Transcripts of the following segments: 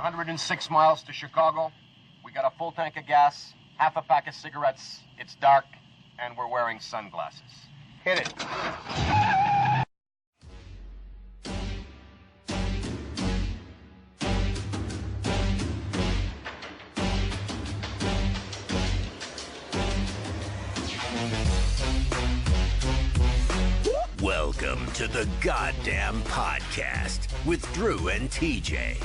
106 miles to Chicago. We got a full tank of gas, half a pack of cigarettes. It's dark, and we're wearing sunglasses. Hit it. Welcome to the Goddamn Podcast with Drew and TJ.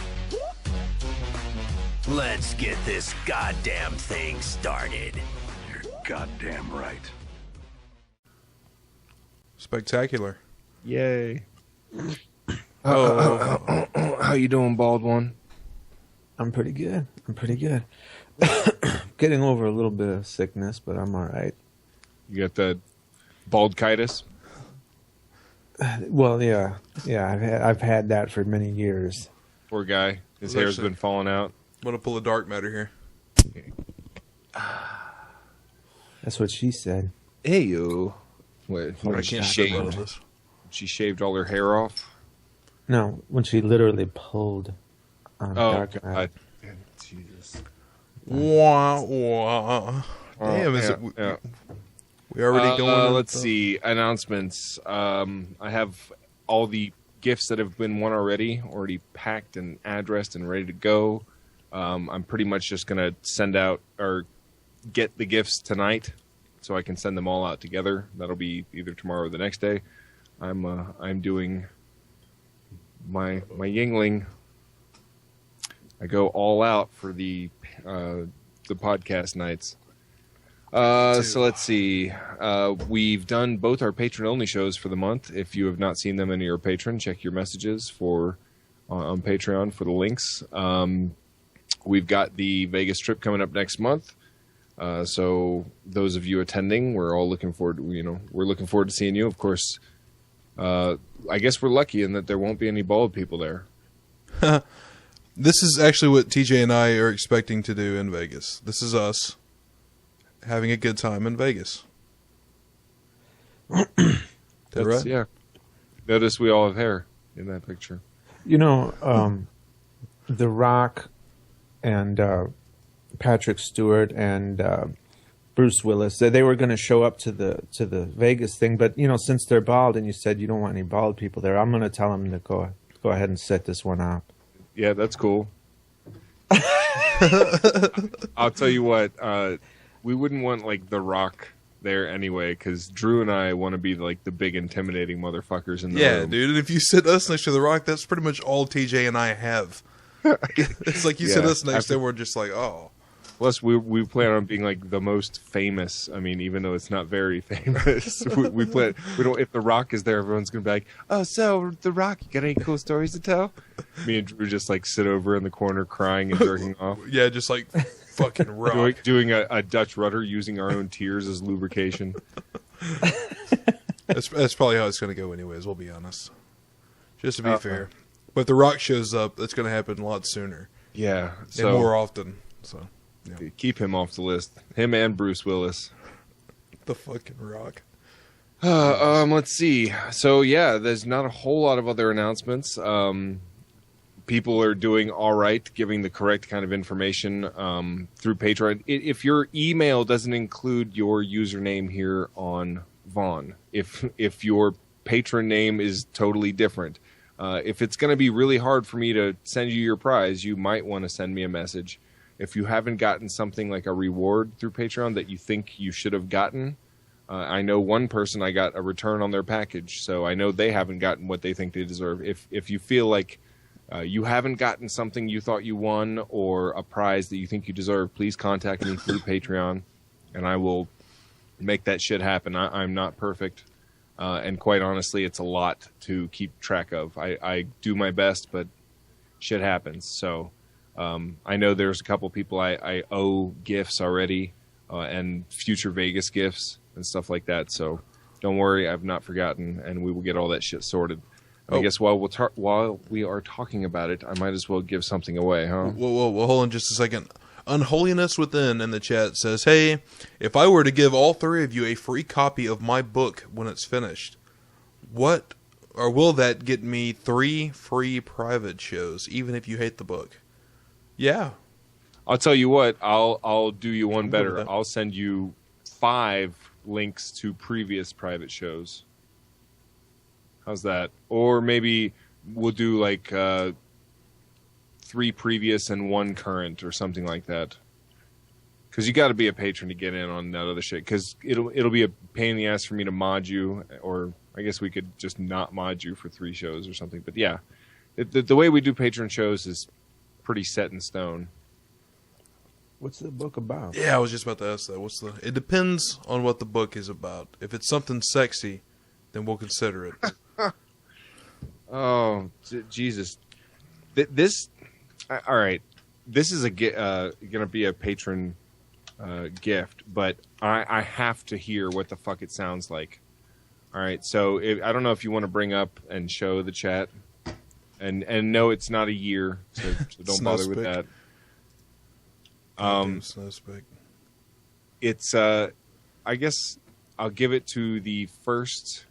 Let's get this goddamn thing started. You're goddamn right. Spectacular. Yay. How you doing, bald one? I'm pretty good. Getting over a little bit of sickness, but I'm all right. You got the baldcitis? Well, yeah. I've had that for many years. Poor guy. His hair's been falling out. I'm going to pull a Darkmatter here. That's what she said. Hey, you. What? I can't shaved. She shaved all her hair off? No, when she literally pulled on Darkmatter. God. Jesus. Wah, wah. Damn, is it... Yeah. We already going... Let's see. Announcements. I have all the gifts that have been won already packed and addressed and ready to go. I'm pretty much just going to send out or get the gifts tonight so I can send them all out together. That'll be either tomorrow or the next day. I'm doing my Yingling. I go all out for the podcast nights. So let's see. We've done both our patron-only shows for the month. If you have not seen them and you're a patron, check your messages on Patreon for the links. We've got the Vegas trip coming up next month. So those of you attending, we're all looking forward to, we're looking forward to seeing you. Of course, I guess we're lucky in that there won't be any bald people there. This is actually what TJ and I are expecting to do in Vegas. This is us having a good time in Vegas. That right? Yeah. Notice we all have hair in that picture. The Rock and Patrick Stewart and Bruce Willis, they were going to show up to the Vegas thing, but since they're bald and you said you don't want any bald people there, I'm going to tell them to go ahead and set this one up. Yeah, that's cool. I'll tell you what, we wouldn't want like The Rock there anyway, because Drew and I want to be like the big intimidating motherfuckers in the room. Yeah, dude, and if you sit us next to The Rock, that's pretty much all TJ and I have. It's like you sit us next to him, we're just like, oh. Plus, we plan on being like the most famous. I mean, even though it's not very famous, we plan. We don't. If The Rock is there, everyone's gonna be like, "Oh, so The Rock, you got any cool stories to tell?" Me and Drew just like sit over in the corner crying and jerking off. Yeah, just like fucking Rock doing a Dutch rudder, using our own tears as lubrication. That's probably how it's gonna go, anyways. We'll be honest. Just to be fair, but if The Rock shows up, that's gonna happen a lot sooner. Yeah, and more often. So. Yeah. Keep him off the list. Him and Bruce Willis. The fucking Rock. Let's see. So yeah, there's not a whole lot of other announcements. People are doing all right, giving the correct kind of information through Patreon. If your email doesn't include your username here on Vaughn, if your patron name is totally different, if it's going to be really hard for me to send you your prize, you might want to send me a message. If you haven't gotten something like a reward through Patreon that you think you should have gotten, I know one person, I got a return on their package, so I know they haven't gotten what they think they deserve. If you feel like you haven't gotten something you thought you won or a prize that you think you deserve, please contact me through Patreon, and I will make that shit happen. I'm not perfect, and quite honestly, it's a lot to keep track of. I do my best, but shit happens, so... I know there's a couple people I owe gifts already, and future Vegas gifts and stuff like that. So don't worry, I've not forgotten, and we will get all that shit sorted. I guess while we are talking about it, I might as well give something away, huh? Whoa, hold on just a second. Unholiness Within in the chat says, "Hey, if I were to give all three of you a free copy of my book when it's finished, what or will that get me 3 free private shows, even if you hate the book?" Yeah. I'll tell you what. I'll do you one I'm good with better. that. I'll send you 5 links to previous private shows. How's that? Or maybe we'll do like 3 previous and 1 current or something like that. Because you got to be a patron to get in on that other shit. Because it'll be a pain in the ass for me to mod you, or I guess we could just not mod you for 3 shows or something. But yeah, the way we do patron shows is pretty set in stone. What's the book about? Yeah, I was just about to ask that. It depends on what the book is about. If it's something sexy, then we'll consider it. Oh, Jesus. All right. This is going to be a patron gift, but I have to hear what the fuck it sounds like. All right. So I don't know if you want to bring up and show the chat. And no, it's not a year, so don't bother with that. It's I guess I'll give it to the first.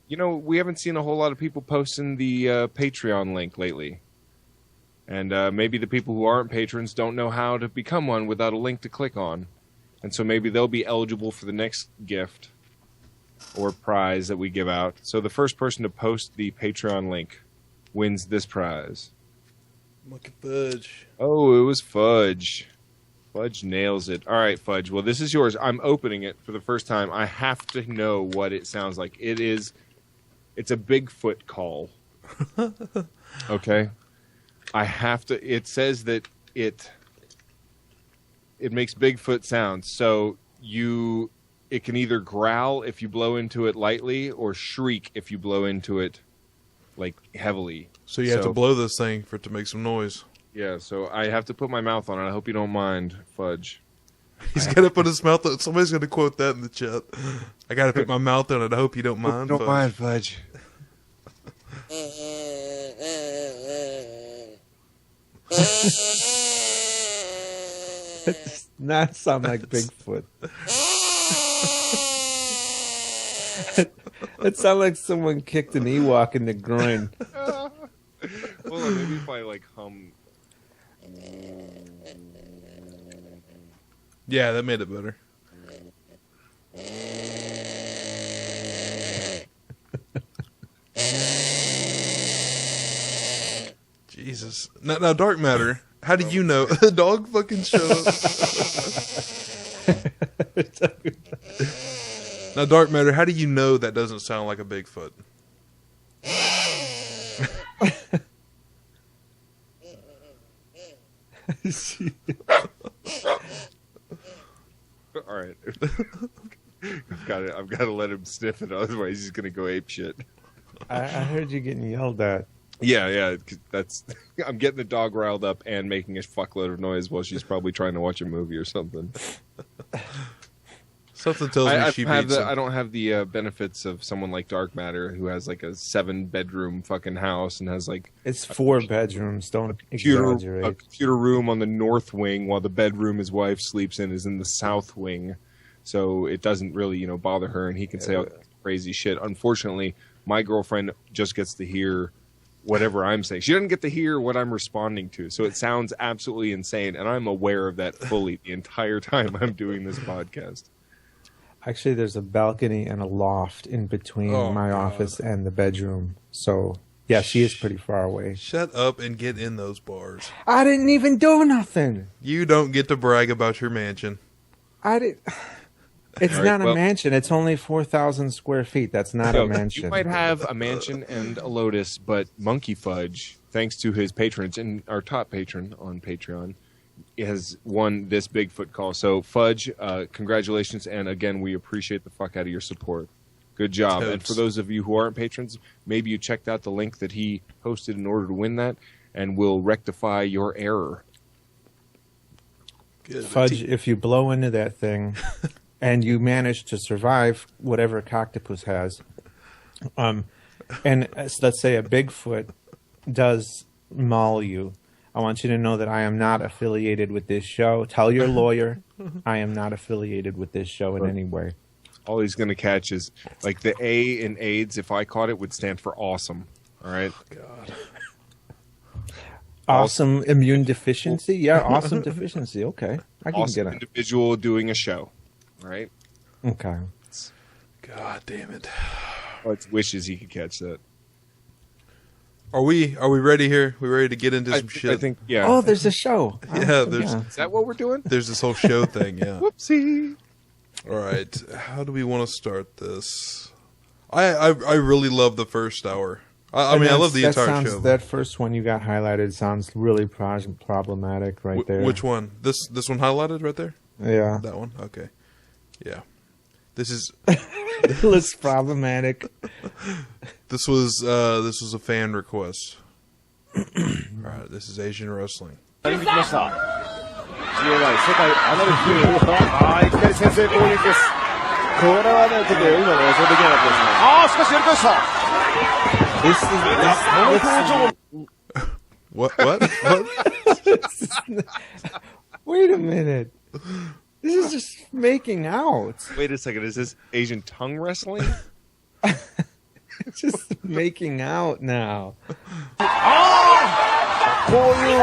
We haven't seen a whole lot of people posting the Patreon link lately, and maybe the people who aren't patrons don't know how to become one without a link to click on, and so maybe they'll be eligible for the next gift or prize that we give out. So the first person to post the Patreon link wins this prize. Look at Fudge. Oh, it was Fudge. Fudge nails it. All right, Fudge. Well, this is yours. I'm opening it for the first time. I have to know what it sounds like. It's a Bigfoot call. Okay? I have to. It says that it makes Bigfoot sounds. So it can either growl if you blow into it lightly or shriek if you blow into it like heavily. So you have to blow this thing for it to make some noise. Yeah, so I have to put my mouth on it. I hope you don't mind, Fudge. He's got to put his mouth on it. Somebody's going to quote that in the chat. I got to put my mouth on it. I hope you don't mind, Don't mind, Fudge. It does not sound like Bigfoot. It sounds like someone kicked an Ewok in the groin. Hold on, maybe if I like hum. Yeah, that made it better. Jesus. Now, Darkmatter, how do you know? The dog fucking show up. Now, Darkmatter, how do you know that doesn't sound like a Bigfoot? All right. I've got to let him sniff it, otherwise he's gonna go ape shit. I heard you getting yelled at. Yeah. I'm getting the dog riled up and making a fuckload of noise while she's probably trying to watch a movie or something. Something tells me she beats him. I don't have the benefits of someone like Darkmatter who has like a 7-bedroom fucking house and has like It's 4 bedrooms. Don't a exaggerate. computer room on the north wing while the bedroom his wife sleeps in is in the south wing. So it doesn't really, bother her, and he can say all crazy shit. Unfortunately, my girlfriend just gets to hear whatever I'm saying. She doesn't get to hear what I'm responding to. So it sounds absolutely insane, and I'm aware of that fully the entire time I'm doing this podcast. Actually, there's a balcony and a loft in between my office and the bedroom. So, yeah, she is pretty far away. Shut up and get in those bars. I didn't even do nothing. You don't get to brag about your mansion. I did. It's not a mansion. It's only 4,000 square feet. That's not a mansion. You might have a mansion and a Lotus, but Monkey Fudge, thanks to his patrons and our top patron on Patreon, has won this Bigfoot call. So, Fudge, congratulations, and again, we appreciate the fuck out of your support. Good job. Totes. And for those of you who aren't patrons, maybe you checked out the link that he posted in order to win that, and we'll rectify your error. Good. Fudge, if you blow into that thing and you manage to survive whatever Coctopus has, and let's say a Bigfoot does maul you, I want you to know that I am not affiliated with this show. Tell your lawyer I am not affiliated with this show in any way. All he's going to catch is, like, the A in AIDS, if I caught it, would stand for awesome. All right? God. Awesome immune deficiency? Yeah, awesome deficiency. Okay. I can Awesome get it. individual doing a show, right? Okay. God damn it. Let's wishes he could catch that. Are we ready here? We ready to get into some shit? I think, yeah. Oh, there's a show. Yeah, there's Is that what we're doing? there's this whole show thing, yeah. Whoopsie. All right. How do we want to start this? I really love the first hour. I mean, I love the entire show. That first one you got highlighted sounds really problematic right there. Which one? This one highlighted right there? Yeah. That one? Okay. Yeah. This is It looks problematic. this was a fan request. All right, this is Asian wrestling. GOY 世界アナルフーいきなり先制攻撃ですこれはねちょっと今の予想できなかったですねしかしやり返した What? Wait a minute. This is just making out. Wait a second. Is this Asian tongue wrestling? It's just making out now. こういう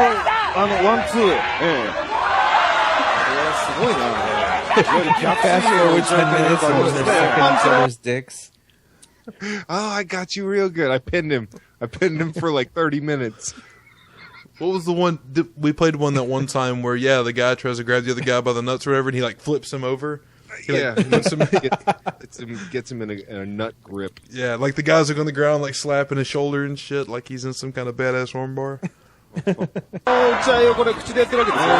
ワンツーこれはすごいな Fast forward 10 minutes and they're sucking each other's dicks. Oh, I got you real good. I pinned him for like 30 minutes. What was the one we played one that one time where the guy tries to grab the other guy by the nuts or whatever and he like flips him over? Gets him in a nut grip. Yeah, like the guys are on the ground like slapping his shoulder and shit like he's in some kind of badass armbar. 打ち合いをこれ口でやってるわけですよね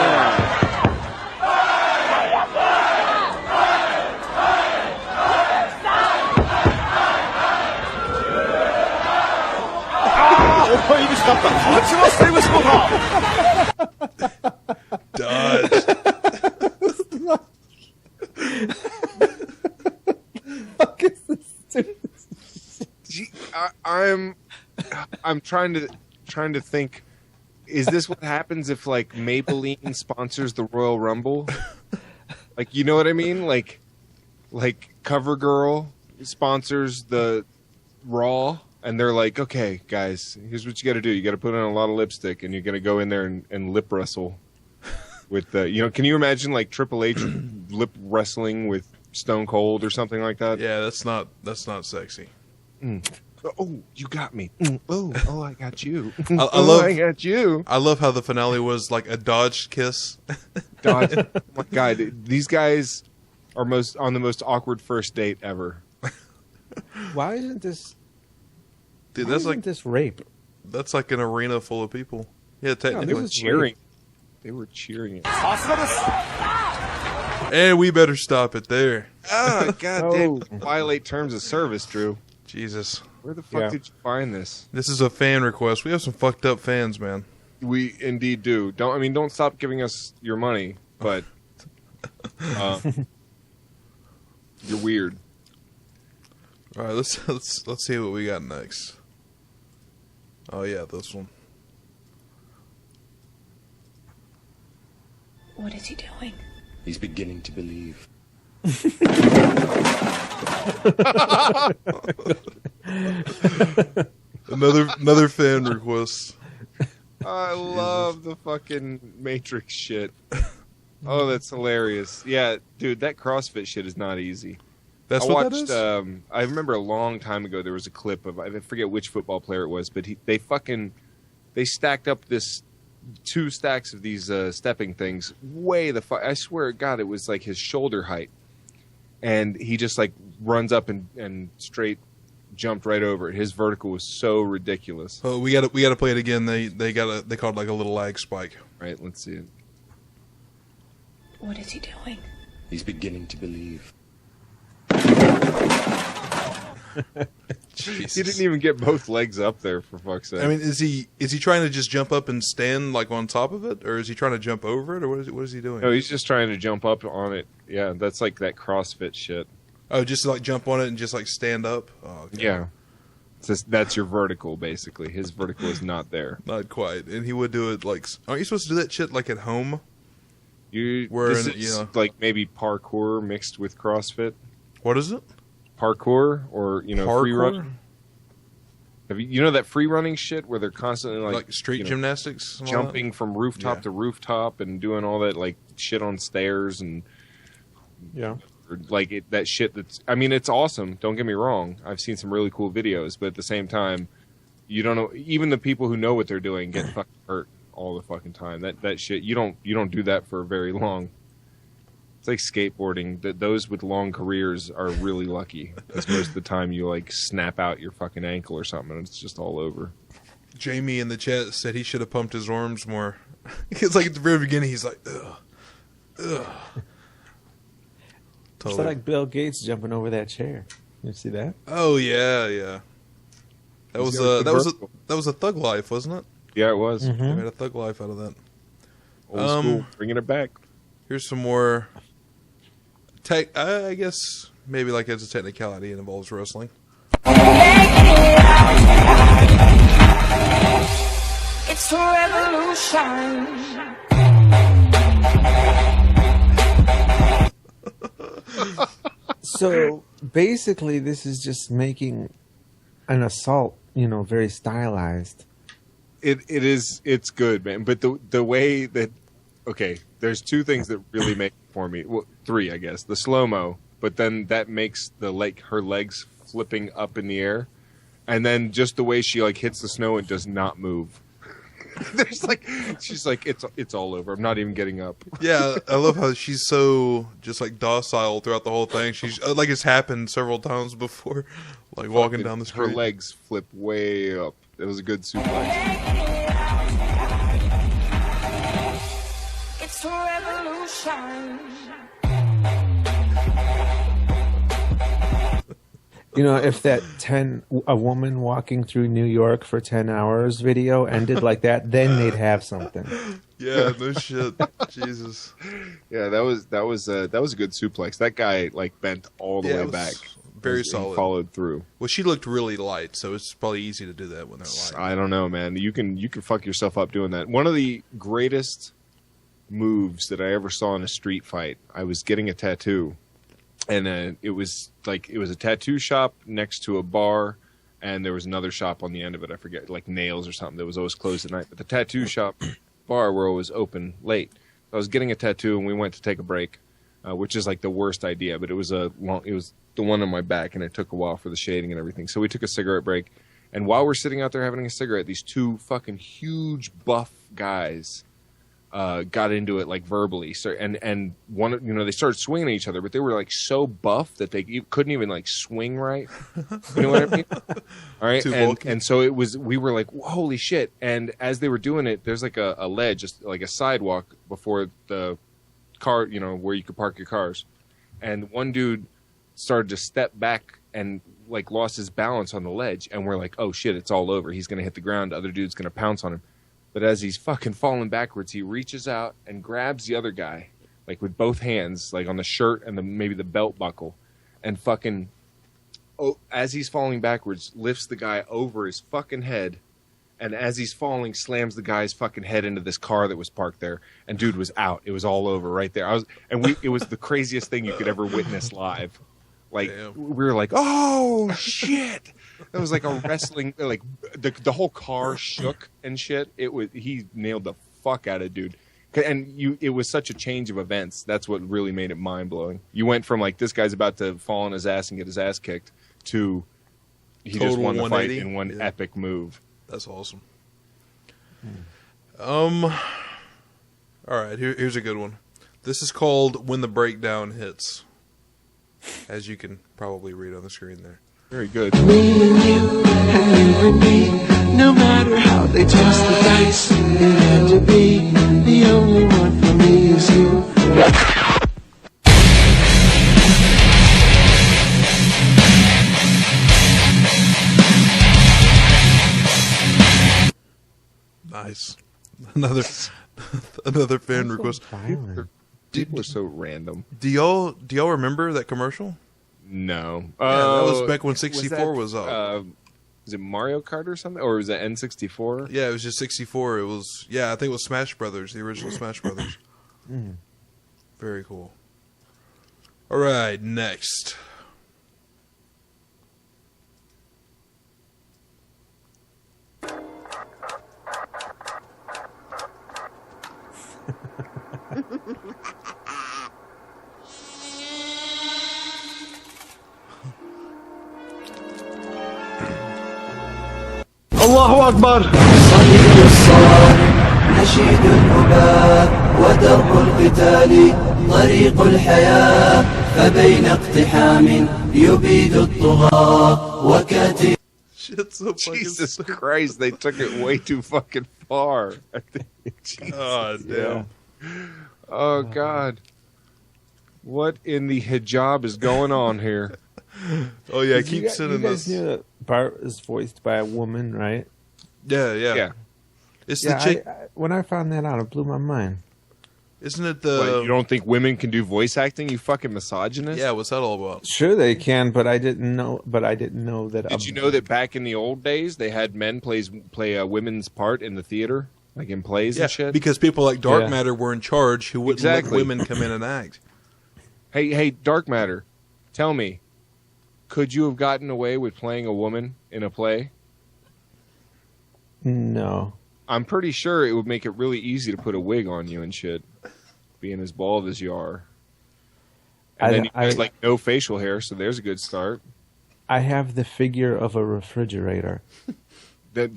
Dodge. Fuck is this? I'm trying to think. Is this what happens if like Maybelline sponsors the Royal Rumble? Like, you know what I mean? Like CoverGirl sponsors the Raw, and they're like, okay, guys, here's what you got to do. You got to put on a lot of lipstick, and you're going to go in there and lip wrestle with the. Can you imagine like Triple H lip wrestling with Stone Cold or something like that? Yeah, that's not sexy. Oh, you got me. Oh, I got you. I got you. I love how the finale was like a dodged kiss. Dodge. Oh my God, these guys are on the most awkward first date ever. Why isn't this? Dude, Why that's isn't like this rape? that's like an arena full of people. Yeah, technically. They were cheering. They were cheering it. And we better stop it there. Oh, God damn. Violate terms of service, Drew. Jesus. Where the fuck did you find this? This is a fan request. We have some fucked up fans, man. We indeed do. Don't stop giving us your money, but you're weird. All right, let's see what we got next. Oh yeah, this one. What is he doing? He's beginning to believe. Another fan request. I love the fucking Matrix shit. Oh, that's hilarious. Yeah, dude, that CrossFit shit is not easy. That's what that is? I remember a long time ago there was a clip of, I forget which football player it was, but they stacked up this 2 stacks of these stepping things I swear to God, it was like his shoulder height. And he just like runs up and straight jumped right over it. His vertical was so ridiculous. Oh, we got to play it again. They called like a little lag spike. Right, let's see it. What is he doing? He's beginning to believe. He didn't even get both legs up there, for fuck's sake. I mean, is he trying to just jump up and stand like on top of it, or is he trying to jump over it, or what is he doing? No, he's just trying to jump up on it. Yeah, that's like that CrossFit shit. Oh, just to, like jump on it and just like stand up. Oh, okay. Yeah, that's your vertical basically. His vertical is not there. Not quite, and he would do it like. Aren't you supposed to do that shit like at home? This is like maybe parkour mixed with CrossFit. What is it? Parkour or free run. You know that free running shit where they're constantly like street gymnastics, and jumping from rooftop Yeah. to rooftop and doing all that like shit on stairs and like that shit. It's awesome. Don't get me wrong. I've seen some really cool videos, but at the same time, you don't know. Even the people who know what they're doing get fucking hurt all the fucking time. That shit. You don't do that for very long. It's like skateboarding. Those with long careers are really lucky, because most of the time you like snap out your fucking ankle or something, and it's just all over. Jamie in the chat said he should have pumped his arms more. It's like at the very beginning, he's like, ugh. It's like Bill Gates jumping over that chair. You see that? Oh yeah. That was a Thug Life, wasn't it? Yeah, it was. They made a Thug Life out of that. Old school, bringing it back. Here's some more. I guess maybe like it's a technicality. It involves wrestling. It's a revolution. So basically, this is just making an assault, very stylized. It's good, man. But the way that, okay, there's two things that really make it for me. Well, three, I guess. The slow-mo, but then that makes her legs flipping up in the air. And then just the way she like hits the snow and does not move. She's like, it's all over. I'm not even getting up. Yeah, I love how she's so just like docile throughout the whole thing. She's like it's happened several times before, like walking down the street. Her legs flip way up. It was a good suplex. It's a revolution. If that a woman walking through New York for 10 hours video ended like that, then they'd have something. Yeah, no shit. Jesus. Yeah, that was a good suplex. That guy like bent all the way back. Very solid. He followed through. Well, she looked really light, so it's probably easy to do that when they're light. I don't know, man. You can fuck yourself up doing that. One of the greatest moves that I ever saw in a street fight. I was getting a tattoo. And it was a tattoo shop next to a bar, and there was another shop on the end of it. I forget, like Nails or something that was always closed at night. But the tattoo shop bar were always open late. I was getting a tattoo, and we went to take a break, which is like the worst idea. But it was the one on my back, and it took a while for the shading and everything. So we took a cigarette break, and while we're sitting out there having a cigarette, these two fucking huge buff guys got into it like verbally. So and one, they started swinging at each other, but they were like so buff that they couldn't even like swing right. You know what I mean? All right, and so we were like, holy shit! And as they were doing it, there's like a ledge, just like a sidewalk before the car, where you could park your cars. And one dude started to step back and like lost his balance on the ledge, and we're like, oh shit, it's all over. He's gonna hit the ground. The other dude's gonna pounce on him. But as he's fucking falling backwards, he reaches out and grabs the other guy, like with both hands, like on the shirt and maybe the belt buckle, and fucking, as he's falling backwards, lifts the guy over his fucking head, and as he's falling, slams the guy's fucking head into this car that was parked there, and dude was out. It was all over right there. It was the craziest thing you could ever witness live. Like, we were like, oh shit. It was like a wrestling, like the whole car shook and shit. He nailed the fuck out of dude. And it was such a change of events. That's what really made it mind blowing. You went from like, this guy's about to fall on his ass and get his ass kicked, to he just won the fight in one epic move. That's awesome. All right, here's a good one. This is called When the Breakdown Hits, as you can probably read on the screen there. Very good. Me and you and me, no matter how they toss the dice, it had to be. The only one for me is you. Nice. Another fan request. People are so random. Do y'all remember that commercial? No. Yeah, that was back when 64 was up. Was it Mario Kart or something? Or was it N64? Yeah, it was just 64. It was, I think it was Smash Brothers, the original Smash Brothers. Very cool. All right, next. الله أكبر. صليب الصواب نشيد الأباء ودرب القتال طريق الحياة فبين اقتحام يبيد الطغاة وكاتب. Shit's so fucking Jesus stupid. Christ, they took it way too fucking far. Oh, damn. Oh, God. What in the hijab is going on here? Oh, yeah, You keep guys- sending you guys us. knew that Bart is voiced by a woman, right? Yeah. It's Yeah, the chick. when I found that out, it blew my mind. Isn't it What, the. you don't think women can do voice acting, you fucking misogynist? Yeah, what's that all about? Sure, they can, but I didn't know. But I didn't know that. Did you know that back in the old days, they had men play a women's part in the theater? Like in plays Yeah, and shit? because people like Darkmatter were in charge who wouldn't Exactly. let women come in and act. Hey, Darkmatter, tell me, could you have gotten away with playing a woman in a play? No. I'm pretty sure it would make it really easy to put a wig on you and shit, being as bald as you are. And then you have like no facial hair, so there's a good start. I have the figure of a refrigerator.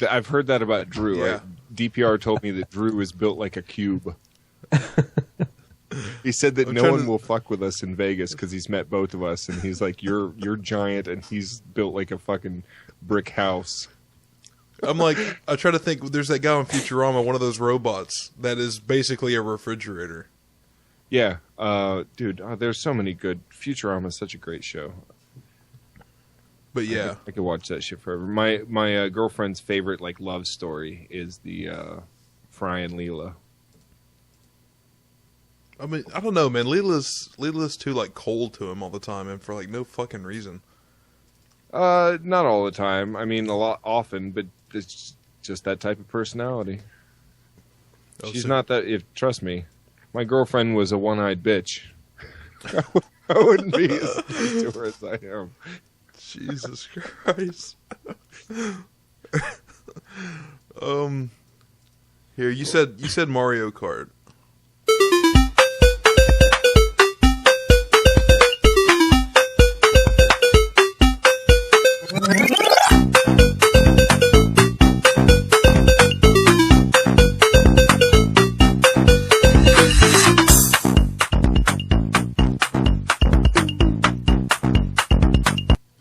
I've heard that about Drew. Yeah. DPR told me that Drew is built like a cube. He said that I'm no trying one to- will fuck with us in Vegas because he's met both of us, and he's like, "You're giant," and he's built like a fucking brick house. I'm like, I try to think. There's that guy on Futurama, one of those robots that is basically a refrigerator. Yeah, dude, there's so many good. Futurama is such a great show. But yeah, I could watch that shit forever. My girlfriend's favorite like love story is the Fry and Leela. I mean, I don't know, man. Leela's too like cold to him all the time, and for like no fucking reason. Not all the time. I mean, a lot often, but it's just that type of personality. Oh, She's so- not that. If trust me, my girlfriend was a one-eyed bitch. I wouldn't be as nice to her as I am. Jesus Christ. Here you said Mario Kart.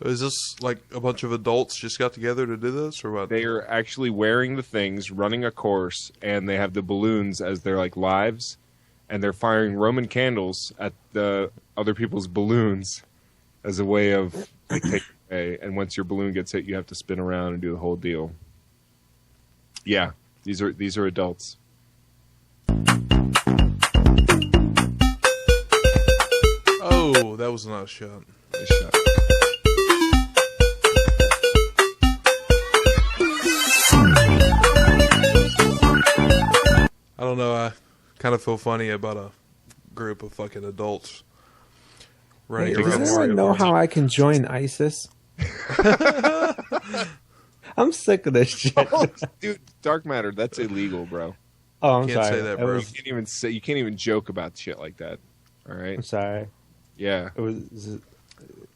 Is this like a bunch of adults just got together to do this, or what? They are actually wearing the things, running a course, and they have the balloons as their like lives, and they're firing Roman candles at the other people's balloons as a way of like, taking away. And once your balloon gets hit, you have to spin around and do the whole deal. Yeah, these are adults. Oh, that was not a shot. Nice shot. I don't know. I kind of feel funny about a group of fucking adults running Hey, around. does anyone know how I can join ISIS? I'm sick of this shit. Dude, Darkmatter, that's illegal, bro. Oh, I'm Can't sorry. say that, It bro. was- You can't even joke about shit like that. All right? I'm sorry. Yeah. It was.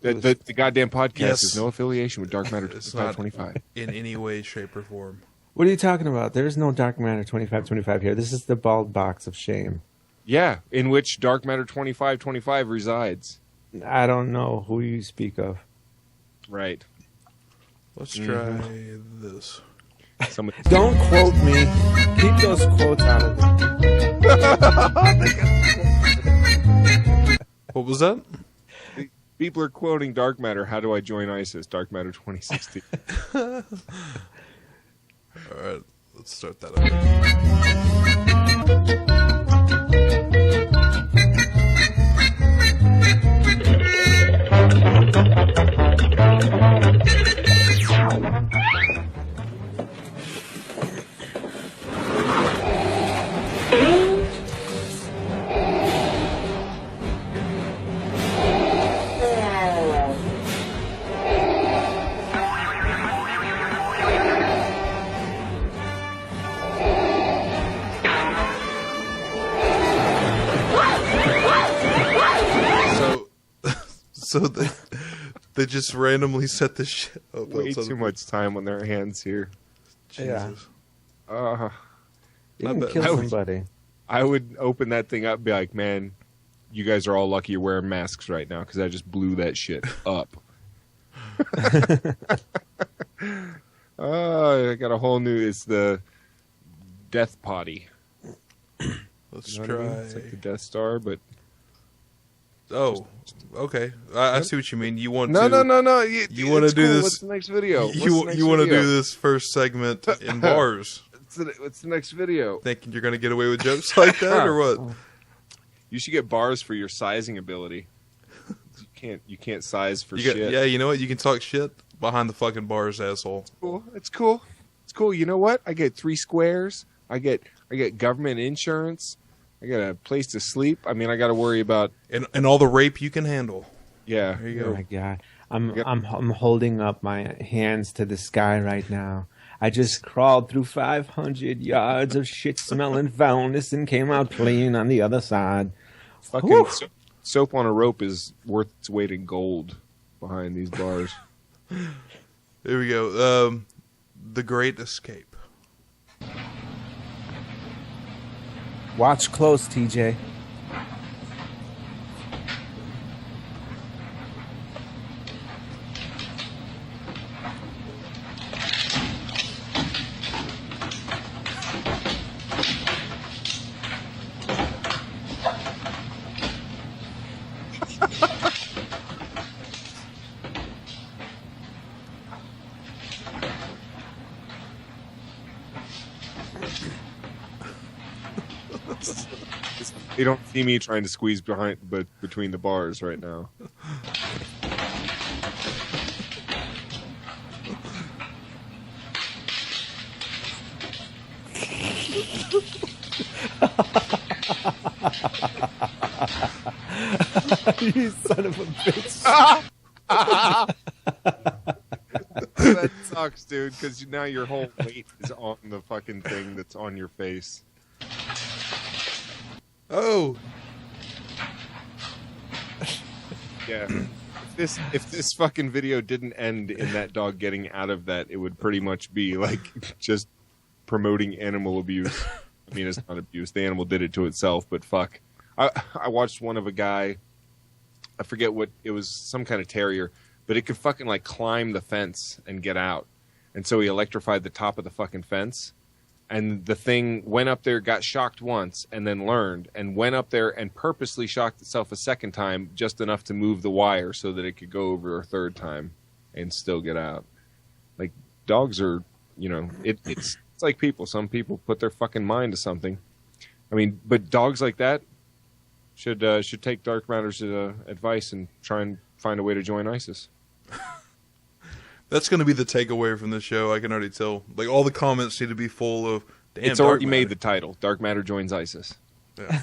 The goddamn podcast Yes. has no affiliation with Darkmatter It's not 2525. in any way, shape, or form. What are you talking about? There's no Darkmatter 2525 here. This is the bald box of shame. Yeah, in which Darkmatter 2525 resides. I don't know who you speak of. Right. Let's try this. Somebody Don't quote me. Keep those quotes out of it. What was that? People are quoting Darkmatter. How do I join ISIS? Darkmatter 2016. All right, let's start that up. So they just randomly set this shit up. Way too much time on their hands here. Jesus. You didn't kill somebody. I would open that thing up and be like, man, you guys are all lucky you're wearing masks right now because I just blew that shit up. I got a whole new, it's the Death Potty. Let's you know try. What I mean? It's like the Death Star, but... Oh, okay. I see what you mean. You want No. You want to do cool. this... What's the next video? You want to do this first segment in bars. What's the next video? Thinking you're going to get away with jokes like that, or what? You should get bars for your sizing ability. You can't size for shit. Yeah, you know what? You can talk shit behind the fucking bars, asshole. It's cool. You know what? I get 3 squares. I get government insurance. I got a place to sleep. I mean, I got to worry about and all the rape you can handle. Yeah. There you go. Oh my God, I'm holding up my hands to the sky right now. I just crawled through 500 yards of shit-smelling foulness and came out clean on the other side. Fucking soap on a rope is worth its weight in gold behind these bars. Here we go. The Great Escape. Watch close, TJ. You don't see me trying to squeeze between the bars right now. You son of a bitch. That sucks, dude, because now your whole weight is on the fucking thing that's on your face. Oh. Yeah. If this fucking video didn't end in that dog getting out of that, it would pretty much be like just promoting animal abuse. I mean, it's not abuse. The animal did it to itself, but fuck. I watched one of a guy, I forget what, it was some kind of terrier, but it could fucking like climb the fence and get out. And so he electrified the top of the fucking fence. And the thing went up there, got shocked once, and then learned, and went up there and purposely shocked itself a second time, just enough to move the wire so that it could go over a third time and still get out. Like, dogs are, you know, it's like people. Some people put their fucking mind to something. I mean, but dogs like that should take Darkmatter's advice and try and find a way to join ISIS. That's going to be the takeaway from this show. I can already tell. Like, all the comments need to be full of, damn, it's already made the title. Darkmatter joins ISIS. Yeah,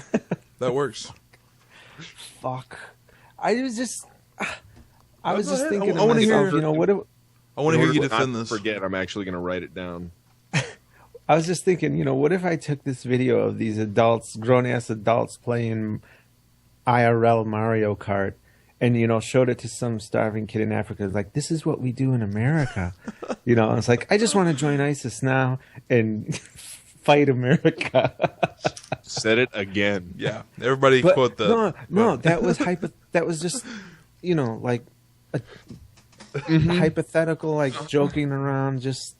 that works. Fuck. I was just thinking I want to hear, you know, what if... I want to hear you defend this. Forget, I'm actually going to write it down. I was just thinking, you know, what if I took this video of these adults, grown-ass adults playing IRL Mario Kart, and, you know, showed it to some starving kid in Africa. Like, this is what we do in America. You know, it's like, I just want to join ISIS now and fight America. Said it again. Yeah, everybody quote that. No, that was just, you know, like a hypothetical, like joking around, just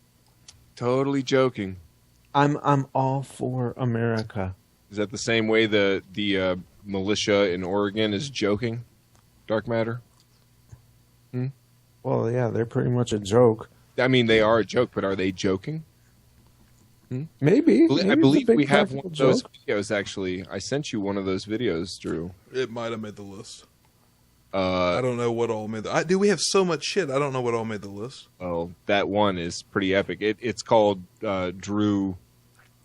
totally joking. I'm all for America. Is that the same way the militia in Oregon is joking? Darkmatter? Well, yeah, they're pretty much a joke. I mean, they are a joke, but are they joking? Maybe. I believe we have one of those videos, actually. I sent you one of those videos, Drew. It might have made the list. I don't know what all made the... Dude, we have so much shit. I don't know what all made the list. Oh, that one is pretty epic. It's called Drew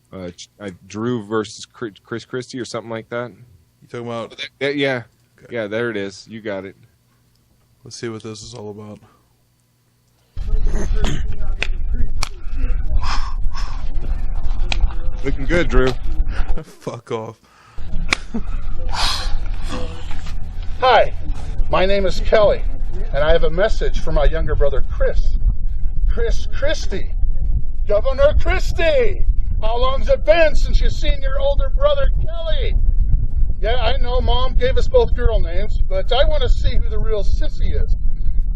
versus Chris Christie or something like that. You talking about... Yeah. Okay. Yeah, there it is. You got it. Let's see what this is all about. Looking good, Drew. Fuck off. Hi, My name is Kelly, and I have a message for my younger brother, Chris. Chris Christie. Governor Christie! How long's it been since you've seen your older brother, Kelly? Yeah, I know Mom gave us both girl names, but I want to see who the real sissy is.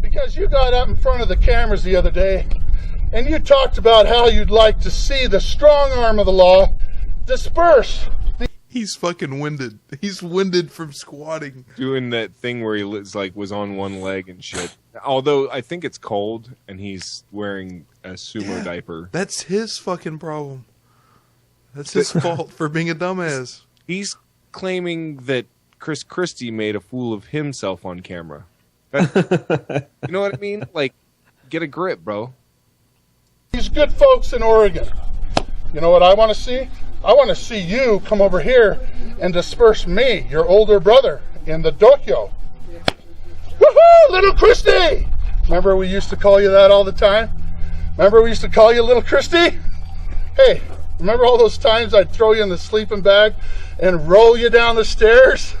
Because you got up in front of the cameras the other day, and you talked about how you'd like to see the strong arm of the law disperse. He's fucking winded. He's winded from squatting. Doing that thing where he was on one leg and shit. Although I think it's cold and he's wearing a sumo diaper. That's his fucking problem. That's his fault for being a dumbass. He's claiming that Chris Christie made a fool of himself on camera. You know what I mean? Like, get a grip, bro. These good folks in Oregon. You know what I want to see? I want to see you come over here and disperse me, your older brother, in the dojo. Woohoo, little Christy! Remember we used to call you that all the time? Remember we used to call you little Christy? Hey, remember all those times I'd throw you in the sleeping bag and roll you down the stairs?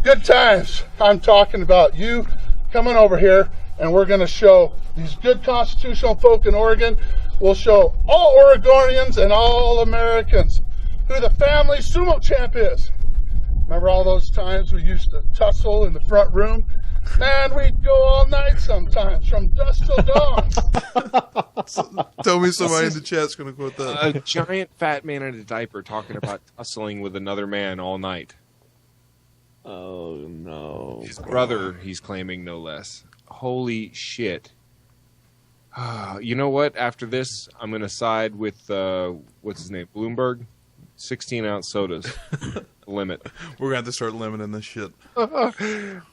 Good times. I'm talking about you coming over here, and we're going to show these good constitutional folk in Oregon. We'll show all Oregonians and all Americans who the family sumo champ is. Remember all those times we used to tussle in the front room? Man, we'd go all night sometimes, from dusk till dawn. Tell me somebody in the chat's going to quote that. A giant fat man in a diaper talking about tussling with another man all night. Oh, no. His brother, he's claiming, no less. Holy shit. You know what? After this, I'm going to side with, what's his name? Bloomberg? 16-ounce sodas. Limit. We're going to have to start limiting this shit. Fuck, man.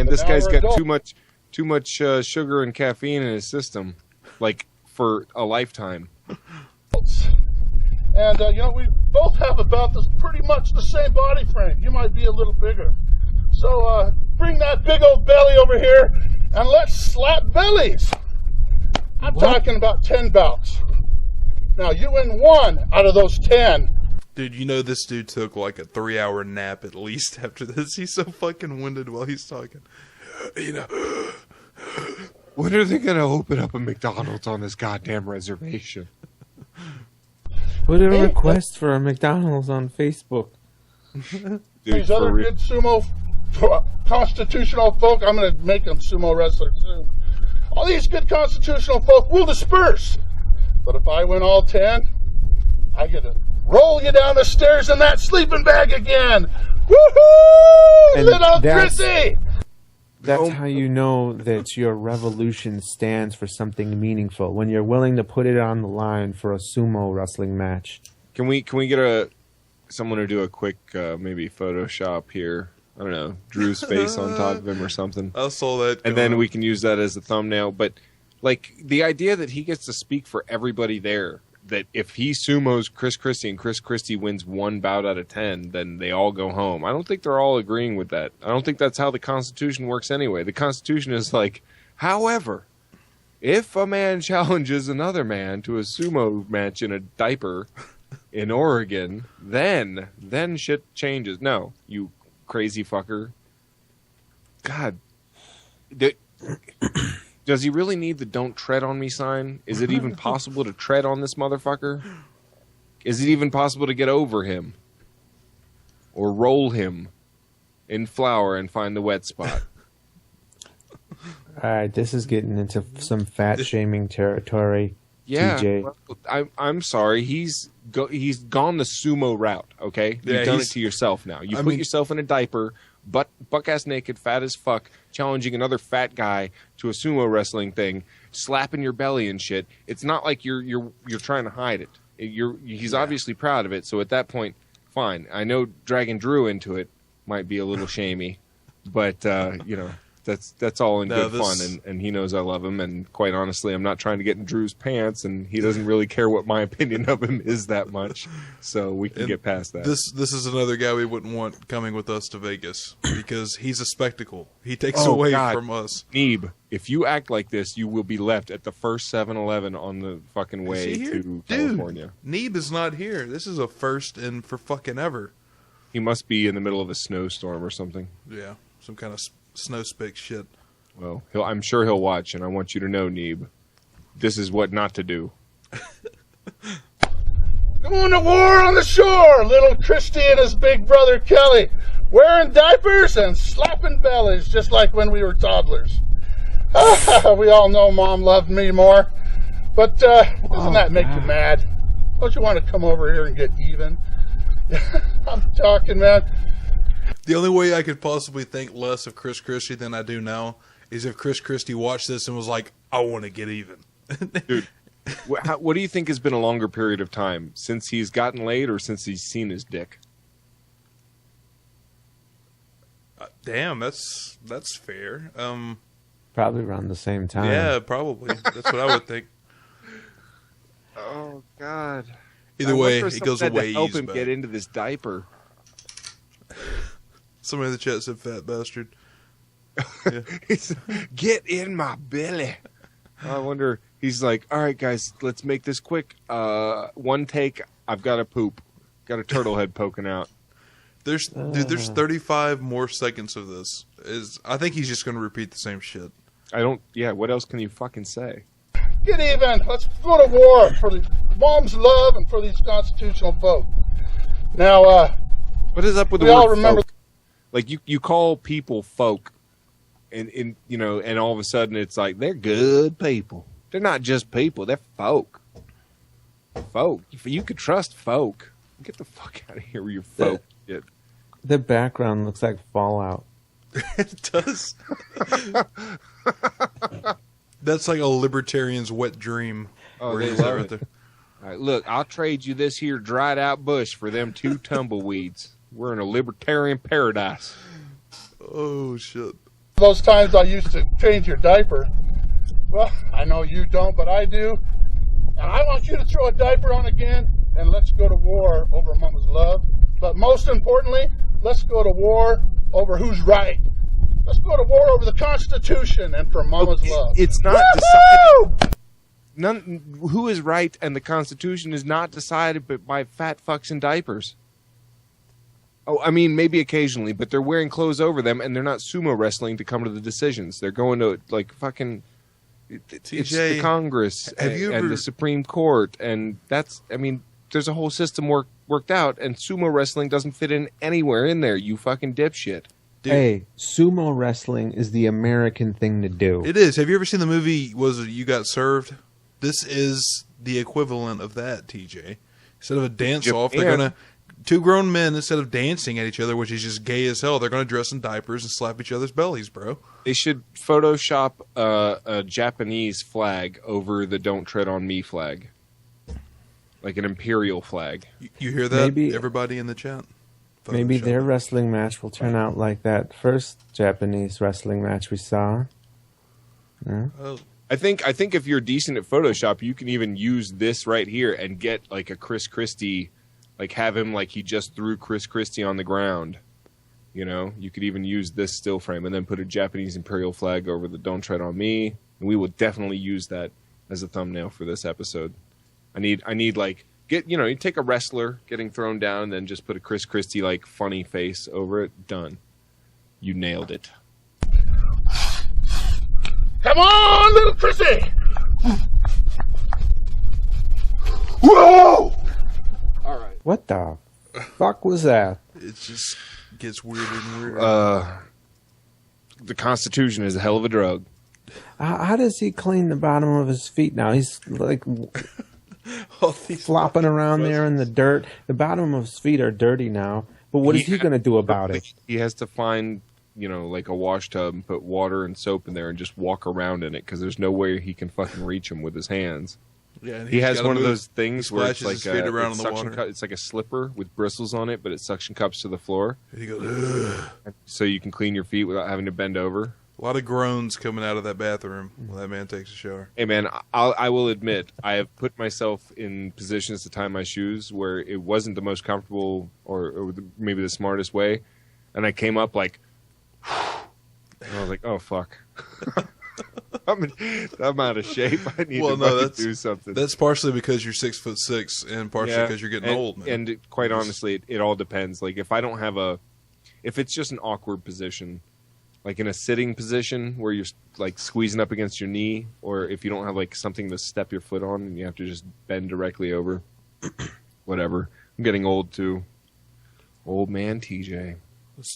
This guy's got too much sugar and caffeine in his system. Like, for a lifetime. And, we both have about pretty much the same body frame. You might be a little bigger. So, bring that big old belly over here, and let's slap bellies. I'm talking about 10 bouts. Now, you win 1 out of those 10. Dude, you know this dude took like a 3-hour nap at least after this. He's so fucking winded while he's talking. You know. When are they going to open up a McDonald's on this goddamn reservation? Put in a request for a McDonald's on Facebook. Dude, these other good sumo constitutional folk, I'm going to make them sumo wrestlers soon. All these good constitutional folk will disperse. But if I win all 10, I get to roll you down the stairs in that sleeping bag again. Woohoo! And little Chrissy! That's how you know that your revolution stands for something meaningful. When you're willing to put it on the line for a sumo wrestling match. Can we get someone to do a quick maybe Photoshop here? I don't know, Drew's face on top of him or something. I saw that. And then we can use that as a thumbnail. But like the idea that he gets to speak for everybody there, that if he sumos Chris Christie and Chris Christie wins 1 bout out of 10, then they all go home. I don't think they're all agreeing with that. I don't think that's how the Constitution works anyway. The Constitution is like, however, if a man challenges another man to a sumo match in a diaper in Oregon, then shit changes. No, you crazy fucker. God. Does he really need the "don't tread on me" sign? Is it even possible to tread on this motherfucker? Is it even possible to get over him? Or roll him in flour and find the wet spot? All right, this is getting into some fat-shaming territory. Yeah, TJ. well, I'm sorry. He's gone the sumo route, okay? You've done it to yourself now. You put yourself in a diaper, buck-ass naked, fat as fuck, challenging another fat guy to a sumo wrestling thing, slapping your belly and shit. It's not like you're trying to hide it. He's obviously proud of it, so at that point, fine. I know dragging Drew into it might be a little shamey, but, that's all in good fun, and he knows I love him, and quite honestly, I'm not trying to get in Drew's pants, and he doesn't really care what my opinion of him is that much, so we can get past that. This is another guy we wouldn't want coming with us to Vegas, because he's a spectacle. He takes away from us. Neeb, if you act like this, you will be left at the first 7-Eleven on the fucking way to California. Neeb is not here. This is a first for fucking ever. He must be in the middle of a snowstorm or something. Yeah. some kind of snow spick shit. Well, I'm sure he'll watch, and I want you to know, Neeb, this is what not to do. Going to war on the shore, little Christy and his big brother Kelly, wearing diapers and slapping bellies just like when we were toddlers. We all know Mom loved me more, but doesn't that make you mad? Don't you want to come over here and get even? I'm talking, man. The only way I could possibly think less of Chris Christie than I do now is if Chris Christie watched this and was like, I want to get even. Dude, what do you think has been a longer period of time? Since he's gotten laid or since he's seen his dick? Damn, that's fair. Probably around the same time. Yeah, probably. That's what I would think. Oh, God. Either way, it goes away. To help him get into this diaper. Somebody in the chat said fat bastard. Yeah. Get in my belly. I wonder, he's like, all right, guys, let's make this quick. One take, I've got to poop. Got a turtle head poking out. There's 35 more seconds of this. I think he's just going to repeat the same shit. What else can you fucking say? Get even. Let's go to war for the Mom's love and for these constitutional votes. Now, what is up with the we word all remember folk? Like you call people folk, and all of a sudden it's like they're good people. They're not just people; they're folk. Folk. You could trust folk. Get the fuck out of here with your folk shit. The background looks like Fallout. It does. That's like a libertarian's wet dream. Oh, they love it. All right, look, I'll trade you this here dried out bush for them 2 tumbleweeds. We're in a libertarian paradise. Oh, shit. those times I used to change your diaper. Well, I know you don't, but I do. And I want you to throw a diaper on again, and let's go to war over Mama's love. But most importantly, let's go to war over who's right. Let's go to war over the Constitution and for Mama's love. It's not decided. Who is right and the Constitution is not decided but by fat fucks in diapers. Oh, I mean, maybe occasionally, but they're wearing clothes over them, and they're not sumo wrestling to come to the decisions. They're going to, like, fucking... It's the Congress and the Supreme Court, and that's... I mean, there's a whole system worked out, and sumo wrestling doesn't fit in anywhere in there, you fucking dipshit. Dude. Hey, sumo wrestling is the American thing to do. It is. Have you ever seen the movie, You Got Served? This is the equivalent of that, TJ. Instead of a dance-off, they're going to... Two grown men, instead of dancing at each other, which is just gay as hell, they're going to dress in diapers and slap each other's bellies, bro. They should Photoshop a Japanese flag over the Don't Tread on Me flag. Like an imperial flag. You hear that, everybody in the chat? Photoshop. Maybe their wrestling match will turn out like that first Japanese wrestling match we saw. Yeah. Oh. I think if you're decent at Photoshop, you can even use this right here and get like a Chris Christie... Like, have him like he just threw Chris Christie on the ground. You know? You could even use this still frame and then put a Japanese imperial flag over the Don't Tread on Me. And we will definitely use that as a thumbnail for this episode. I need like, you take a wrestler getting thrown down and then just put a Chris Christie, like, funny face over it. Done. You nailed it. Come on, little Chrissy! Whoa! All right. What the fuck was that? It just gets weirder and weirder. The Constitution is a hell of a drug. How does he clean the bottom of his feet now? He's like flopping around there in the dirt. The bottom of his feet are dirty now. But what is he going to do about it? He has to find, like a wash tub and put water and soap in there and just walk around in it because there's no way he can fucking reach him with his hands. Yeah, he has one of those things where it's like it's like a slipper with bristles on it, but it suction cups to the floor. And he goes, ugh. So you can clean your feet without having to bend over. A lot of groans coming out of that bathroom when that man takes a shower. Hey, man, I will admit, I have put myself in positions to tie my shoes where it wasn't the most comfortable or maybe the smartest way. And I came up like, and I was like, oh, fuck. I'm out of shape. I need to do something. That's partially because you're 6'6" and partially because you're getting old, man. And quite honestly, it all depends. Like if I don't have if it's just an awkward position, like in a sitting position where you're like squeezing up against your knee, or if you don't have like something to step your foot on and you have to just bend directly over. Whatever. I'm getting old too. Old man TJ.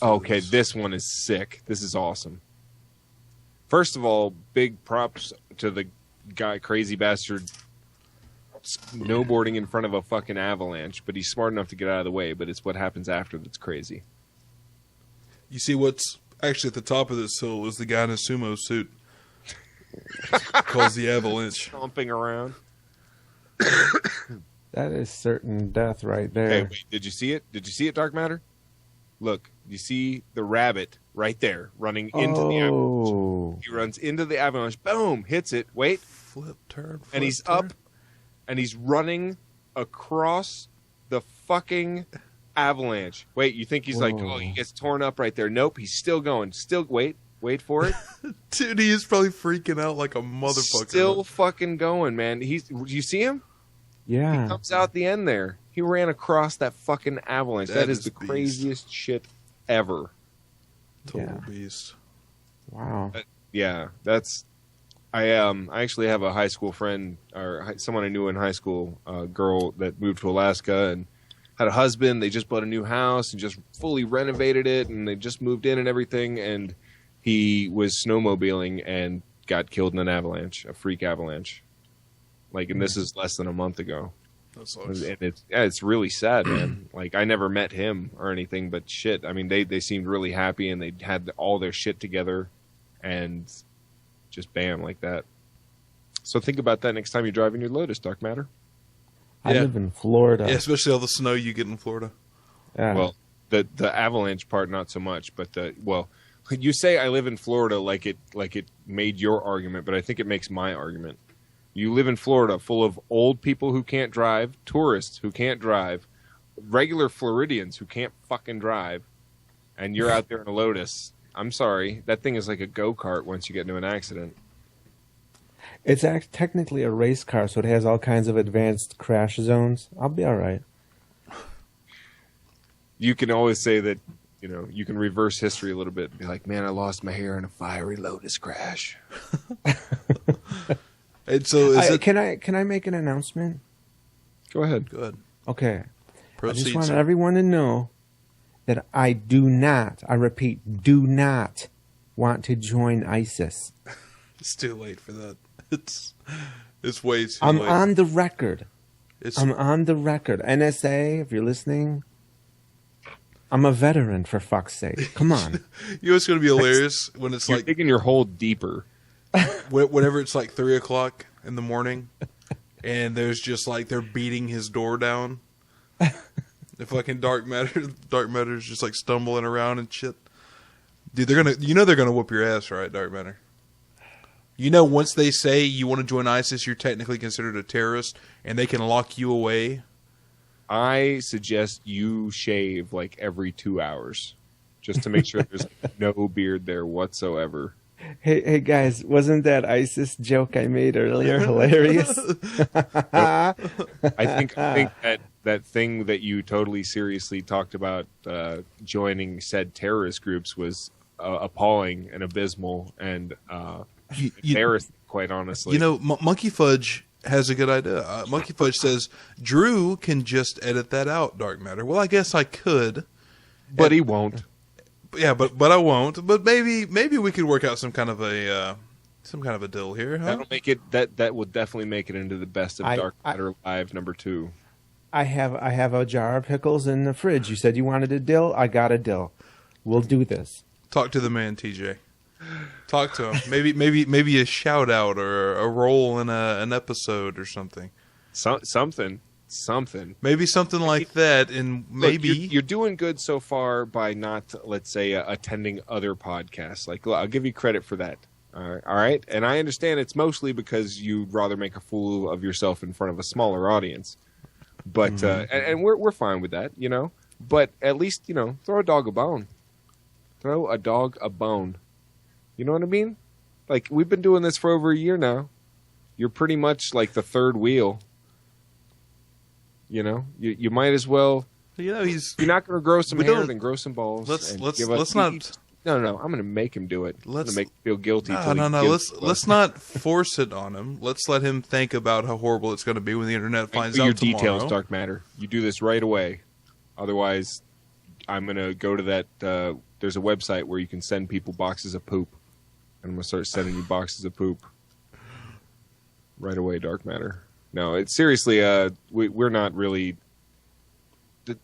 Okay, this one is sick. This is awesome. First of all, big props to the guy, crazy bastard, snowboarding in front of a fucking avalanche, but he's smart enough to get out of the way, but it's what happens after that's crazy. You see what's actually at the top of this hill is the guy in a sumo suit. Calls the avalanche. Stomping around. That is certain death right there. Hey, wait, did you see it? Did you see it, Darkmatter? Look, you see the rabbit right there running into the avalanche. He runs into the avalanche. Boom! Hits it. Wait. Flip, turn, flip, and he's turn. up, and he's running across the fucking avalanche. Wait, you think he's like, oh, he gets torn up right there. Nope, he's still going. Still, wait for it. Dude, he is probably freaking out like a motherfucker. Still fucking going, man. You see him? Yeah. He comes out the end there. He ran across that fucking avalanche. That is the beast. craziest shit ever. Total beast. Wow. Yeah, that's... I actually have a high school friend, or someone I knew in high school, a girl that moved to Alaska and had a husband. They just bought a new house and just fully renovated it, and they just moved in and everything, and he was snowmobiling and got killed in an avalanche, a freak avalanche. Like, and this is less than a month ago. That sucks. And it's really sad, man. Like, I never met him or anything, but shit. I mean, they seemed really happy, and they had all their shit together, and just bam, like that. So think about that next time you're driving your Lotus, Darkmatter. I live in Florida. Yeah, especially all the snow you get in Florida. Yeah. Well, the avalanche part, not so much, but you say I live in Florida like it made your argument, but I think it makes my argument. You live in Florida, full of old people who can't drive, tourists who can't drive, regular Floridians who can't fucking drive, and you're out there in a Lotus. I'm sorry, that thing is like a go-kart once you get into an accident. It's technically a race car, so it has all kinds of advanced crash zones. I'll be all right. You can always say that, you can reverse history a little bit and be like, man, I lost my hair in a fiery Lotus crash. And so can I make an announcement? Go ahead. Go ahead. Okay. Proceed, I just want sir. everyone to know that I do not, I repeat, do not want to join ISIS. It's too late for that. It's way too I'm late. on the record. It's I'm on the record. NSA, if you're listening, I'm a veteran, for fuck's sake. Come on. You know what's going to be hilarious when it's You're like digging your hole deeper. whenever it's like 3:00 in the morning, and there's just like they're beating his door down. The fucking Darkmatter's just like stumbling around and shit. Dude, they're gonna whoop your ass, right, Darkmatter? Once they say you want to join ISIS, you're technically considered a terrorist, and they can lock you away. I suggest you shave like every 2 hours, just to make sure there's no beard there whatsoever. Hey guys, wasn't that ISIS joke I made earlier hilarious? I think that thing that you totally seriously talked about joining said terrorist groups was appalling and abysmal and embarrassing, quite honestly. Monkey Fudge has a good idea. Monkey Fudge says Drew can just edit that out, Darkmatter. Well, I guess I could, but he won't. Yeah, but I won't. But maybe we could work out some kind of a deal here. Huh? That'll make it that will definitely make it into the best of Darkmatter Live #2. I have a jar of pickles in the fridge. You said you wanted a dill. I got a dill. We'll do this. Talk to the man, TJ. Talk to him. Maybe a shout out or a role in an episode or something. Something. Maybe something like that. And maybe look, you're doing good so far by not, let's say, attending other podcasts. Like, I'll give you credit for that. All right, and I understand it's mostly because you'd rather make a fool of yourself in front of a smaller audience. But and we're fine with that, But at least throw a dog a bone. Throw a dog a bone. You know what I mean? Like, we've been doing this for over a year now. You're pretty much like the third wheel. You might as well. You're not going to grow some hair, then grow some balls. Let's not No, I'm going to make him do it. I'm going to make him feel guilty. No. Let's not force it on him. Let's let him think about how horrible it's going to be when the internet finds out your tomorrow. Details, Darkmatter. You do this right away. Otherwise, I'm going to go to that. There's a website where you can send people boxes of poop. And I'm going to start sending you boxes of poop. Right away, Darkmatter. No, it's seriously, we're not really...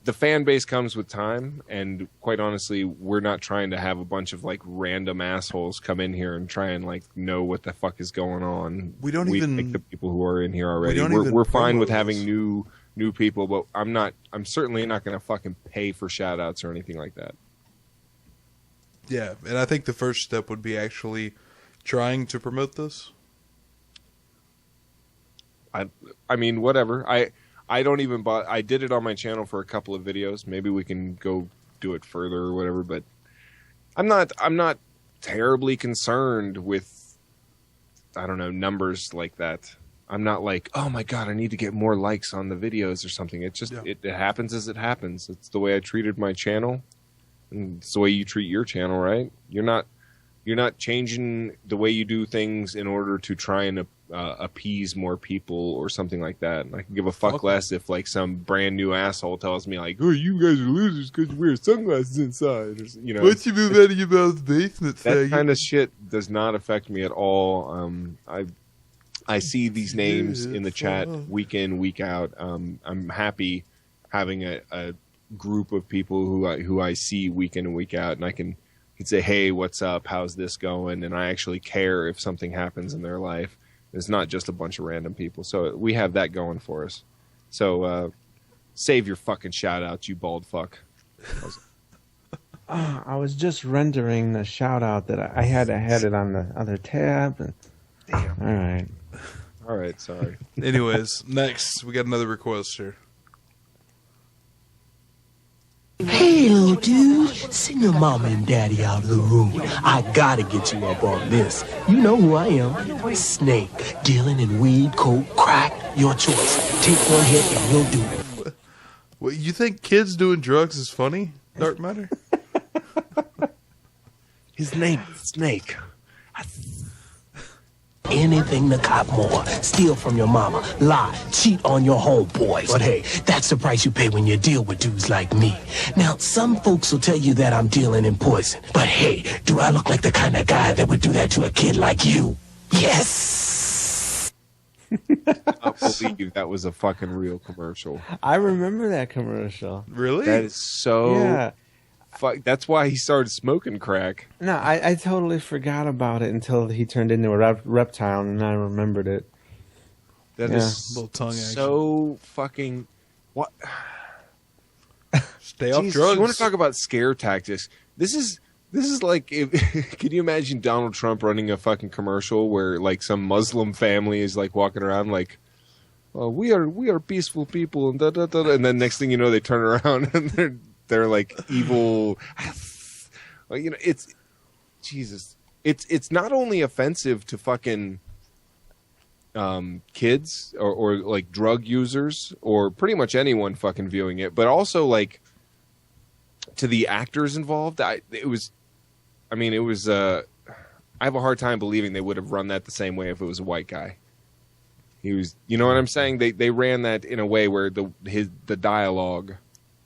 The fan base comes with time, and quite honestly, we're not trying to have a bunch of like random assholes come in here and try and like know what the fuck is going on. We pick the people who are in here already. We're fine with having new people, but I'm certainly not going to fucking pay for shout outs or anything like that. Yeah, and I think the first step would be actually trying to promote this. I mean, whatever. I don't even I did it on my channel for a couple of videos. Maybe we can go do it further or whatever, but I'm not terribly concerned with, I don't know, numbers like that. I'm not like, oh my God, I need to get more likes on the videos or something. It's just, it happens as it happens. It's the way I treated my channel, and it's the way you treat your channel, right? You're not changing the way you do things in order to try and appease more people or something like that. And I can give a fuck less if like some brand new asshole tells me like, "Oh, you guys are losers because you wear sunglasses inside." Or, you know, once you move out of your mom's basement, that kind of shit does not affect me at all. I see these names in the chat week in, week out. I'm happy having a group of people who I see week in and week out, and I can say, "Hey, what's up? How's this going?" And I actually care if something happens in their life. It's not just a bunch of random people. So we have that going for us. So save your fucking shout outs, you bald fuck. I was just rendering the shout out that I had it on the other tab. And... Damn. All right, sorry. Anyways, next we got another request here. Hey, little dude, send your mama and daddy out of the room. I gotta get you up on this. You know who I am. Snake, dealing in weed, coke, crack, your choice. Take one hit and you'll do it. What, you think kids doing drugs is funny, Darkmatter? His name is Snake. Anything to cop more. Steal from your mama. Lie. Cheat on your homeboys. But hey, that's the price you pay when you deal with dudes like me. Now, some folks will tell you that I'm dealing in poison. But hey, do I look like the kind of guy that would do that to a kid like you? Yes! I believe that was a fucking real commercial. I remember that commercial. Really? That is so... Yeah. That's why he started smoking crack. No, I totally forgot about it until he turned into a reptile, and I remembered it. That is little tongue so fucking... What? Stay off drugs. You want to talk about scare tactics? This is like... Can you imagine Donald Trump running a fucking commercial where like some Muslim family is like walking around like, "Oh, we are peaceful people," and da da da, and then next thing you know, they turn around and they're like evil. Like, you know, it's Jesus. It's not only offensive to fucking kids or like drug users or pretty much anyone fucking viewing it, but also like to the actors involved. I have a hard time believing they would have run that the same way if it was a white guy. He was, you know what I'm saying? They ran that in a way where the dialogue,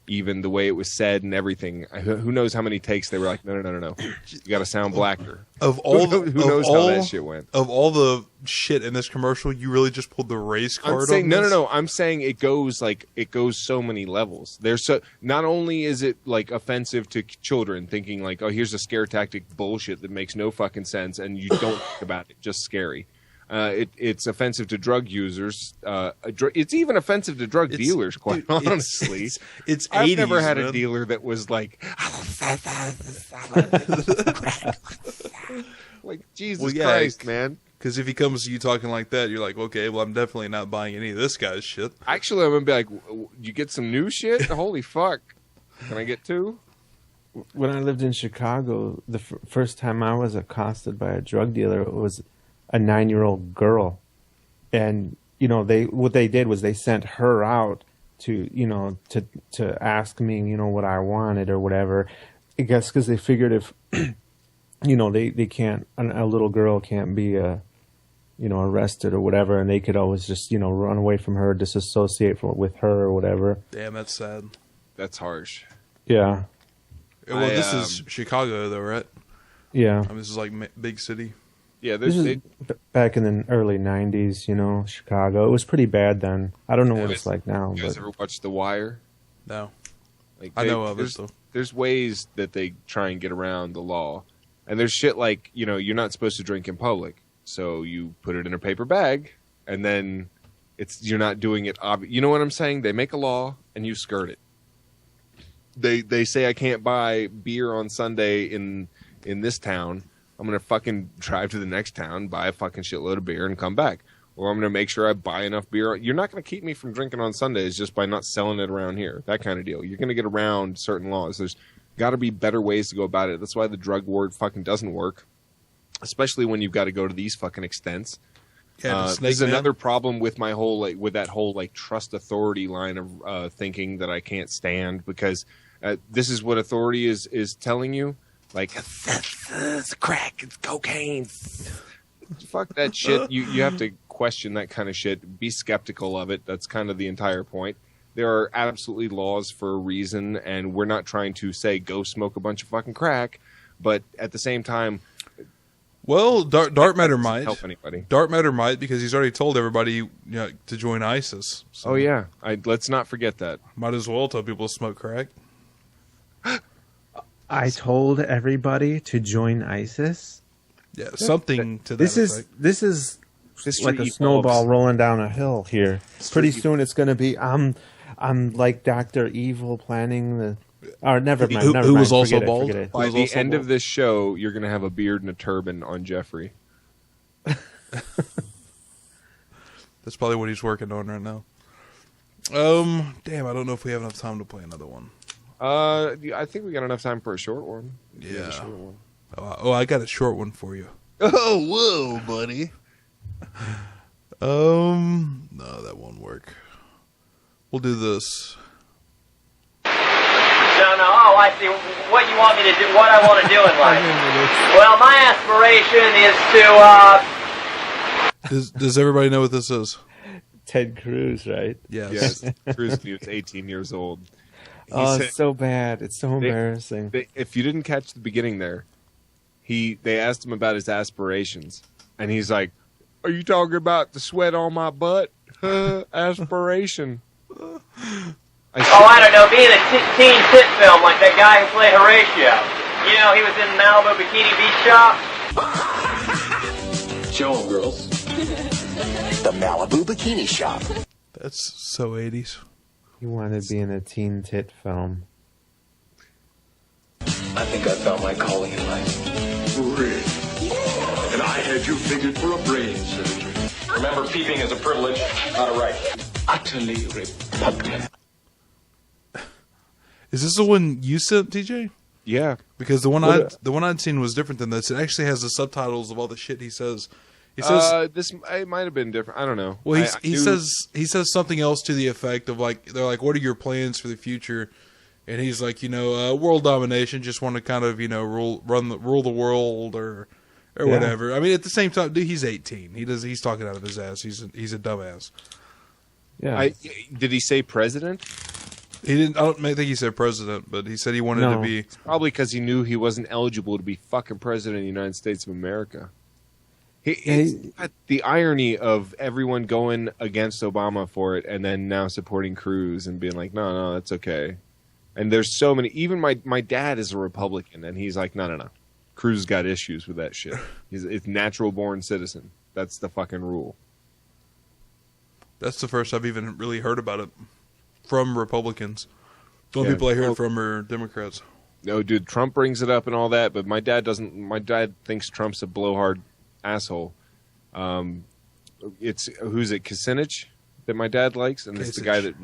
even the way it was said and everything. Who knows how many takes they were like, no. You got to sound blacker. Of all, who knows how that shit went? Of all the shit in this commercial, you really just pulled the race card. I'm saying, on this? No. I'm saying it goes so many levels. Not only is it like offensive to children, thinking like, oh, here's a scare tactic bullshit that makes no fucking sense, and you don't think about it, just scary. It's offensive to drug users. It's even offensive to drug dealers, quite honestly. It's I've 80s, never had man. a dealer that was like, like Jesus Christ, man. Because if he comes to you talking like that, you're like, okay, well, I'm definitely not buying any of this guy's shit. Actually, I'm gonna be like, you get some new shit? Holy fuck! Can I get two? When I lived in Chicago, the first time I was accosted by a drug dealer, it was a 9-year-old girl, and you know what they did was they sent her out to to ask me what I wanted or whatever. I guess because they figured they can't, a little girl can't be arrested or whatever, and they could always just run away from her, disassociate with her or whatever. Damn, that's sad. That's harsh. Yeah. Well, this is Chicago, though, right? Yeah. I mean, this is like big city. Yeah, this is back in the early '90s. Chicago. It was pretty bad then. I don't know what it's like now. You guys ever watched The Wire? No. I know of it. So. There's ways that they try and get around the law, and there's shit like you're not supposed to drink in public, so you put it in a paper bag, and then you're not doing it. You know what I'm saying? They make a law and you skirt it. They say I can't buy beer on Sunday in this town. I'm going to fucking drive to the next town, buy a fucking shitload of beer, and come back. Or I'm going to make sure I buy enough beer. You're not going to keep me from drinking on Sundays just by not selling it around here. That kind of deal. You're going to get around certain laws. There's got to be better ways to go about it. That's why the drug war fucking doesn't work, especially when you've got to go to these fucking extents. Yeah, there's another problem with my whole with that whole trust authority line of thinking that I can't stand, because this is what authority is telling you. It's crack, it's cocaine. Fuck that shit. You have to question that kind of shit. Be skeptical of it. That's kind of the entire point. There are absolutely laws for a reason, and we're not trying to say go smoke a bunch of fucking crack, but at the same time, well, Darkmatter might help anybody. Darkmatter might, because he's already told everybody to join ISIS. So oh yeah, let's not forget that. Might as well tell people to smoke crack. I told everybody to join ISIS. Yeah, something to that effect. This is History like a snowball rolling down a hill here. Pretty soon it's going to be I'm like Dr. Evil planning the. Or never mind. Who was also bald? By the end of this show, you're going to have a beard and a turban on Jeffrey. That's probably what he's working on right now. Damn, I don't know if we have enough time to play another one. I think we got enough time for a short one. Yeah. Short one. Oh, I got a short one for you. Oh, whoa, buddy. No, that won't work. We'll do this. No, oh, I see what you want me to do, what I want to do in life. Well, my aspiration is to, Does everybody know what this is? Ted Cruz, right? Yes. Cruz, he was 18 years old. It's so bad. It's so embarrassing. If you didn't catch the beginning there, they asked him about his aspirations, and he's like, "Are you talking about the sweat on my butt? Aspiration." I don't know, being a teen tit film like that guy who played Horatio. You know, he was in Malibu Bikini Beach Shop. Show 'em, girls. The Malibu Bikini Shop. That's so 80s. You wanted to be in a teen tit film. I think I found my calling in life. Really? And I had you figured for a brain surgery. Remember, peeping is a privilege, not a right. Utterly repugnant. Is this the one you sent, TJ? Yeah, because the one I'd seen was different than this. It actually has the subtitles of all the shit he says. He says it might have been different. I don't know. Well, he says something else to the effect of they're like, "What are your plans for the future?" And he's like, world domination. Just want to kind of rule the world or whatever. I mean, at the same time, dude, he's 18. He's talking out of his ass. He's a dumbass. Yeah. Did he say president? He didn't. I don't think he said president, but he said he wanted to be. It's probably because he knew he wasn't eligible to be fucking president of the United States of America. The irony of everyone going against Obama for it and then now supporting Cruz and being like, no, that's okay. And there's so many. Even my dad is a Republican, and he's like, no. Cruz has got issues with that shit. It's natural born citizen. That's the fucking rule. That's the first I've even really heard about it from Republicans. The only people I heard from are Democrats. No, dude, Trump brings it up and all that, but my dad doesn't. My dad thinks Trump's a blowhard asshole. It's who's it, Kucinich, that my dad likes, and it's the guy that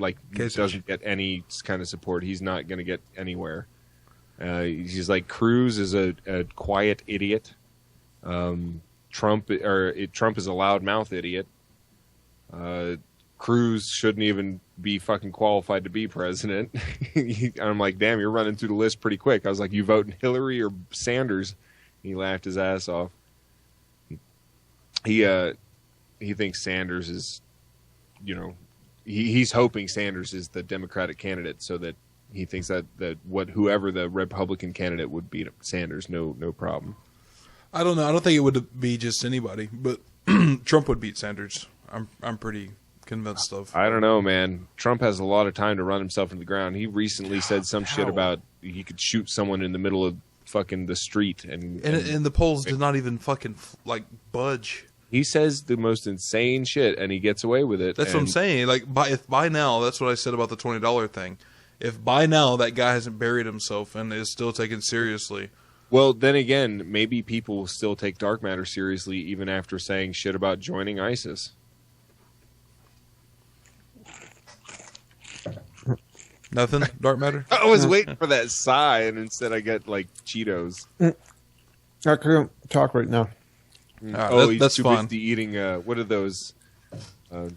doesn't get any kind of support. He's not going to get anywhere. He's like, Cruz is a quiet idiot. Trump is a loudmouth idiot. Cruz shouldn't even be fucking qualified to be president. I'm like, damn, you're running through the list pretty quick. I was like, you voting Hillary or Sanders? He laughed his ass off. He thinks Sanders is, he's hoping Sanders is the Democratic candidate, so that he thinks that whoever the Republican candidate would beat Sanders, no problem. I don't know. I don't think it would be just anybody, but Trump would beat Sanders. I'm pretty convinced of. I don't know, man. Trump has a lot of time to run himself into the ground. He recently said some shit about he could shoot someone in the middle of fucking the street, and the polls did not even fucking budge. He says the most insane shit, and he gets away with it. That's what I'm saying. Like, if by now, that's what I said about the $20 thing. If by now that guy hasn't buried himself and is still taken seriously. Well, then again, maybe people will still take Darkmatter seriously even after saying shit about joining ISIS. Nothing, Darkmatter? I was waiting for that sigh, and instead I got, like, Cheetos. I can't talk right now. That's too fun. Busy eating, what are those? You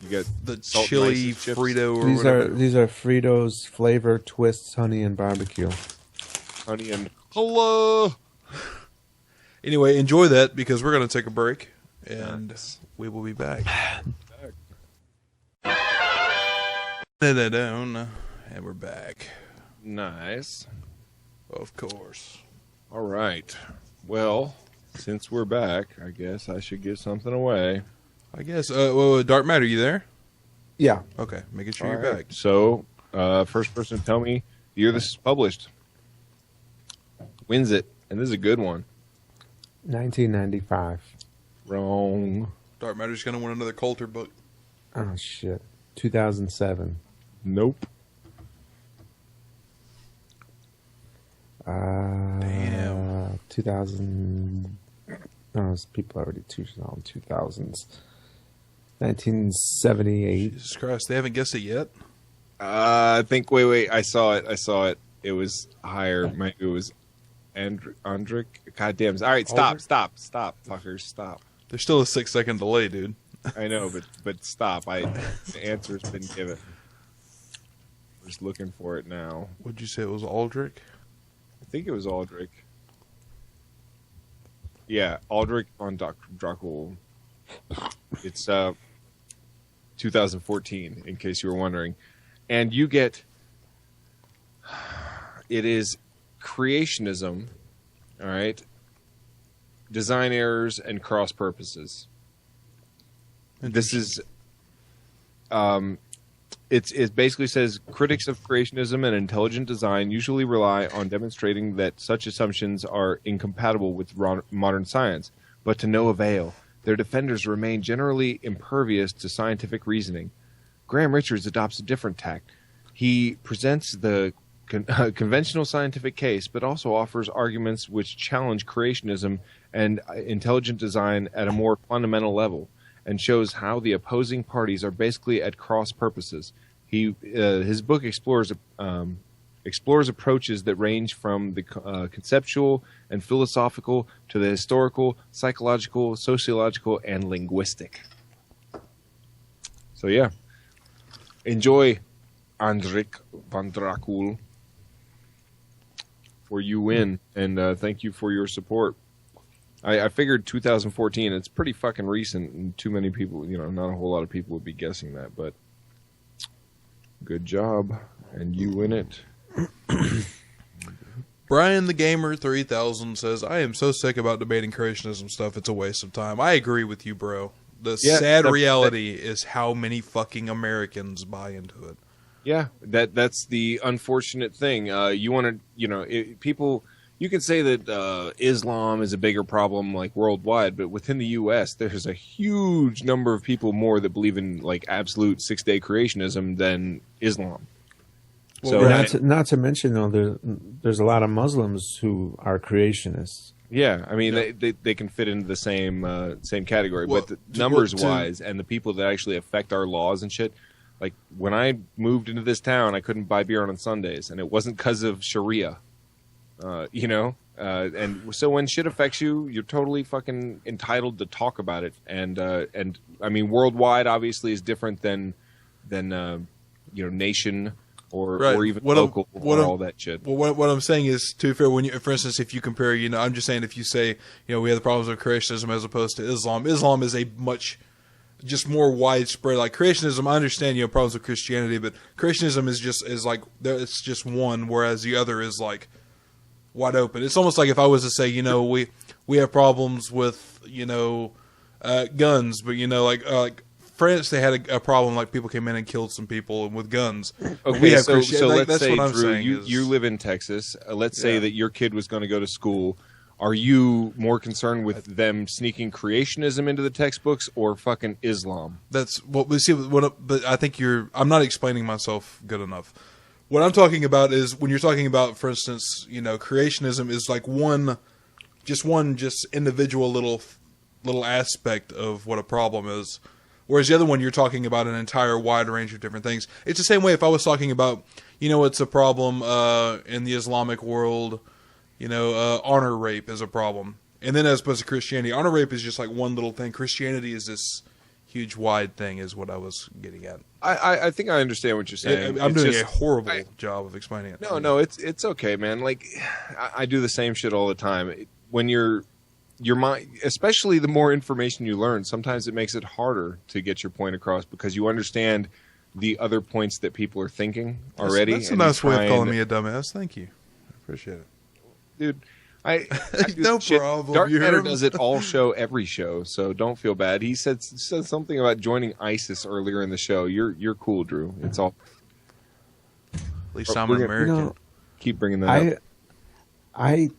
got the chili Frito or whatever. These are Fritos flavor twists, honey and barbecue. Honey and hello. Anyway, enjoy that because we're going to take a break and we will be back. And we're back. Nice. Of course. All right. Well, since we're back, I guess I should give something away. I guess. Darkmatter, you there? Yeah. Okay, making sure All you're right. back. So, first person to tell me the year this is published wins it, and this is a good one. 1995. Wrong. Darkmatter's going to win another Coulter book. Oh, shit. 2007. Nope. Damn. 2000. Oh, people already 2000s. 1978. Jesus Christ, they haven't guessed it yet? I think, wait, I saw it. It was higher. It was Andric. God damn. All right, stop, fuckers, stop. There's still a 6-second delay, dude. I know, but stop. The answer's been given. I'm just looking for it now. What'd you say it was, Aldrich? I think it was Aldrich. Yeah, Aldrich on Dracul. It's 2014, in case you were wondering. And you get... It is creationism, all right? Design errors and cross purposes. This is... It basically says, critics of creationism and intelligent design usually rely on demonstrating that such assumptions are incompatible with modern science, but to no avail. Their defenders remain generally impervious to scientific reasoning. Graham Richards adopts a different tack. He presents the conventional scientific case, but also offers arguments which challenge creationism and intelligent design at a more fundamental level, and shows how the opposing parties are basically at cross purposes. His book explores approaches that range from the conceptual and philosophical to the historical, psychological, sociological, and linguistic. So yeah, enjoy, Andrik van Dracul, for you win, and thank you for your support. I figured 2014, it's pretty fucking recent, and too many people, not a whole lot of people would be guessing that, but good job, and you win it. Brian the Gamer 3000 says, I am so sick about debating creationism stuff, it's a waste of time. I agree with you, bro. The sad reality is how many fucking Americans buy into it. Yeah, that's the unfortunate thing. You want to, people... You can say that Islam is a bigger problem, like, worldwide, but within the U.S., there's a huge number of people more that believe in, like, absolute six-day creationism than Islam. Well, so not to mention, though, there's a lot of Muslims who are creationists. Yeah, I mean, they can fit into the same category, well, but numbers-wise, and the people that actually affect our laws and shit, like, when I moved into this town, I couldn't buy beer on Sundays, and it wasn't because of Sharia. And so when shit affects you, you're totally fucking entitled to talk about it. And I mean, worldwide obviously is different than nation or even local or all that shit. Well, what I'm saying is, to be fair, when you, for instance, if you compare, I'm just saying, if you say, we have the problems of creationism as opposed to Islam. Islam is a much just more widespread. Like creationism, I understand problems with Christianity, but creationism is like it's just one, whereas the other is like wide open. It's almost like if I was to say, we have problems with guns, but like France, they had a problem, like people came in and killed some people with guns. Okay, so let's say, Drew, you live in Texas. Let's say that your kid was going to go to school. Are you more concerned with them sneaking creationism into the textbooks or fucking Islam? That's what we see. But I think I'm not explaining myself good enough. What I'm talking about is when you're talking about, for instance, creationism is like one individual little aspect of what a problem is. Whereas the other one, you're talking about an entire wide range of different things. It's the same way if I was talking about, it's a problem in the Islamic world. Honor rape is a problem. And then as opposed to Christianity, honor rape is just like one little thing. Christianity is this huge, wide thing is what I was getting at. I think I understand what you're saying. I'm doing a horrible job of explaining it. No, it's okay, man. Like, I do the same shit all the time. When your mind, especially the more information you learn, sometimes it makes it harder to get your point across because you understand the other points that people are thinking already. That's a nice way of calling me a dumbass. Thank you. I appreciate it. Dude, I no problem. Darkmatter does it all show, every show, so don't feel bad. He said something about joining ISIS earlier in the show. You're cool, Drew. It's all. At least I'm an American. Keep bringing that up. I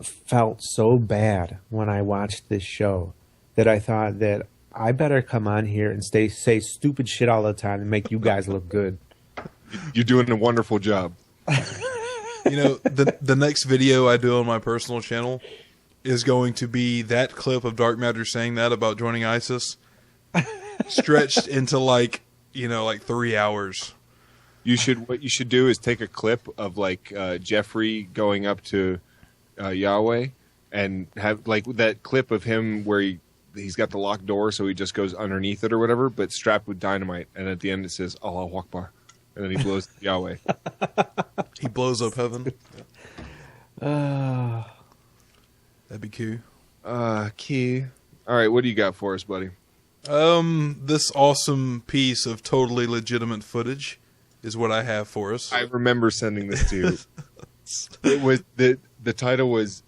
felt so bad when I watched this show that I thought that I better come on here and say stupid shit all the time and make you guys look good. You're doing a wonderful job. The next video I do on my personal channel is going to be that clip of Darkmatter saying that about joining ISIS, stretched into like 3 hours. What you should do is take a clip of like Jeffrey going up to Yahweh and have like that clip of him where he's got the locked door, so he just goes underneath it or whatever, but strapped with dynamite, and at the end it says Allahu Akbar. And then he blows Yahweh. He blows up heaven. That'd be cool. Key. All right, what do you got for us, buddy? This awesome piece of totally legitimate footage is what I have for us. I remember sending this to you. It was the title was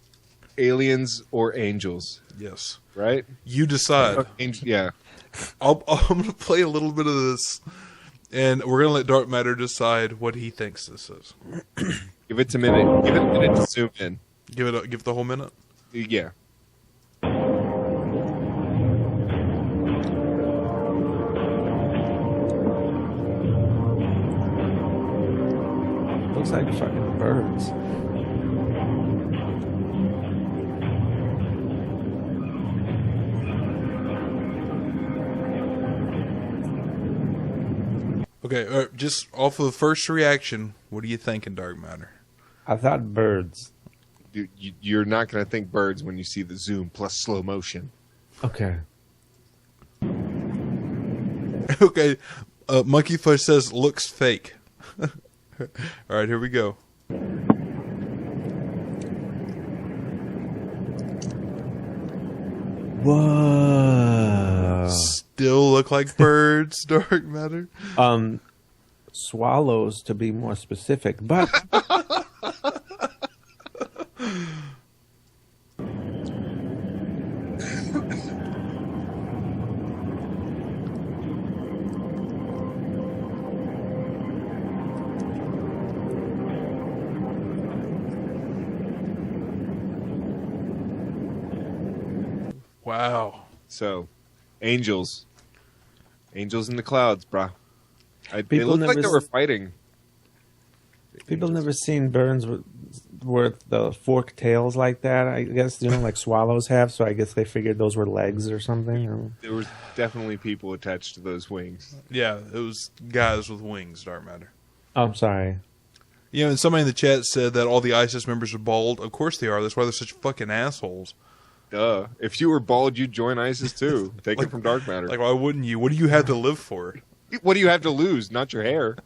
Aliens or Angels. Yes. Right? You decide. Yeah. I'm going to play a little bit of this. And we're going to let Darkmatter decide what he thinks this is. Give it a minute. Give it a minute to zoom in. Give it the whole minute? Yeah. Looks like fucking birds. Okay, just off of the first reaction, what are you thinking, Darkmatter? I thought birds. Dude, you're not going to think birds when you see the zoom plus slow motion. Okay. Okay, Monkeyfish says, looks fake. All right, here we go. Whoa. Still look like birds, Darkmatter? Swallows, to be more specific, but... Wow. So, angels in the clouds, brah. It looked like they were fighting. People never seen birds with the forked tails like that. I guess like swallows have. So I guess they figured those were legs or something. There was definitely people attached to those wings. Yeah, it was guys with wings, Darkmatter. Oh, I'm sorry. And somebody in the chat said that all the ISIS members are bald. Of course they are. That's why they're such fucking assholes. Duh. If you were bald, you'd join ISIS too. Take it from Darkmatter. Like, why wouldn't you? What do you have to live for? What do you have to lose? Not your hair.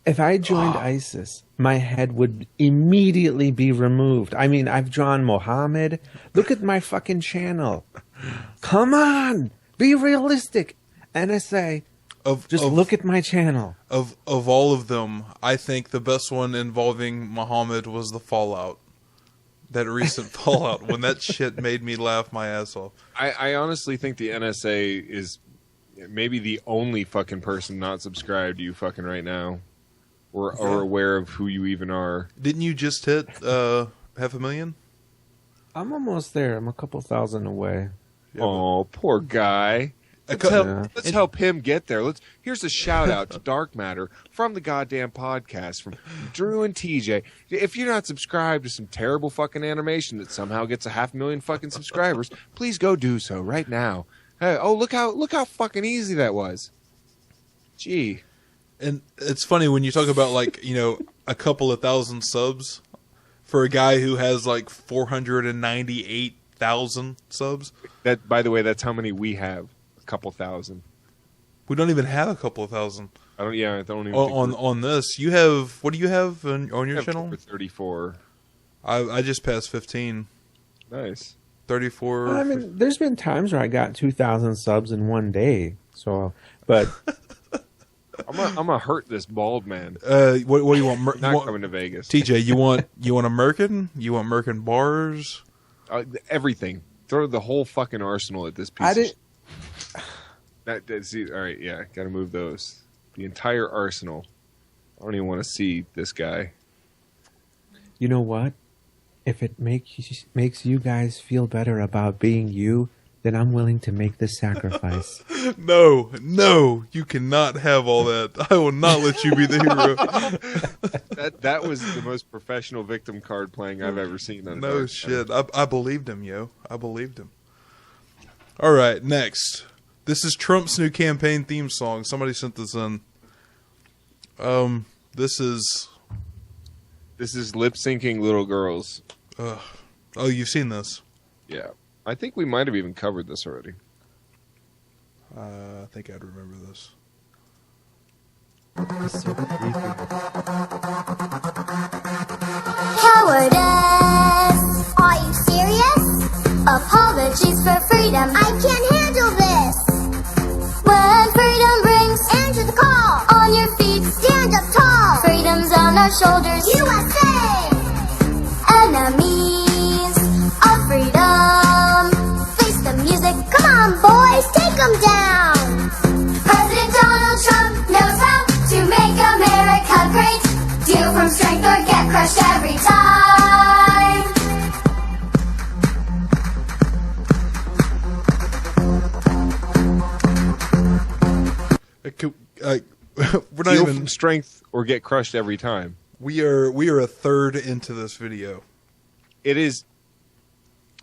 If I joined ISIS, my head would immediately be removed. I mean, I've drawn Mohammed. Look at my fucking channel. Come on, be realistic. NSA, look at my channel. Of all of them, I think the best one involving Muhammad was the Fallout. That recent Fallout, when that shit made me laugh my ass off. I honestly think the NSA is maybe the only fucking person not subscribed to you fucking right now. Or aware of who you even are. Didn't you just hit 500,000? I'm almost there. I'm a couple thousand away. Yeah, oh, poor guy. Let's help him get there. Here's a shout out to Darkmatter from the goddamn podcast from Drew and TJ. If you're not subscribed to some terrible fucking animation that somehow gets 500,000 fucking subscribers, please go do so right now. Hey, look how fucking easy that was. Gee. And it's funny when you talk about, like, you know, a couple of thousand subs for a guy who has like 498,000 subs. That, by the way, that's how many we have. A couple thousand. We don't even have a couple of thousand. I don't even on this. You have, what do you have on your channel? Over 34. I just passed 15. Nice. 34. Well, I mean, there's been times where I got 2,000 subs in one day. So, but I'm gonna hurt this bald man. What do you want? Not coming to Vegas. TJ, you want American? You want American bars? Everything. Throw the whole fucking arsenal at this piece. I did. See, all right, yeah, gotta move those. The entire arsenal. I don't even want to see this guy. You know what? If it makes you guys feel better about being you, then I'm willing to make this sacrifice. No, you cannot have all that. I will not let you be the hero. That was the most professional victim card playing I've ever seen. No shit. I believed him, yo. I believed him. All right, next. This is Trump's new campaign theme song. Somebody sent this in. This is lip syncing little girls. Oh, you've seen this? Yeah. I think we might have even covered this already. I think I'd remember this. Cowardice! Are you serious? Apologies for freedom. I can't handle this. When freedom rings, answer the call. On your feet, stand up tall. Freedom's on our shoulders. USA! Enemies of freedom. Face the music. Come on, boys, take them down. President Donald Trump knows how to make America great. Deal from strength or get crushed every time. We're not Deal even from strength or get crushed every time. We are a third into this video. It is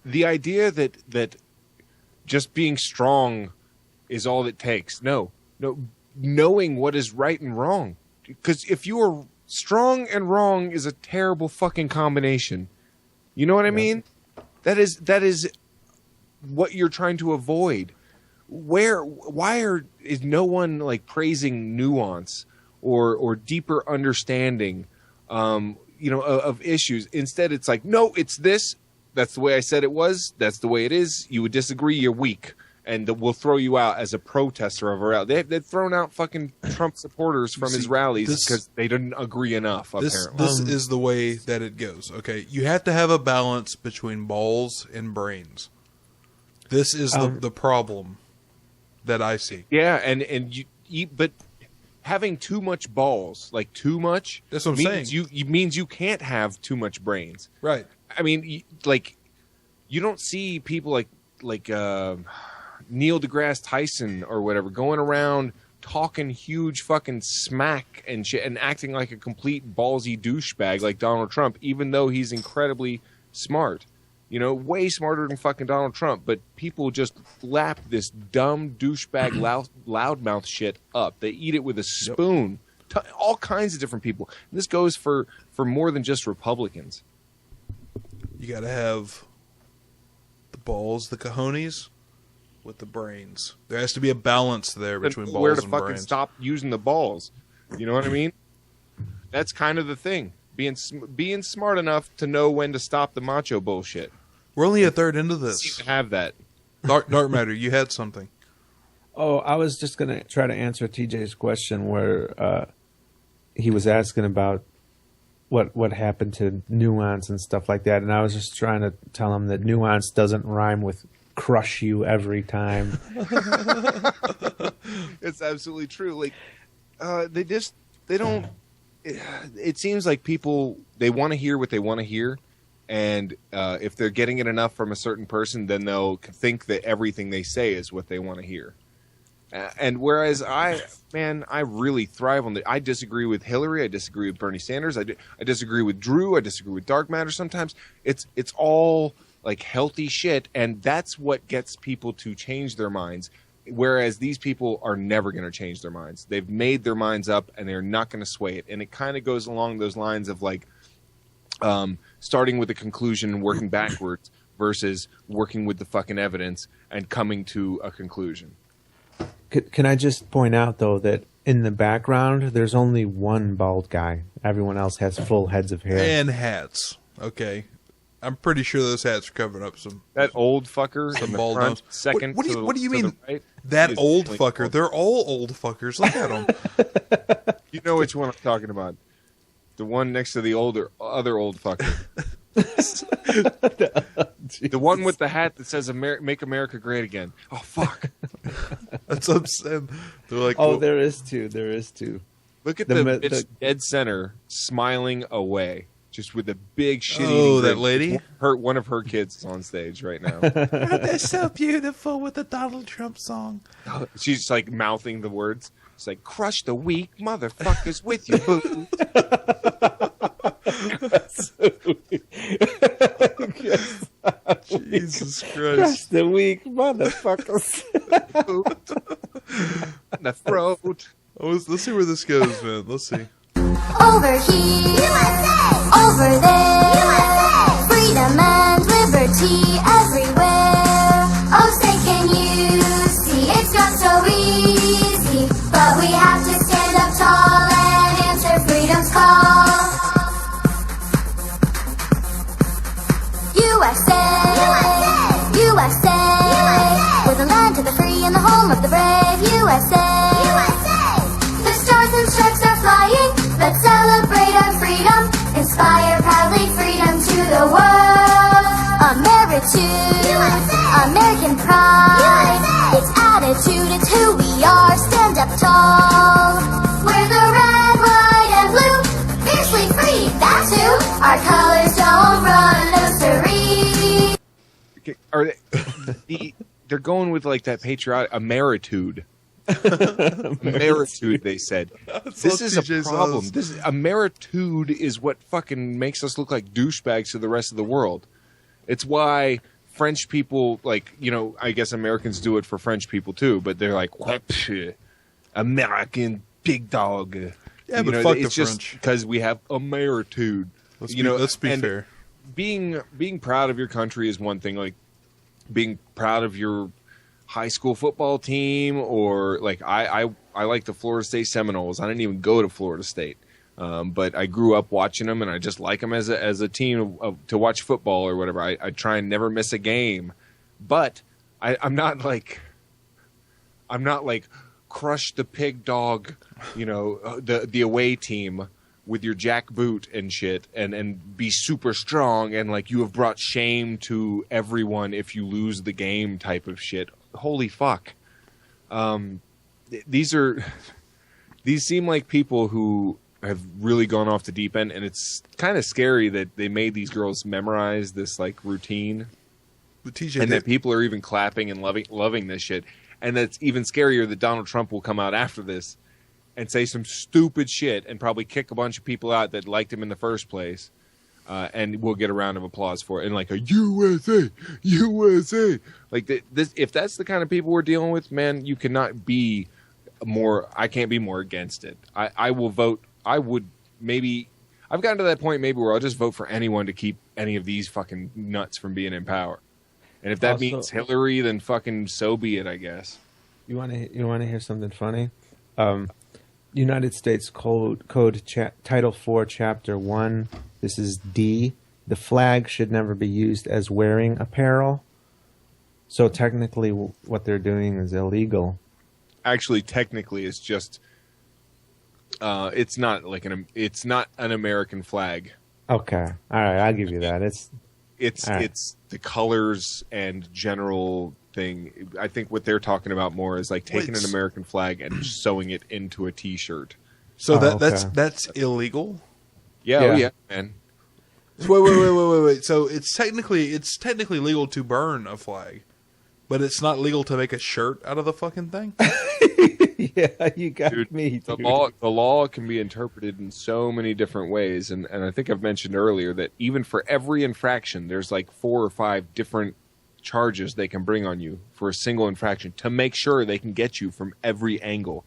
the idea that just being strong is all it takes. No, knowing what is right and wrong. Because if you are strong and wrong is a terrible fucking combination. You know what I mean? That is what you're trying to avoid. Why is no one like praising nuance or deeper understanding, of issues? Instead, it's like, no, it's this. That's the way I said it was. That's the way it is. You would disagree, you're weak, and we'll throw you out as a protester of a rally. They've thrown out fucking Trump supporters from his rallies because they didn't agree enough. Apparently, this is the way that it goes. Okay, you have to have a balance between balls and brains. This is the problem that I see. Yeah, and but having too much balls, like too much, that's what I'm saying. You means you can't have too much brains. Right. I mean, you don't see people like Neil deGrasse Tyson or whatever going around talking huge fucking smack and shit and acting like a complete ballsy douchebag like Donald Trump, even though he's incredibly smart. You know, way smarter than fucking Donald Trump, but people just lap this dumb douchebag loudmouth shit up. They eat it with a spoon. Yep. All kinds of different people. And this goes for more than just Republicans. You got to have the balls, the cojones, with the brains. There has to be a balance there between balls and brains. Where to fucking stop using the balls? You know what I mean? That's kind of the thing. Being smart enough to know when to stop the macho bullshit. We're only a third into this. You have that. Darkmatter, you had something. Oh, I was just going to try to answer TJ's question where he was asking about what happened to nuance and stuff like that. And I was just trying to tell him that nuance doesn't rhyme with crush you every time. It's absolutely true. Like, they don't, it seems like people, they want to hear what they want to hear. And if they're getting it enough from a certain person, then they'll think that everything they say is what they want to hear. And whereas I really thrive on I disagree with Hillary, I disagree with Bernie Sanders, I disagree with Drew, I disagree with Darkmatter sometimes. It's all like healthy shit, and that's what gets people to change their minds. Whereas these people are never going to change their minds. They've made their minds up, and they're not going to sway it. And it kind of goes along those lines of like starting with a conclusion and working backwards versus working with the fucking evidence and coming to a conclusion. Can I just point out, though, that in the background, there's only one bald guy. Everyone else has full heads of hair. And hats. Okay. I'm pretty sure those hats are covering up some... That old fucker some in the bald front, nose. second What do you mean, right? that old fucker? Old. They're all old fuckers. Look at them. You know which one I'm talking about. The one next to the other old fucker. The one with the hat that says "Make America Great Again." Oh fuck! That's what I'm saying. They're like, oh, well, there is two. There is two. Look at the bitch dead center, smiling away, just with a big shitty. Oh, that lady. One of her kids is on stage right now. They're so beautiful with the Donald Trump song. She's like mouthing the words. It's like, "Crush the weak motherfuckers with you, boo." Jesus Christ. Crush the weak motherfuckers. The throat. Let's see where this goes, man. Let's see. Over here, USA. Over there, USA. Freedom and liberty everywhere. Oh, say, can you see it's not so easy? But we have to stand up tall and answer freedom's call. USA, USA, USA, we're the land of the free and the home of the brave. USA, USA, the stars and stripes are flying. Let's celebrate our freedom, inspire proudly freedom to the world. Ameritude, USA, American pride, USA, it's attitude, it's who we are. Stand up tall. We're the red, white, and blue, fiercely free. That's who. Our colors don't run, no siree. Are they're going with like that patriotic Ameritude. Ameritude, they said. This is a problem. Ameritude is what fucking makes us look like douchebags to the rest of the world. It's why French people, like, you know, I guess Americans do it for French people too, but they're like, what? American big dog. Yeah, but fuck the just French. Because we have Ameritude. Let's be fair. Being proud of your country is one thing. Like being proud of your high school football team, or like I like the Florida State Seminoles. I didn't even go to Florida State, but I grew up watching them, and I just like them as a team to watch football or whatever. I try and never miss a game, but I'm not like crush the pig dog, you know, the away team with your jackboot and shit, and be super strong, and like you have brought shame to everyone if you lose the game type of shit. Holy fuck. These seem like people who have really gone off the deep end, and it's kind of scary that they made these girls memorize this like routine, and that people are even clapping and loving this shit. And that's even scarier that Donald Trump will come out after this and say some stupid shit and probably kick a bunch of people out that liked him in the first place, and we'll get a round of applause for it. And like a USA, USA. Like this, if that's the kind of people we're dealing with, man, you cannot be more. I can't be more against it. I will vote. I would maybe. I've gotten to that point maybe where I'll just vote for anyone to keep any of these fucking nuts from being in power. And if that means Hillary, then fucking so be it, I guess. You want to hear something funny? United States Code Title 4, Chapter 1. This is D. The flag should never be used as wearing apparel. So technically, what they're doing is illegal. Actually, technically, it's just it's not like it's not an American flag. Okay, all right, I'll give you that. It's the colors and general thing. I think what they're talking about more is like taking an American flag and sewing it into a T-shirt. So that's illegal. Yeah, man. Wait. So it's technically legal to burn a flag, but it's not legal to make a shirt out of the fucking thing. Yeah, you got me. Dude. The law can be interpreted in so many different ways, and I think I've mentioned earlier that even for every infraction, there's like 4 or 5 different charges they can bring on you for a single infraction to make sure they can get you from every angle,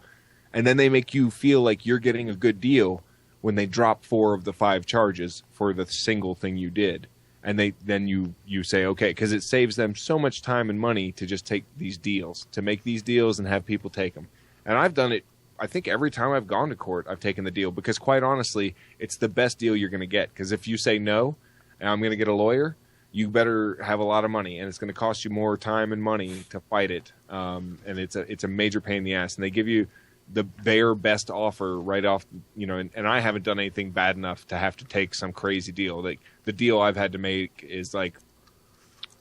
and then they make you feel like you're getting a good deal when they drop 4 of the 5 charges for the single thing you did. And then you say, okay, because it saves them so much time and money to just take these deals, to make these deals and have people take them. And I've done it, I think every time I've gone to court, I've taken the deal. Because quite honestly, it's the best deal you're going to get. Because if you say no, and I'm going to get a lawyer, you better have a lot of money. And it's going to cost you more time and money to fight it. And it's a major pain in the ass. And they give you their best offer right off, and I haven't done anything bad enough to have to take some crazy deal. Like the deal I've had to make is like,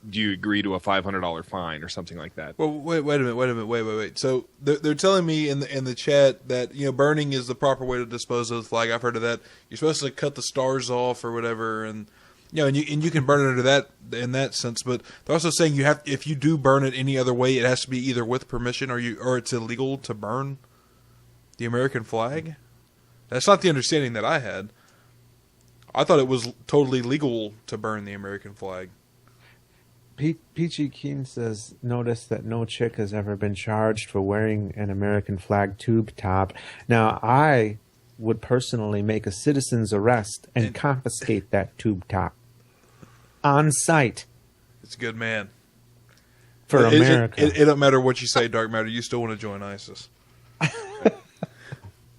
do you agree to a $500 fine or something like that? Well, wait a minute. So they're telling me in the chat that burning is the proper way to dispose of the flag. I've heard of that. You're supposed to cut the stars off or whatever, and you can burn it under that in that sense. But they're also saying if you do burn it any other way, it has to be either with permission or it's illegal to burn the American flag? That's not the understanding that I had. I thought it was totally legal to burn the American flag. Peachy Keen says, notice that no chick has ever been charged for wearing an American flag tube top. Now, I would personally make a citizen's arrest and confiscate that tube top. On site. It's a good man. For America. It don't matter what you say, Darkmatter. You still want to join ISIS.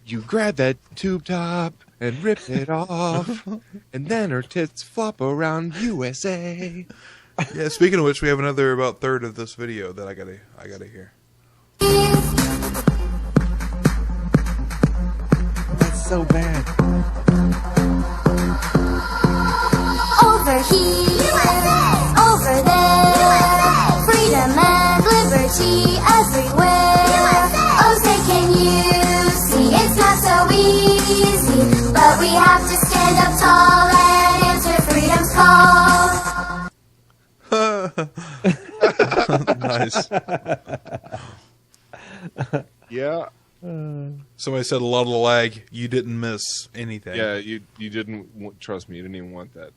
You grab that tube top and rip it off, and then her tits flop around USA. Yeah, speaking of which, we have another about third of this video that I gotta hear. That's so bad. Over here, USA. Over there, USA. Freedom and liberty everywhere. USA. Oh, say can you see it's not so easy, but we have to stand up tall and answer freedom's call. Nice. Yeah. Somebody said a lot of the lag. You didn't miss anything. Yeah, you didn't. Trust me, you didn't even want that.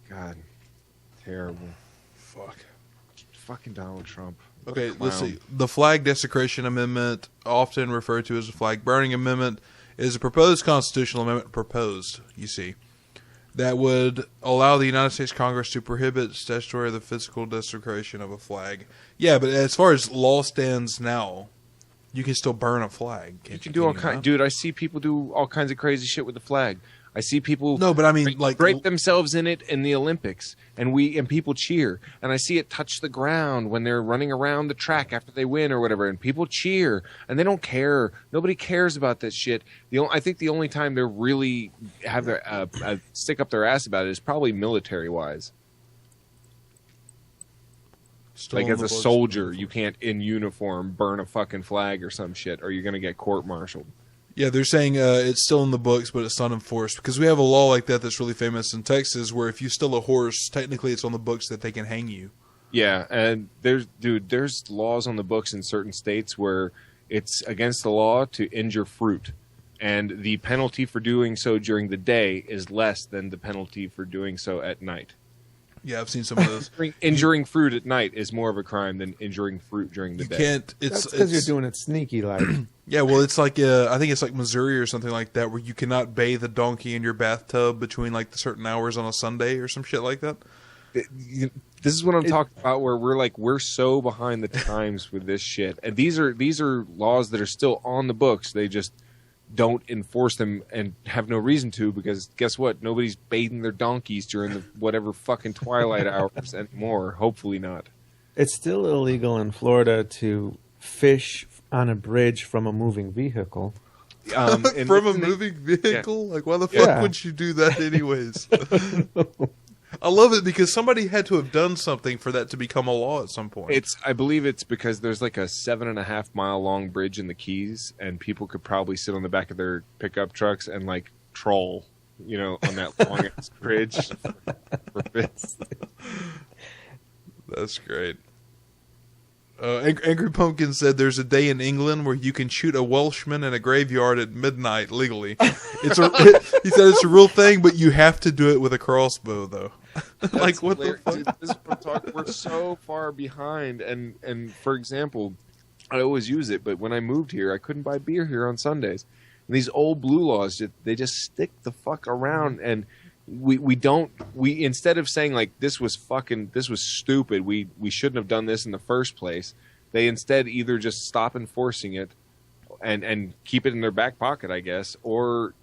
God. Terrible. Fuck. Fucking Donald Trump. Okay, let's see. The Flag Desecration Amendment, often referred to as the Flag Burning Amendment, is a proposed constitutional amendment that would allow the United States Congress to prohibit statutory the physical desecration of a flag. Yeah, but as far as law stands now, you can still burn a flag. You can do all kinds. Dude, I see people do all kinds of crazy shit with the flag. I see people drape themselves in it in the Olympics, and people cheer. And I see it touch the ground when they're running around the track after they win or whatever, and people cheer, and they don't care. Nobody cares about that shit. I think the only time they really have their stick up their ass about it is probably military-wise. Like as a soldier, you can't in uniform burn a fucking flag or some shit, or you're going to get court-martialed. Yeah, they're saying it's still in the books, but it's not enforced. Because we have a law like that that's really famous in Texas where if you steal a horse, technically it's on the books that they can hang you. Yeah, and there's laws on the books in certain states where it's against the law to injure fruit. And the penalty for doing so during the day is less than the penalty for doing so at night. Yeah, I've seen some of those. Injuring fruit at night is more of a crime than injuring fruit during the day. Can't. That's because you're doing it sneaky like. Yeah, well, it's like I think it's like Missouri or something like that, where you cannot bathe a donkey in your bathtub between like certain hours on a Sunday or some shit like that. This is what I'm talking about, where we're so behind the times with this shit, and these are laws that are still on the books. don't enforce them and have no reason to, because guess what? Nobody's bathing their donkeys during the whatever fucking twilight hours anymore. Hopefully not. It's still illegal in Florida to fish on a bridge from a moving vehicle. From a moving vehicle? Yeah. Like, why the fuck would you do that anyways? I love it because somebody had to have done something for that to become a law at some point. I believe it's because there's like a 7.5 mile long bridge in the Keys, and people could probably sit on the back of their pickup trucks and like troll, on that long ass bridge for bits. That's great. Angry Pumpkin said there's a day in England where you can shoot a Welshman in a graveyard at midnight legally. He said it's a real thing, but you have to do it with a crossbow, though. Like, what the fuck? This is what I'm talking. We're so far behind. And for example, I always use it, but when I moved here, I couldn't buy beer here on Sundays. And these old blue laws, they just stick the fuck around, and we instead of saying like this was stupid, we shouldn't have done this in the first place, they instead either just stop enforcing it and keep it in their back pocket, I guess, or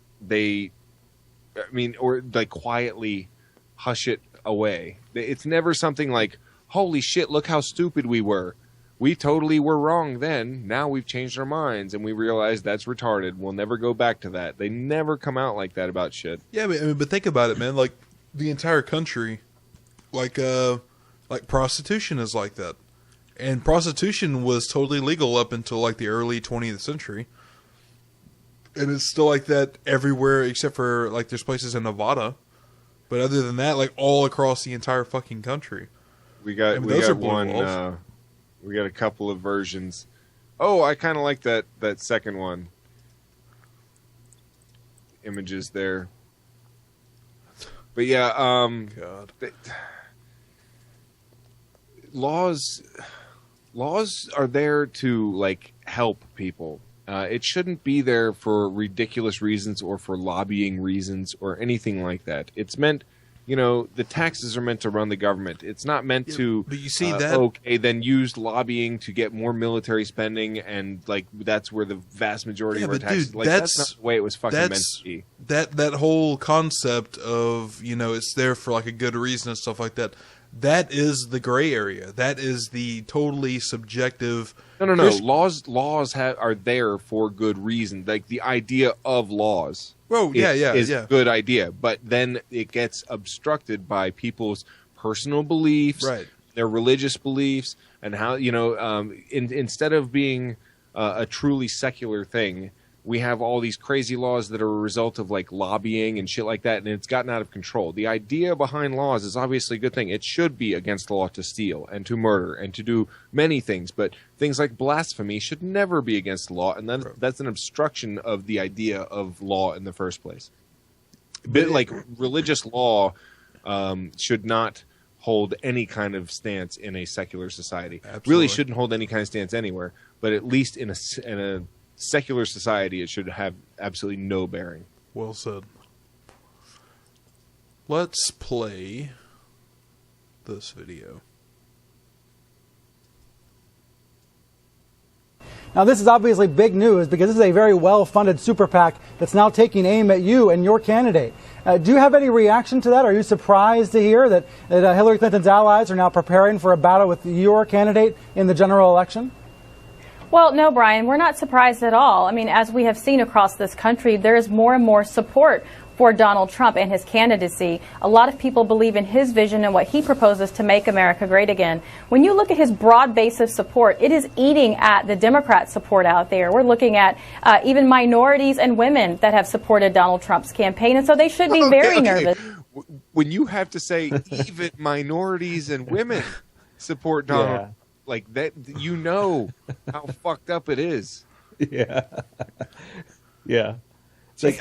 or like quietly hush it away. It's never something like, holy shit, look how stupid we were. We totally were wrong then. Now we've changed our minds and we realize that's retarded. We'll never go back to that. They never come out like that about shit. Yeah, but think about it, man. Like, the entire country, like prostitution is like that. And prostitution was totally legal up until like the early 20th century. And it's still like that everywhere except for like there's places in Nevada. But other than that, like all across the entire fucking country. We got a couple of versions. Oh, I kind of like that second one. Images there. But yeah, God. Laws are there to like help people. It shouldn't be there for ridiculous reasons or for lobbying reasons or anything like that. It's meant, the taxes are meant to run the government. It's not meant to. But you see that? Okay, then use lobbying to get more military spending, and like that's where the vast majority of our taxes. Dude, like that's not the way it was fucking meant to be. That whole concept of it's there for like a good reason and stuff like that. That is the gray area. That is the totally subjective. No. Laws are there for good reason. Like the idea of laws. Oh, is a good idea, but then it gets obstructed by people's personal beliefs, right? Their religious beliefs, and how instead of being a truly secular thing, we have all these crazy laws that are a result of like lobbying and shit like that, and it's gotten out of control. The idea behind laws is obviously a good thing. It should be against the law to steal and to murder and to do many things, but things like blasphemy should never be against the law, and that's an obstruction of the idea of law in the first place. But like religious law should not hold any kind of stance in a secular society. Absolutely. Really shouldn't hold any kind of stance anywhere, but at least in a secular society, it should have absolutely no bearing. Well said. Let's play this video. Now, this is obviously big news because this is a very well-funded super PAC that's now taking aim at you and your candidate. Do you have any reaction to that? Are you surprised to hear that Hillary Clinton's allies are now preparing for a battle with your candidate in the general election? Well, no, Brian, we're not surprised at all. I mean, as we have seen across this country, there is more and more support for Donald Trump and his candidacy. A lot of people believe in his vision and what he proposes to make America great again. When you look at his broad base of support, it is eating at the Democrat support out there. We're looking at even minorities and women that have supported Donald Trump's campaign, and so they should be very nervous. When you have to say even minorities and women support Donald like that, how fucked up it is. Yeah. Yeah. It's like,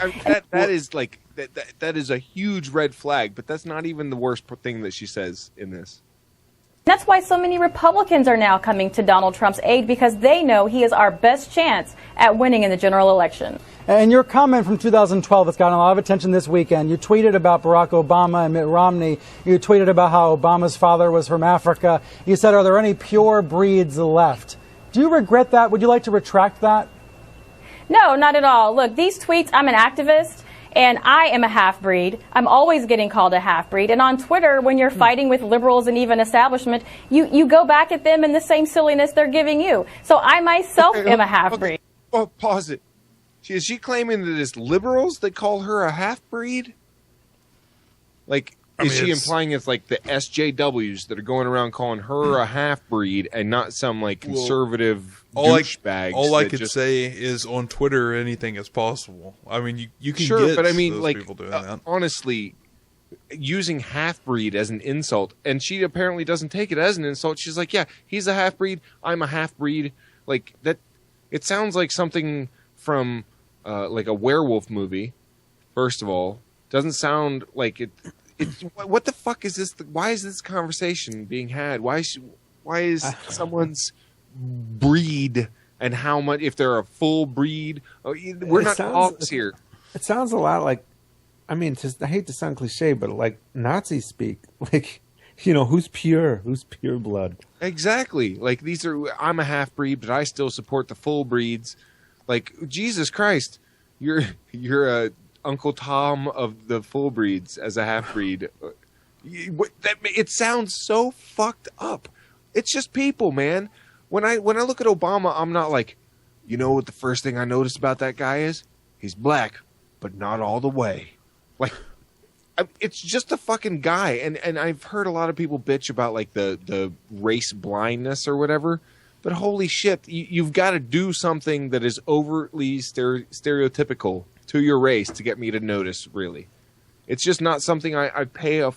that is a huge red flag, but that's not even the worst thing that she says in this. That's why so many Republicans are now coming to Donald Trump's aid, because they know he is our best chance at winning in the general election. And your comment from 2012 has gotten a lot of attention this weekend. You tweeted about Barack Obama and Mitt Romney. You tweeted about how Obama's father was from Africa. You said, are there any pure breeds left? Do you regret that? Would you like to retract that? No, not at all. Look, these tweets, I'm an activist, and I am a half-breed. I'm always getting called a half-breed. And on Twitter, when you're fighting with liberals and even establishment, you go back at them in the same silliness they're giving you. So I myself am a half-breed. Oh, pause it. Is she claiming that it's liberals that call her a half-breed? Like, is she implying it's like the SJWs that are going around calling her a half-breed and not some, like, conservative douchebags? All I could say is on Twitter, anything is possible. I mean, you can sure, get but I mean, those like, people doing that. Honestly, using half-breed as an insult, and she apparently doesn't take it as an insult. She's like, yeah, he's a half-breed, I'm a half-breed. Like, that, it sounds like something from, like, a werewolf movie, first of all. Doesn't sound like it... what the fuck is this? Why is this conversation being had? Why is someone's breed and how much, if they're a full breed? We're not dogs here. It sounds a lot like, I mean, I hate to sound cliche, but like Nazi speak. Like, you know, who's pure blood? Exactly. Like, I'm a half breed, but I still support the full breeds. Like, Jesus Christ, you're a Uncle Tom of the full breeds as a half breed. It sounds so fucked up. It's just people, man. When I look at Obama, I'm not like, you know what the first thing I noticed about that guy is? He's black, but not all the way. Like, it's just a fucking guy. And I've heard a lot of people bitch about like the race blindness or whatever. But holy shit, you've got to do something that is overtly stereotypical to your race to get me to notice, really. It's just not something I pay a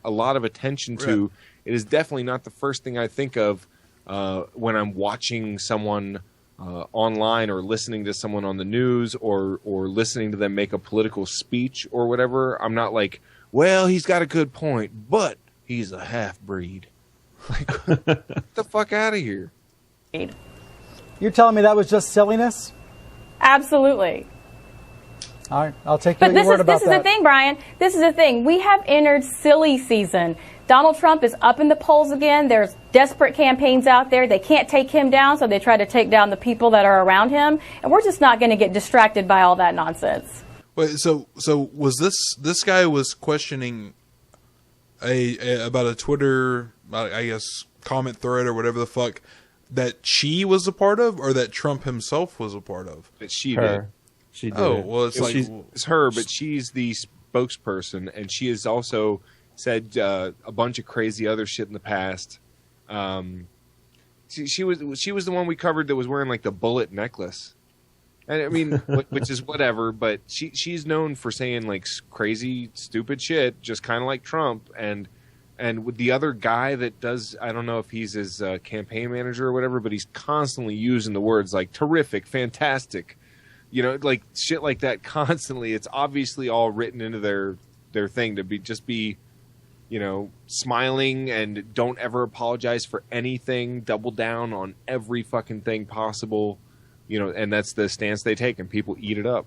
lot of attention to. Right. It is definitely not the first thing I think of when I'm watching someone online or listening to someone on the news or listening to them make a political speech or whatever. I'm not like, well, he's got a good point, but he's a half-breed. Like, get the fuck out of here. You're telling me that was just silliness? Absolutely. All right, I'll take your word about that. But this is the thing, Brian. This is the thing. We have entered silly season. Donald Trump is up in the polls again. There's desperate campaigns out there. They can't take him down, so they try to take down the people that are around him. And we're just not going to get distracted by all that nonsense. Wait, so was this guy was questioning about a Twitter, I guess, comment thread or whatever the fuck that she was a part of, or that Trump himself was a part of? That she did. She did. Oh, well, it's her, but she's the spokesperson, and she has also said a bunch of crazy other shit in the past. She was the one we covered that was wearing like the bullet necklace, and I mean, which is whatever. But she's known for saying like crazy, stupid shit, just kind of like Trump. And with the other guy that does, I don't know if he's his campaign manager or whatever, but he's constantly using the words like terrific, fantastic. You know, like shit like that constantly. It's obviously all written into their thing to be, you know, smiling and don't ever apologize for anything, double down on every fucking thing possible, you know, and that's the stance they take, and people eat it up.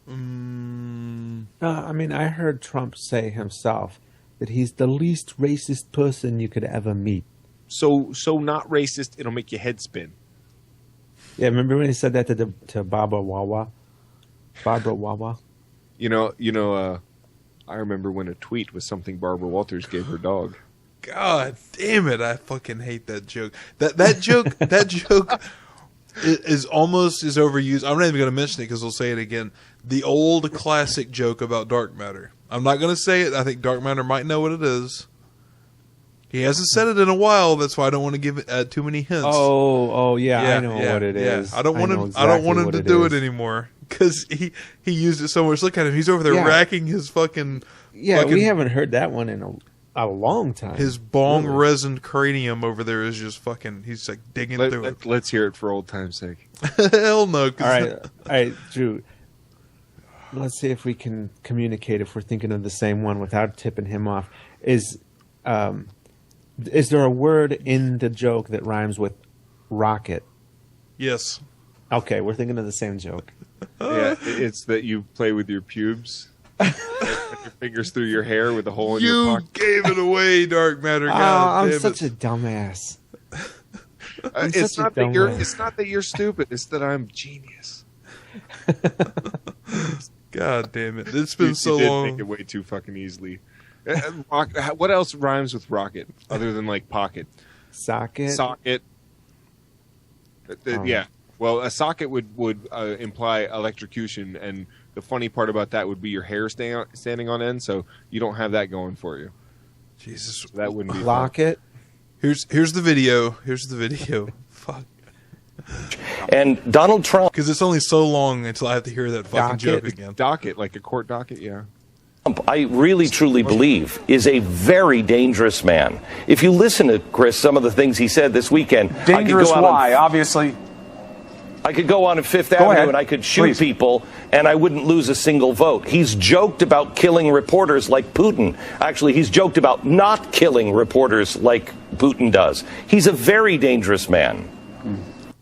I mean, I heard Trump say himself that he's the least racist person you could ever meet. So not racist, it'll make your head spin. Yeah, remember when he said that to Barbara Wawa? Barbara Wawa? You know, I remember when a tweet was something Barbara Walters gave her dog. God damn it, I fucking hate that joke. That joke is almost as overused. I'm not even going to mention it because we'll say it again. The old classic joke about Darkmatter. I'm not going to say it. I think Darkmatter might know what it is. He hasn't said it in a while. That's why I don't want to give it too many hints. Oh, yeah, I know what it is. I don't want him to do it anymore because he used it so much. Look at him; he's over there racking his fucking. Yeah, we haven't heard that one in a long time. His bong resin cranium over there is just fucking. He's like digging through it. Let's hear it for old time's sake. Hell no! All right, Drew. Let's see if we can communicate if we're thinking of the same one without tipping him off. Is there a word in the joke that rhymes with rocket? Yes. Okay, we're thinking of the same joke. Yeah, it's that you play with your pubes, and your fingers through your hair with a hole in your pocket. You gave it away, Darkmatter. God I'm damn such a dumbass. It's not that you're stupid. It's that I'm genius. God damn it! It's been so you did long. Make it way too fucking easily. What else rhymes with rocket other than like pocket? Socket. Yeah. Well, a socket would imply electrocution, and the funny part about that would be your hair standing on end, so you don't have that going for you. Jesus, so that wouldn't be Locket. Here's the video. Here's the video. Fuck. And Donald Trump, because it's only so long until I have to hear that fucking joke again. Docket, like a court docket, yeah. I really truly believe is a very dangerous man. If you listen to Chris, some of the things he said this weekend, dangerous. Why? Obviously. I could go on at Fifth Avenue and I could shoot people and I wouldn't lose a single vote. He's joked about killing reporters like Putin. Actually, he's joked about not killing reporters like Putin does. He's a very dangerous man.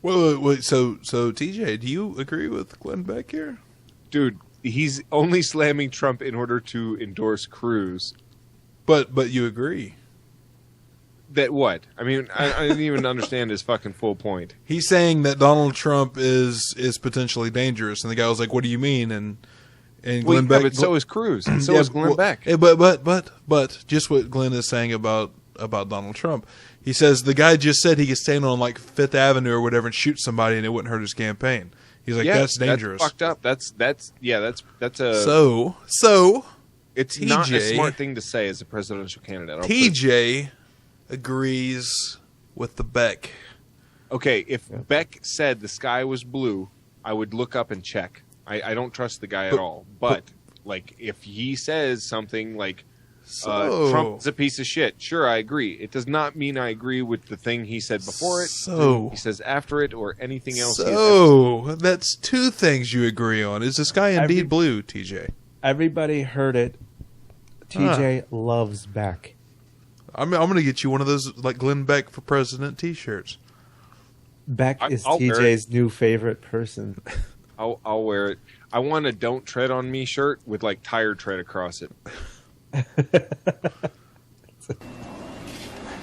Wait, so TJ, do you agree with Glenn Beck here? Dude, he's only slamming Trump in order to endorse Cruz. But you agree. That what? I mean, I didn't even understand his fucking full point. He's saying that Donald Trump is potentially dangerous, and the guy was like, "What do you mean?" And Glenn Beck. But so is Cruz, and so is Glenn Beck. But just what Glenn is saying about Donald Trump. He says the guy just said he could stand on like Fifth Avenue or whatever and shoot somebody, and it wouldn't hurt his campaign. He's like, that's dangerous. That's fucked up. That's a so. It's TJ, not a smart thing to say as a presidential candidate. TJ agrees with the Beck. Okay, if Beck said the sky was blue, I would look up and check. I don't trust the guy at all. But like, if he says something like Trump's a piece of shit, sure, I agree. It does not mean I agree with the thing he said before it, he says after it, or anything else. So that's two things you agree on. Is the sky indeed blue, TJ? Everybody heard it. TJ loves Beck. I'm going to get you one of those like Glenn Beck for President T-shirts. Beck is TJ's new favorite person. I'll wear it. I want a "Don't Tread on Me" shirt with like tire tread across it.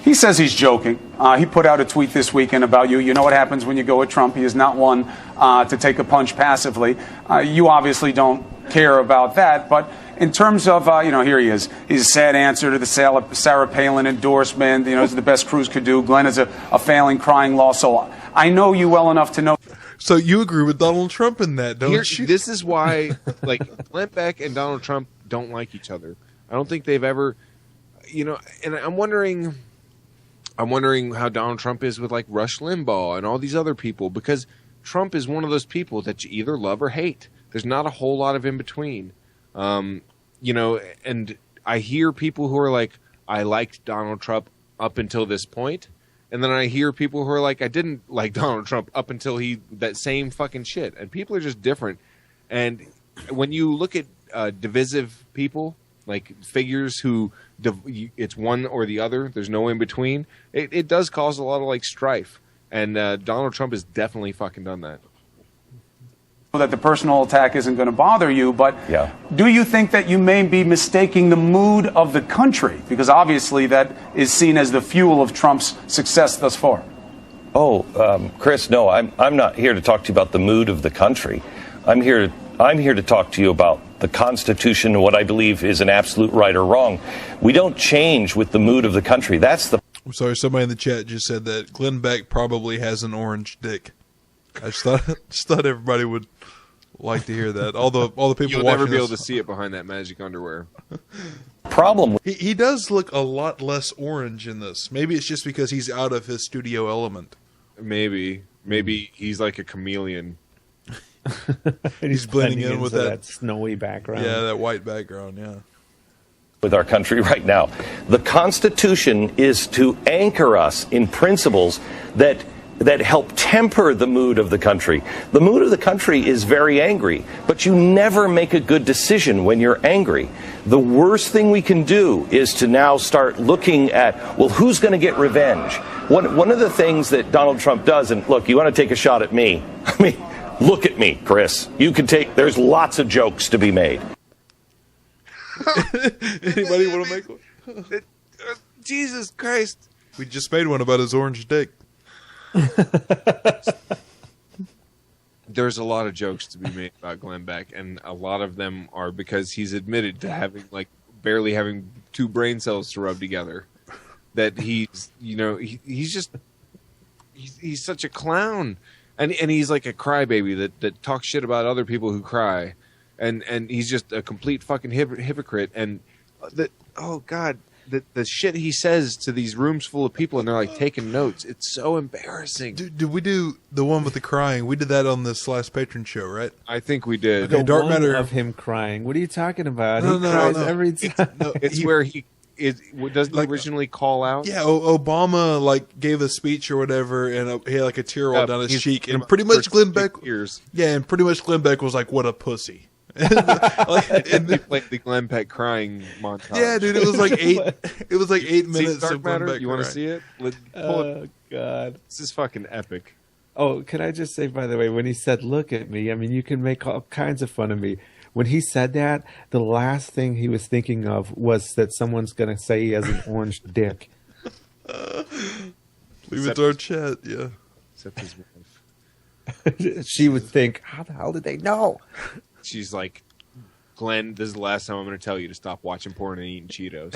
He says he's joking. He put out a tweet this weekend about you. You know what happens when you go with Trump. He is not one to take a punch passively. You obviously don't care about that, but in terms of, here he is. He's a sad answer to the Sarah Palin endorsement. It's the best Cruz could do. Glenn is a failing, crying lost soul. I know you well enough to know. So you agree with Donald Trump in that, don't you? This is why, like, Glenn Beck and Donald Trump don't like each other. I don't think they've ever, and I'm wondering how Donald Trump is with, like, Rush Limbaugh and all these other people, because Trump is one of those people that you either love or hate. There's not a whole lot of in between. And I hear people who are like, I liked Donald Trump up until this point. And then I hear people who are like, I didn't like Donald Trump up until that same fucking shit. And people are just different. And when you look at divisive people, like figures who it's one or the other, there's no in between, it does cause a lot of like strife. And Donald Trump has definitely fucking done that. That the personal attack isn't going to bother you, but do you think that you may be mistaking the mood of the country? Because obviously that is seen as the fuel of Trump's success thus far. Chris, no, I'm not here to talk to you about the mood of the country. I'm here to talk to you about the Constitution and what I believe is an absolute right or wrong. We don't change with the mood of the country. I'm sorry, somebody in the chat just said that Glenn Beck probably has an orange dick. I just thought everybody would like to hear that. All the people You'll watching never be able to see it behind that magic underwear. He does look a lot less orange in this. Maybe it's just because he's out of his studio element. Maybe he's like a chameleon. He's blending in with that snowy background. Yeah, that white background. Yeah. With our country right now, the Constitution is to anchor us in principles that help temper the mood of the country. The mood of the country is very angry, but you never make a good decision when you're angry. The worst thing we can do is to now start looking at, well, who's going to get revenge? One of the things that Donald Trump does, and look, you want to take a shot at me? I mean, look at me, Chris. There's lots of jokes to be made. Anybody want to make one? Jesus Christ. We just made one about his orange dick. There's a lot of jokes to be made about Glenn Beck, and a lot of them are because he's admitted to having barely having two brain cells to rub together. That he's he's such a clown, and he's like a crybaby that talks shit about other people who cry, and he's just a complete fucking hypocrite. And the shit he says to these rooms full of people, and they're like taking notes. It's so embarrassing. Did we do the one with the crying? We did that on this last patron show, right? I think we did. Okay, Darkmatter of him crying. What are you talking about? No, he cries no. every time. It's where he doesn't originally call out. Yeah, Obama gave a speech or whatever, and he had a tear roll down his cheek, and pretty much Glenn Beck. Yeah, and pretty much Glenn Beck was like, "What a pussy." And they played the Glenn Beck crying montage. Yeah, dude, it was like 8 minutes of Glenn Darkmatter? Beck. You want to crying. see it? Oh God, this is fucking epic. Oh, can I just say, by the way, when he said, "Look at me," I mean, you can make all kinds of fun of me. When he said that, the last thing he was thinking of was that someone's going to say he has an orange dick. Leave it to our chat, yeah. Except his wife. She would think, how the hell did they know? She's like, Glenn, this is the last time I'm going to tell you to stop watching porn and eating Cheetos.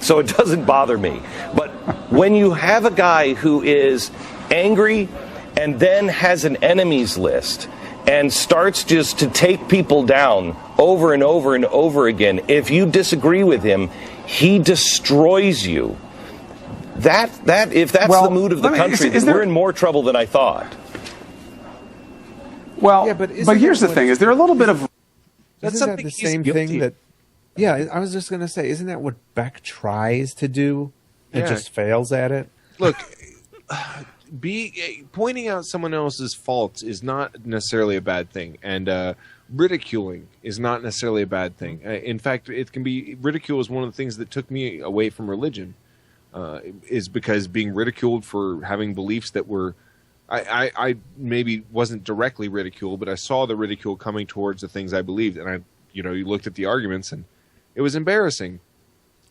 So it doesn't bother me. But when you have a guy who is angry and then has an enemies list and starts just to take people down over and over and over again, if you disagree with him, he destroys you. If that's the mood of the country, then we're in more trouble than I thought. Well, but here's the thing: is there a little bit of Isn't that the same thing that? Yeah, I was just going to say, isn't that what Beck tries to do and just fails at it? Look, pointing out someone else's faults is not necessarily a bad thing, and ridiculing is not necessarily a bad thing. In fact, it can be ridicule is one of the things that took me away from religion. Is because being ridiculed for having beliefs that were. I maybe wasn't directly ridiculed, but I saw the ridicule coming towards the things I believed, and you looked at the arguments, and it was embarrassing,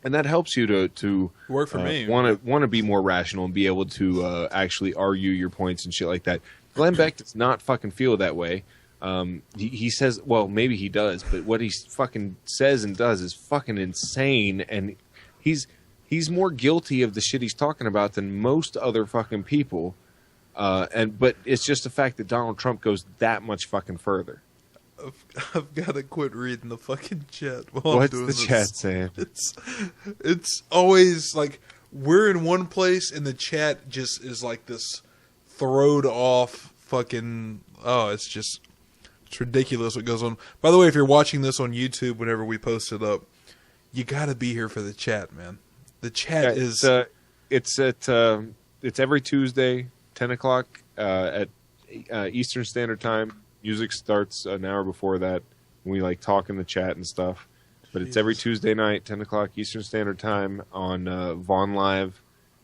and that helps you to work for me. Want to be more rational and be able to actually argue your points and shit like that. Glenn Beck does not fucking feel that way. He says, well, maybe he does, but what he fucking says and does is fucking insane, and he's more guilty of the shit he's talking about than most other fucking people. But it's just the fact that Donald Trump goes that much fucking further. I've got to quit reading the fucking chat. What's the chat saying? It's always like we're in one place and the chat just is like this throwed off fucking. Oh, it's ridiculous what goes on. By the way, if you're watching this on YouTube, whenever we post it up, you got to be here for the chat, man. The chat is. It's every Tuesday. 10 o'clock at Eastern Standard Time. Music starts an hour before that. We talk in the chat and stuff. But it's every Tuesday night, 10 o'clock Eastern Standard Time on Vaughn Live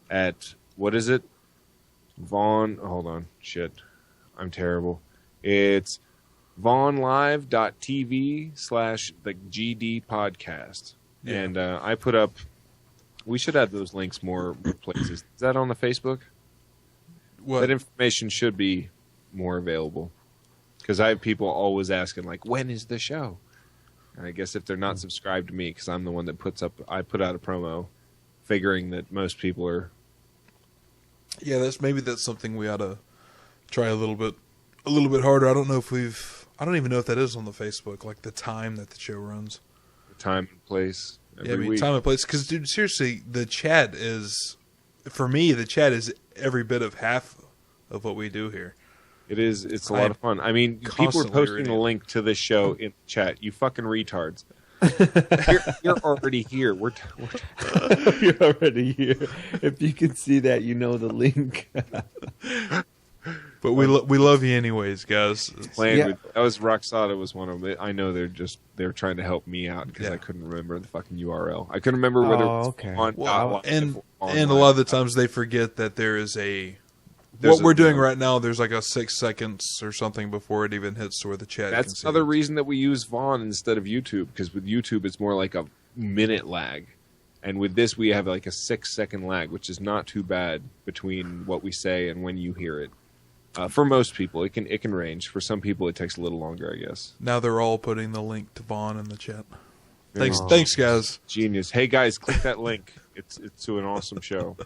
at, what is it? Vaughn, hold on, shit. I'm terrible. It's vaughnlive.tv/the GD podcast. Yeah. And I put up, we should add those links more places. Is that on the Facebook? What? That information should be more available because I have people always asking when is the show? And I guess if they're not subscribed to me, because I'm the one that I put out a promo, figuring that most people are. Yeah, that's something we ought to try a little bit harder. I don't know if I don't even know if that is on the Facebook, the time that the show runs, the time and place. Week. Time and place. Because dude, seriously, the chat is. For me, the chat is every bit of half of what we do here. It is. It's a lot of fun. I mean, people are posting a link to this show in the chat. You fucking retards. You're already here. You're already here. If you can see that, you know the link. But we love you anyways, guys. That was Roxada was one of them. I know they're trying to help me out because I couldn't remember the fucking URL. I couldn't remember whether it was on. And a lot of the times they forget that there is what we're doing right now. There's a 6 seconds or something before it even hits to where the chat. That's another reason that we use Vaughn instead of YouTube, because with YouTube it's more like a minute lag. And with this, we have like a 6-second lag, which is not too bad between what we say and when you hear it. For most people, it can range. For some people, it takes a little longer, I guess. Now they're all putting the link to Vaughn in the chat. Thanks, guys. Genius. Hey, guys, click that link. It's to an awesome show.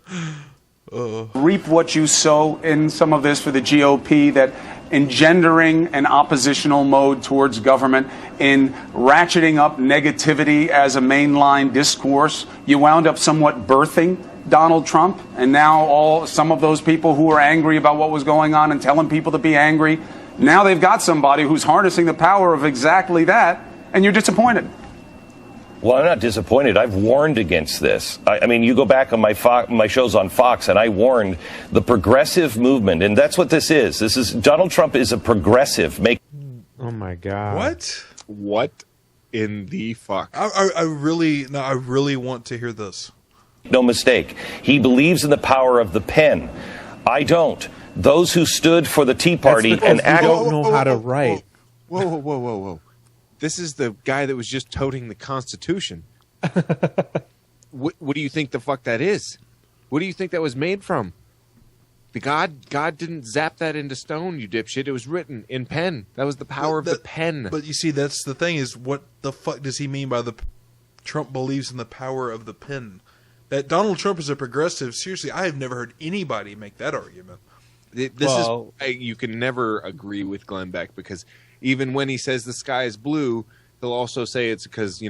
Reap what you sow in some of this for the GOP, that engendering an oppositional mode towards government, in ratcheting up negativity as a mainline discourse. You wound up somewhat birthing Donald Trump, and now some of those people who were angry about what was going on and telling people to be angry, now they've got somebody who's harnessing the power of exactly that, and you're disappointed. Well, I'm not disappointed. I've warned against this. I mean, you go back on my shows on Fox, and I warned the progressive movement, and that's what this is. Donald Trump is a progressive. Oh my God! What in the fuck? I really want to hear this. No mistake. He believes in the power of the pen. I don't. Those who stood for the Tea Party and don't know how to write. Whoa. This is the guy that was just toting the Constitution. What do you think the fuck that is? What do you think that was made from? God didn't zap that into stone, you dipshit. It was written in pen. That was the power of the pen. But you see, that's the thing, is what the fuck does he mean by Trump believes in the power of the pen? That Donald Trump is a progressive, seriously, I have never heard anybody make that argument. You can never agree with Glenn Beck, because even when he says the sky is blue, he'll also say it's because,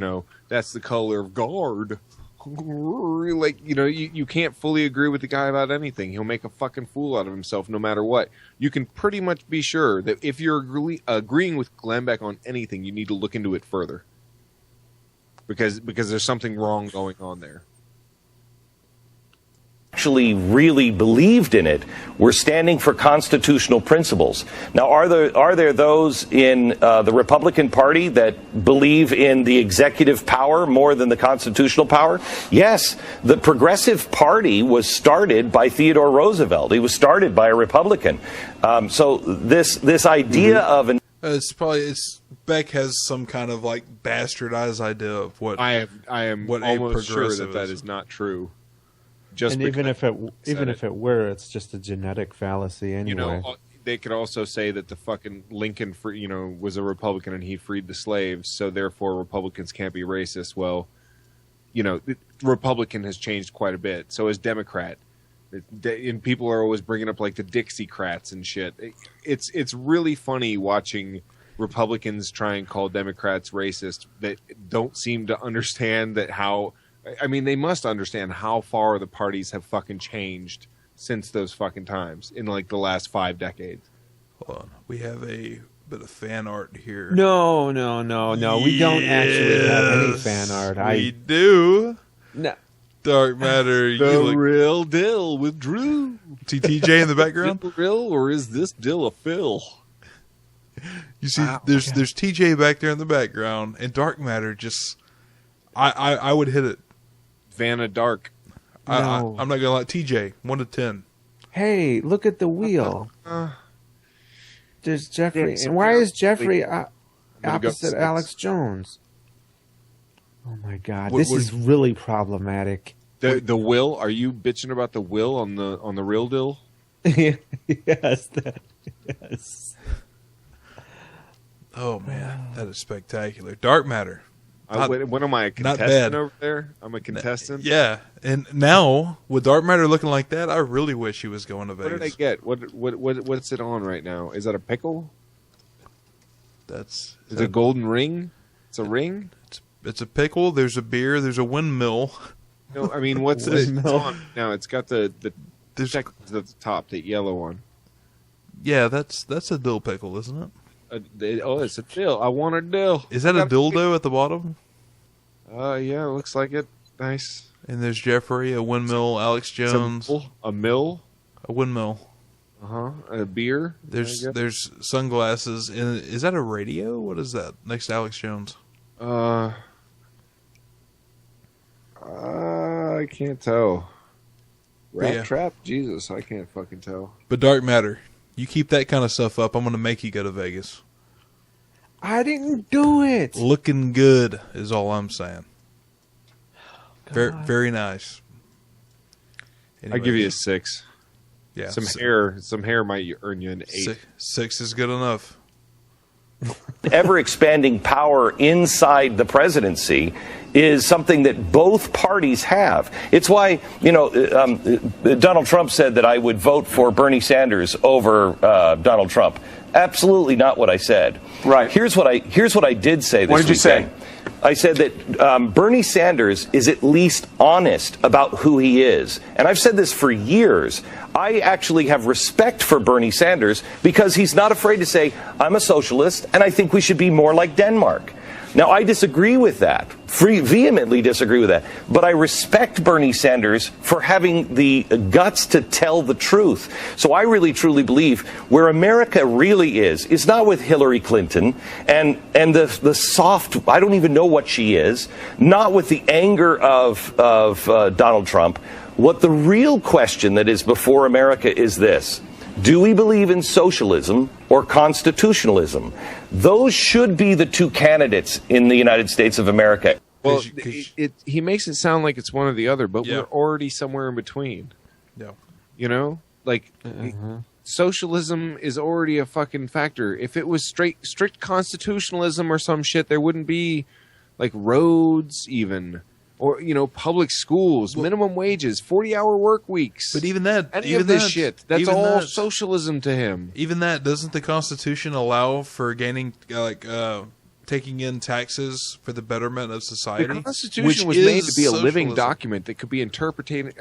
that's the color of God. Like, you can't fully agree with the guy about anything. He'll make a fucking fool out of himself no matter what. You can pretty much be sure that if you're agreeing with Glenn Beck on anything, you need to look into it further. Because there's something wrong going on there. Actually really believed in it were standing for constitutional principles. Now, are there those in the Republican Party that believe in the executive power more than the constitutional power? Yes. The Progressive Party was started by Theodore Roosevelt. He was started by a Republican. So this idea of an Beck has some kind of like bastardized idea of what I am almost sure that is not true. Even if it were, it's just a genetic fallacy anyway. They could also say that the fucking Lincoln, was a Republican and he freed the slaves, so therefore Republicans can't be racist. Well, Republican has changed quite a bit. So has Democrat, and people are always bringing up like the Dixiecrats and shit. It's really funny watching Republicans try and call Democrats racist that don't seem to understand that how. I mean, they must understand how far the parties have fucking changed since those fucking times in like the last 5 decades. Hold on. We have a bit of fan art here. No. We don't actually have any fan art. We do. No. Darkmatter. The real deal with Drew. See TJ in the background? Is it real, or is this deal a fill? You see, there's TJ back there in the background, and Darkmatter just... I would hit it. Vanna Dark. No. I'm not gonna lie. TJ, 1 to 10. Hey, look at the wheel. There's Jeffrey. And why is Jeffrey opposite Alex Jones? Oh my God, this is really problematic. The will? Are you bitching about the will on the real deal? Yes. Oh man, that is spectacular. Darkmatter. What am I, a contestant over there? I'm a contestant? Yeah. And now, with Darkmatter looking like that, I really wish he was going to Vegas. What did I get? What's it on right now? Is that a pickle? Is it a golden ring? It's a ring? It's a pickle, there's a beer, there's a windmill. No, I mean, what's it on? Now, it's got the check at the top, the yellow one. Yeah, that's a dill pickle, isn't it? It's a dill. I want a dill. Is that a dildo at the bottom? Yeah, it looks like it. Nice. And there's Jeffrey, a windmill, Alex Jones. A mill? A windmill. A beer? There's sunglasses. And is that a radio? What is that next to Alex Jones? I can't tell. Rat trap? Jesus, I can't fucking tell. But Darkmatter, you keep that kind of stuff up, I'm going to make you go to Vegas. I didn't do it. Looking good is all I'm saying. Very, very nice. I give you a 6. Yeah, some hair might earn you an 8. 6 is good enough. Ever expanding power inside the presidency is something that both parties have. It's why, Donald Trump said that I would vote for Bernie Sanders over Donald Trump. Absolutely not what I said. Right. Here's what I did say this What did you say? I said that Bernie Sanders is at least honest about who he is. And I've said this for years. I actually have respect for Bernie Sanders because he's not afraid to say, I'm a socialist and I think we should be more like Denmark. Now, I disagree with that, vehemently disagree with that, but I respect Bernie Sanders for having the guts to tell the truth. So I really, truly believe where America really is not with Hillary Clinton and the soft, I don't even know what she is, not with the anger of Donald Trump. What the real question that is before America is this. Do we believe in socialism or constitutionalism? Those should be the two candidates in the United States of America. Well, he makes it sound like it's one or the other, but we're already somewhere in between. Yeah. You know? Like, socialism is already a fucking factor. If it was strict constitutionalism or some shit, there wouldn't be, like, roads even. Or, public schools, minimum wages, 40-hour work weeks. But even that... Any of this shit. That's all socialism to him. Even that, doesn't the Constitution allow for gaining, taking in taxes for the betterment of society? The Constitution was made to be a living document that could be interpreted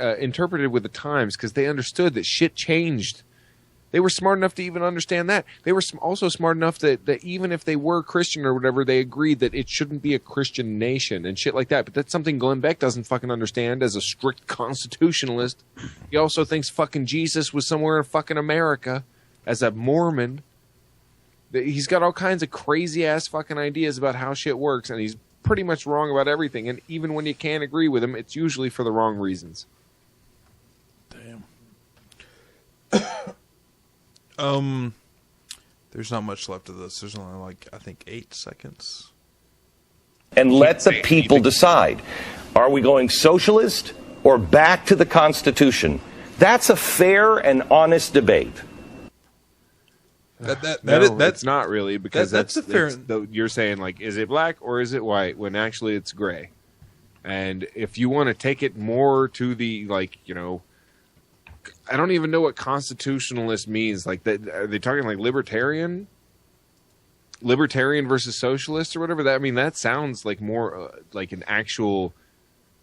with the times because they understood that shit changed. They were smart enough to even understand that. They were also smart enough that even if they were Christian or whatever, they agreed that it shouldn't be a Christian nation and shit like that. But that's something Glenn Beck doesn't fucking understand as a strict constitutionalist. He also thinks fucking Jesus was somewhere in fucking America as a Mormon. He's got all kinds of crazy-ass fucking ideas about how shit works, and he's pretty much wrong about everything. And even when you can't agree with him, it's usually for the wrong reasons. Damn. There's not much left of this. There's only I think 8 seconds. And let the people decide. Are we going socialist or back to the Constitution? That's a fair and honest debate. That's not really, because that's a fair. You're saying, is it black or is it white, when actually it's gray. And if you want to take it more to the, I don't even know what constitutionalist means. Are they talking libertarian? Libertarian versus socialist or whatever? That sounds like more like an actual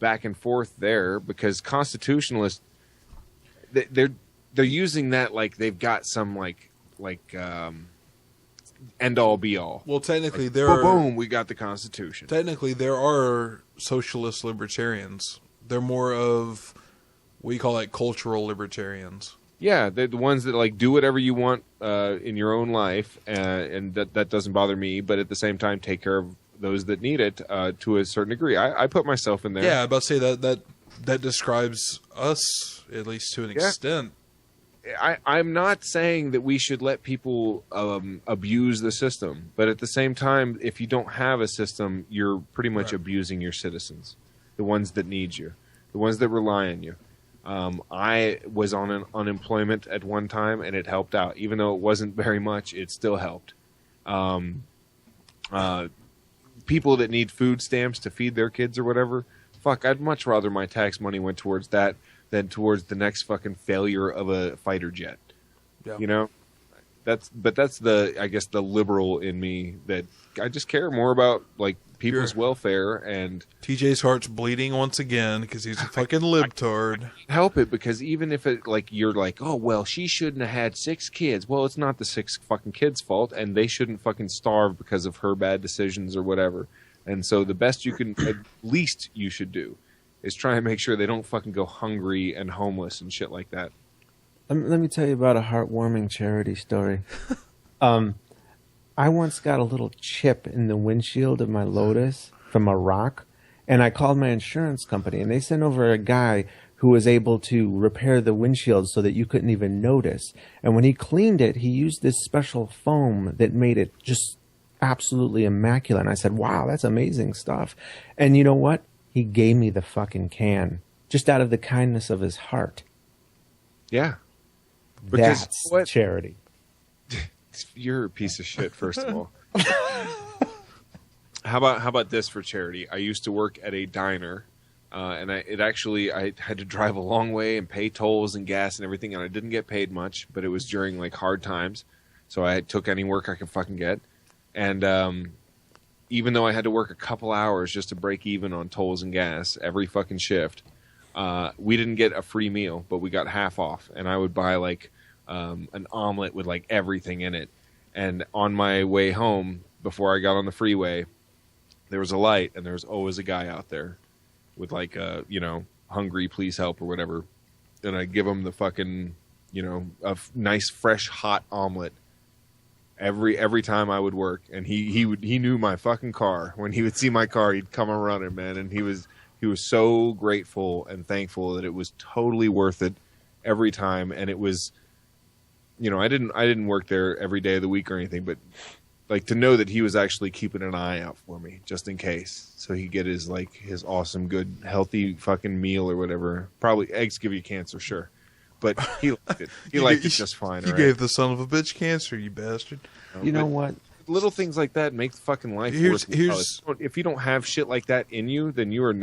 back and forth there, because constitutionalists, they're using that like they've got some end all be all. Well, technically boom, we got the Constitution. Technically, there are socialist libertarians. They're more of, we call it cultural libertarians. Yeah, they're the ones that do whatever you want in your own life, and that doesn't bother me. But at the same time, take care of those that need it to a certain degree. I put myself in there. Yeah, I'm about to say that describes us, at least to an extent. I'm not saying that we should let people abuse the system, but at the same time, if you don't have a system, you're pretty much abusing your citizens, the ones that need you, the ones that rely on you. I was on an unemployment at one time, and it helped out. Even though it wasn't very much, it still helped. People that need food stamps to feed their kids or whatever, I'd much rather my tax money went towards that than towards the next fucking failure of a fighter jet. Yeah. You know? That's the, I guess, the liberal in me, that I just care more about people's welfare. And TJ's heart's bleeding once again because he's a fucking libtard. Help it, because even if it you're oh well, she shouldn't have had 6 kids. Well, it's not the 6 fucking kids' fault, and they shouldn't fucking starve because of her bad decisions or whatever. And so the best you can, at least you should do, is try and make sure they don't fucking go hungry and homeless and shit like that. Let me tell you about a heartwarming charity story. I once got a little chip in the windshield of my Lotus from a rock, and I called my insurance company, and they sent over a guy who was able to repair the windshield so that you couldn't even notice. And when he cleaned it, he used this special foam that made it just absolutely immaculate. And I said, wow, that's amazing stuff. And you know what? he gave me the fucking can just out of the kindness of his heart. Yeah. Because that's charity. You're a piece of shit, first of all. How about this for charity? I used to work at a diner, and I had to drive a long way and pay tolls and gas and everything, and I didn't get paid much, but it was during like hard times, so I took any work I could fucking get, and even though I had to work a couple hours just to break even on tolls and gas every fucking shift, we didn't get a free meal, but we got half off, and I would buy like an omelet with like everything in it, and on my way home before I got on the freeway, there was a light, and there was always a guy out there with like hungry, please help or whatever. And I give him the fucking, a nice, fresh, hot omelet every time I would work. And he knew my fucking car. When he would see my car, he'd come running, man. And he was so grateful and thankful that it was totally worth it every time. And it was, I didn't work there every day of the week or anything, but like to know that he was actually keeping an eye out for me just in case, so he'd get his awesome, good, healthy fucking meal or whatever. Probably eggs give you cancer, sure, but he liked it. He liked it just fine. You gave the son of a bitch cancer, you bastard. You know what? Little things like that make fucking life worth it. If you don't have shit like that in you, then you're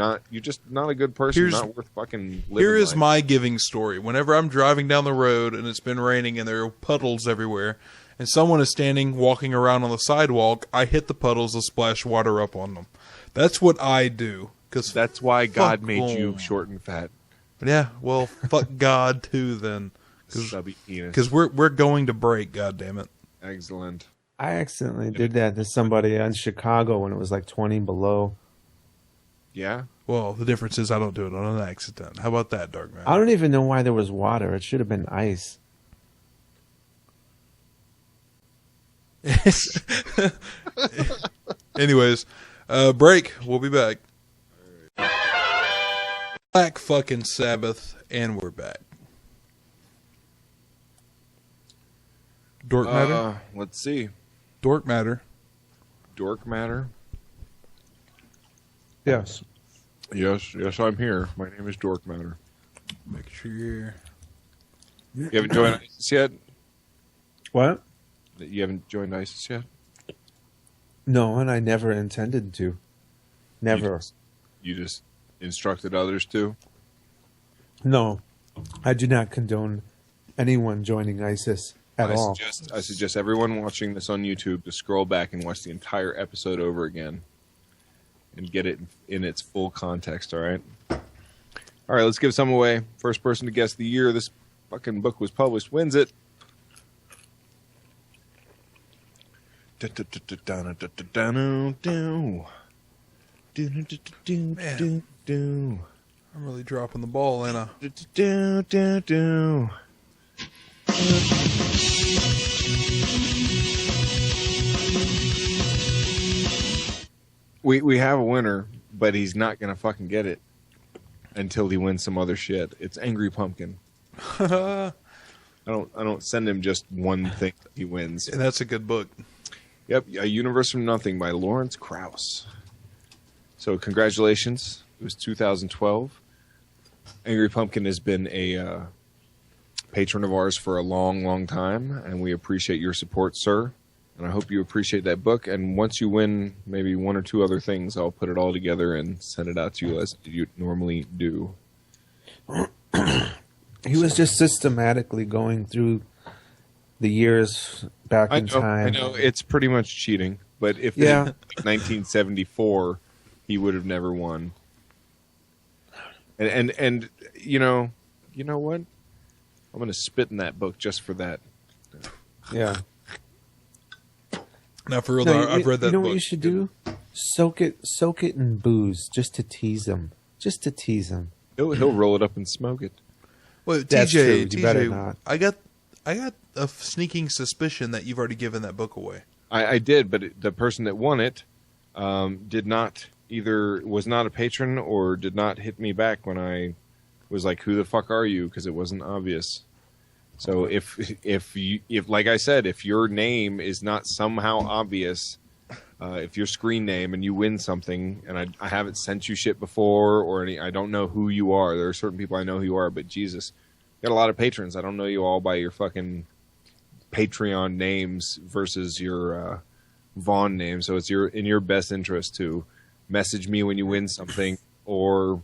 just not a good person. Not worth fucking living. Here is my giving story. Whenever I'm driving down the road and it's been raining and there are puddles everywhere, and someone is walking around on the sidewalk, I hit the puddles to splash water up on them. That's what I do. Cause that's why God made you short and fat. Yeah, well, fuck God too then. Because we're going to break, goddammit. Excellent. I accidentally did that to somebody in Chicago when it was like 20 below. Yeah? Well, the difference is I don't do it on an accident. How about that, Darkmatter? I don't even know why there was water. It should have been ice. Anyways, break. We'll be back. Black fucking Sabbath, and we're back. Darkmatter? Let's see. Darkmatter. Darkmatter? Yes. Yes, I'm here. My name is Darkmatter. Make sure you're... You haven't joined ISIS yet? What? You haven't joined ISIS yet? No, and I never intended to. Never. You just instructed others to? No, I do not condone anyone joining ISIS at all. I suggest everyone watching this on YouTube to scroll back and watch the entire episode over again and get it in its full context, all right? All right, let's give some away. First person to guess the year this fucking book was published wins it. Man, I'm really dropping the ball, ain't I? We have a winner, but he's not gonna fucking get it until he wins some other shit. It's Angry Pumpkin. I don't send him just one thing that he wins. And that's a good book. Yep, A Universe from Nothing by Lawrence Krauss. So congratulations. It was 2012. Angry Pumpkin has been a patron of ours for a long, long time, and we appreciate your support, sir. And I hope you appreciate that book. And once you win maybe one or two other things, I'll put it all together and send it out to you as you normally do. He was just systematically going through the years back in time. I know, it's pretty much cheating. But if in 1974, he would have never won. And you know what? I'm going to spit in that book just for that. Yeah. Now, for real, though, I've read that book. You know what you should do? Soak it in booze just to tease him. Just to tease him. He'll roll it up and smoke it. Well, That's true. You TJ, better not. I got a sneaking suspicion that you've already given that book away. I did, but the person that won it did not was not a patron or did not hit me back when I was like, "Who the fuck are you?" Because it wasn't obvious. So if like I said, if your name is not somehow obvious, if your screen name and you win something, and I haven't sent you shit before, or I don't know who you are. There are certain people I know who you are, but Jesus, you got a lot of patrons. I don't know you all by your fucking Patreon names versus your Vaughn name. So it's in your best interest to message me when you win something, or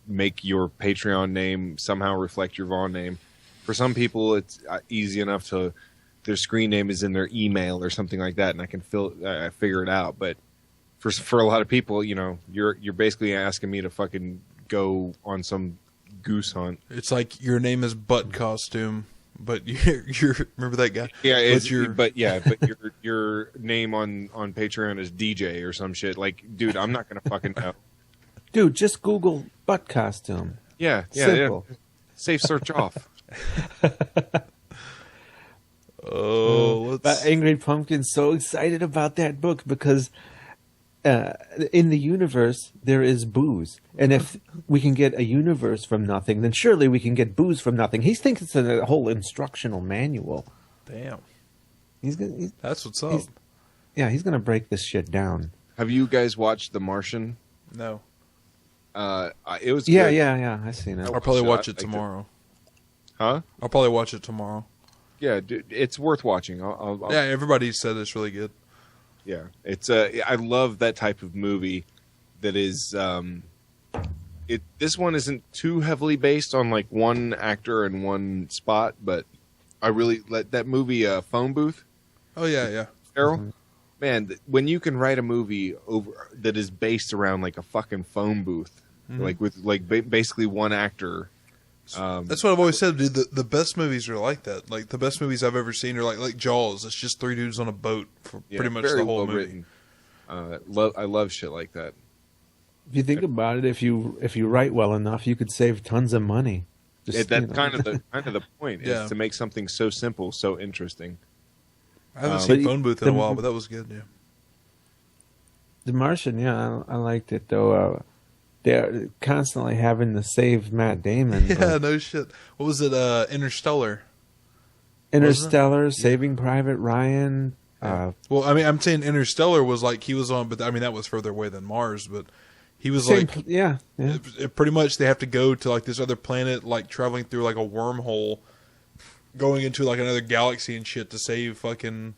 make your Patreon name somehow reflect your Vaughn name. For some people, it's easy enough to their screen name is in their email or something like that, and I can figure it out. But for a lot of people, you know, you're basically asking me to fucking go on some goose hunt. It's like your name is Butt Costume, but you're remember that guy? Yeah, but your name on Patreon is DJ or some shit. Like, dude, I'm not gonna fucking know. Dude, just Google Butt Costume. Yeah. Simple. Safe search off. But Angry Pumpkin's so excited about that book because in the universe there is booze, and if we can get a universe from nothing, then surely we can get booze from nothing. He thinks it's a whole instructional manual. Damn, that's what's up. He's gonna break this shit down. Have you guys watched The Martian? No. It was good. Yeah. I seen it. I'll probably watch it tomorrow. Huh? I'll probably watch it tomorrow. Yeah, dude, it's worth watching. I'll yeah, everybody said it's really good. Yeah, it's I love that type of movie that is this one isn't too heavily based on like one actor and one spot, but I really let that movie Phone Booth. Oh yeah. Errol? Mm-hmm. Man, when you can write a movie over that is based around like a fucking phone booth, like with like basically one actor. That's what I've always said, dude. The best movies are like that. Like the best movies I've ever seen are like Jaws. It's just three dudes on a boat for pretty much the whole movie. I love shit like that. If you think about it, if you write well enough, you could save tons of money. That's kind of the point. Is to make something so simple, so interesting. I haven't seen Phone Booth in a while, but that was good. Yeah. The Martian, I liked it though. They're constantly having to save Matt Damon. Yeah, no shit. What was it? Interstellar. Saving Private Ryan. Yeah. Well, I mean, I'm saying Interstellar was like he was on, but I mean that was further away than Mars. But he was pretty much they have to go to like this other planet, like traveling through like a wormhole, going into like another galaxy and shit to save fucking